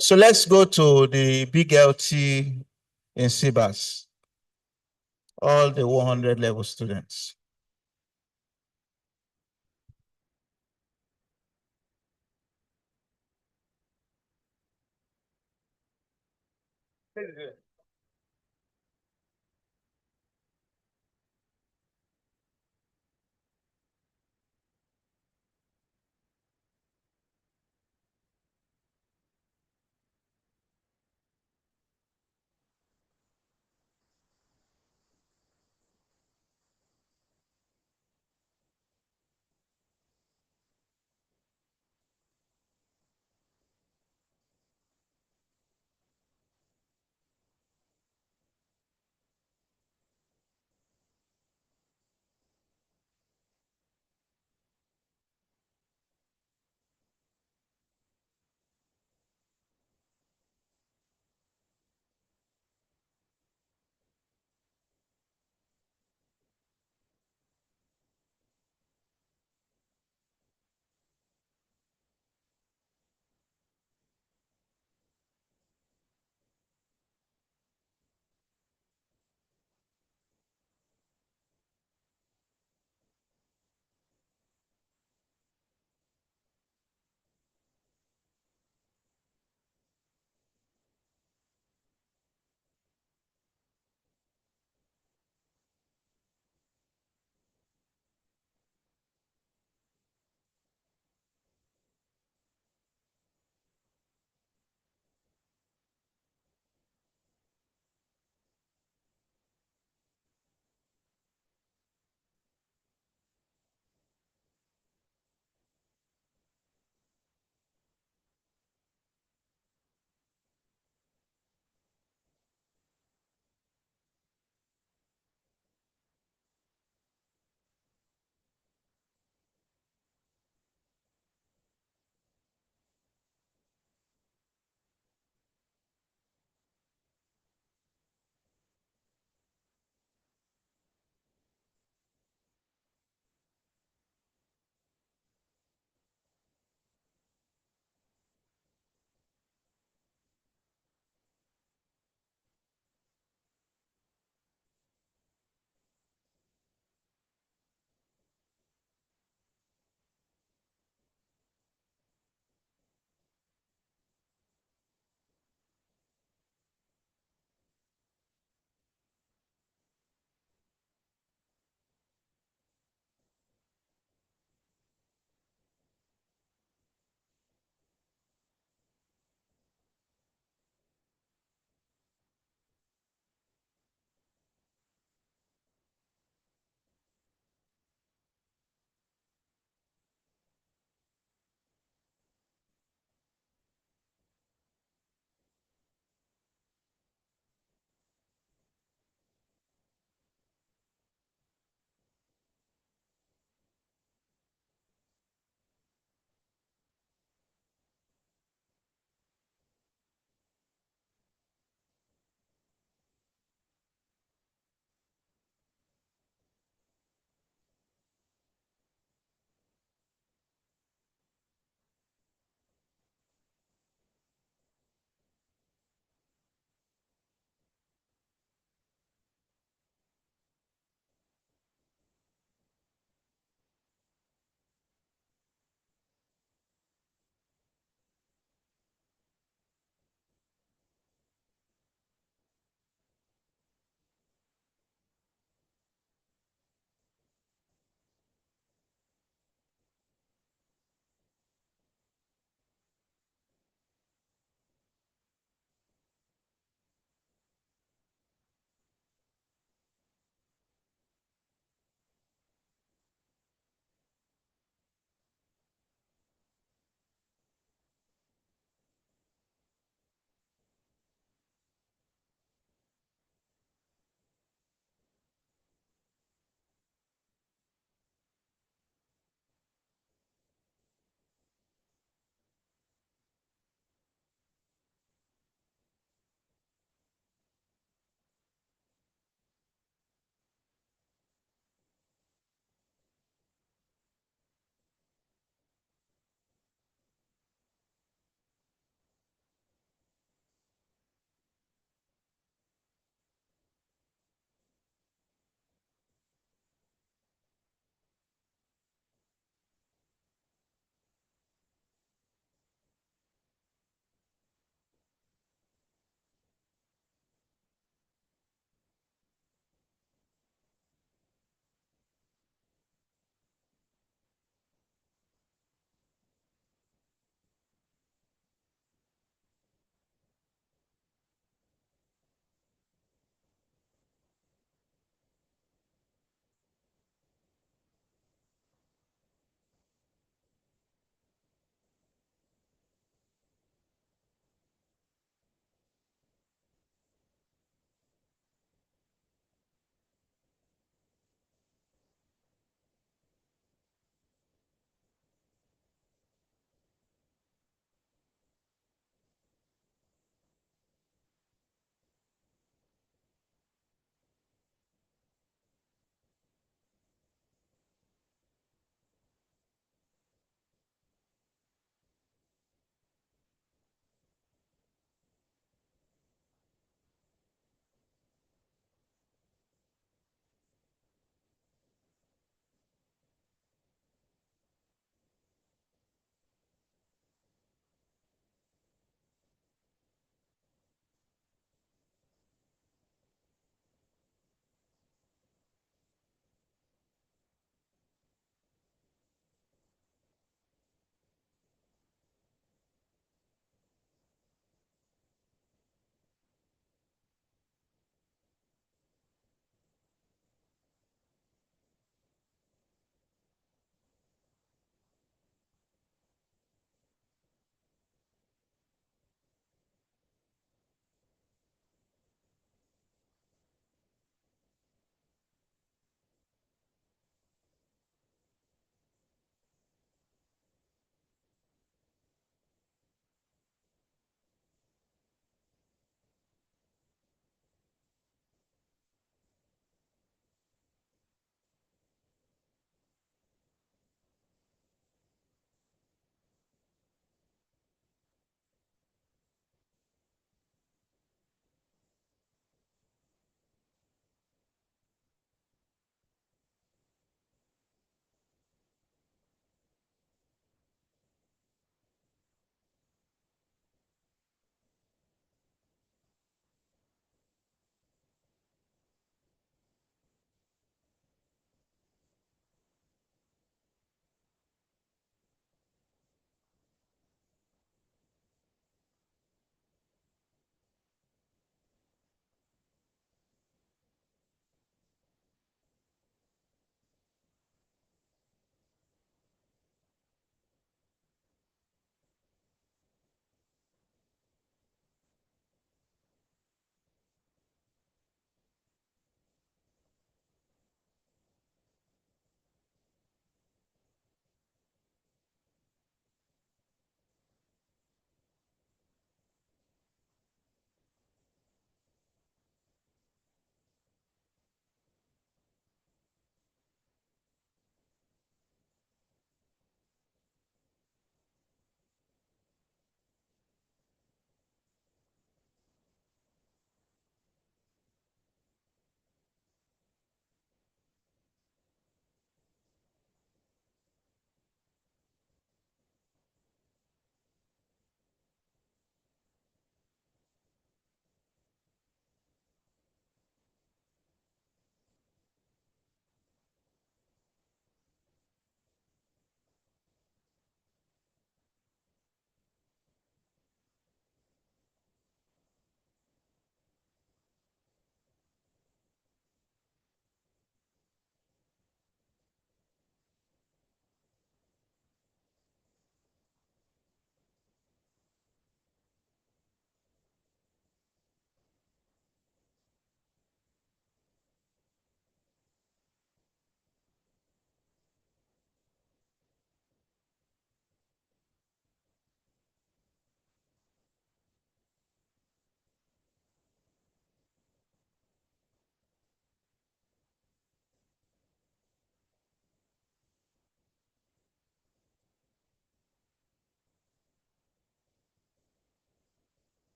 So let's go to the big LT in CBAS. All the 100 level students.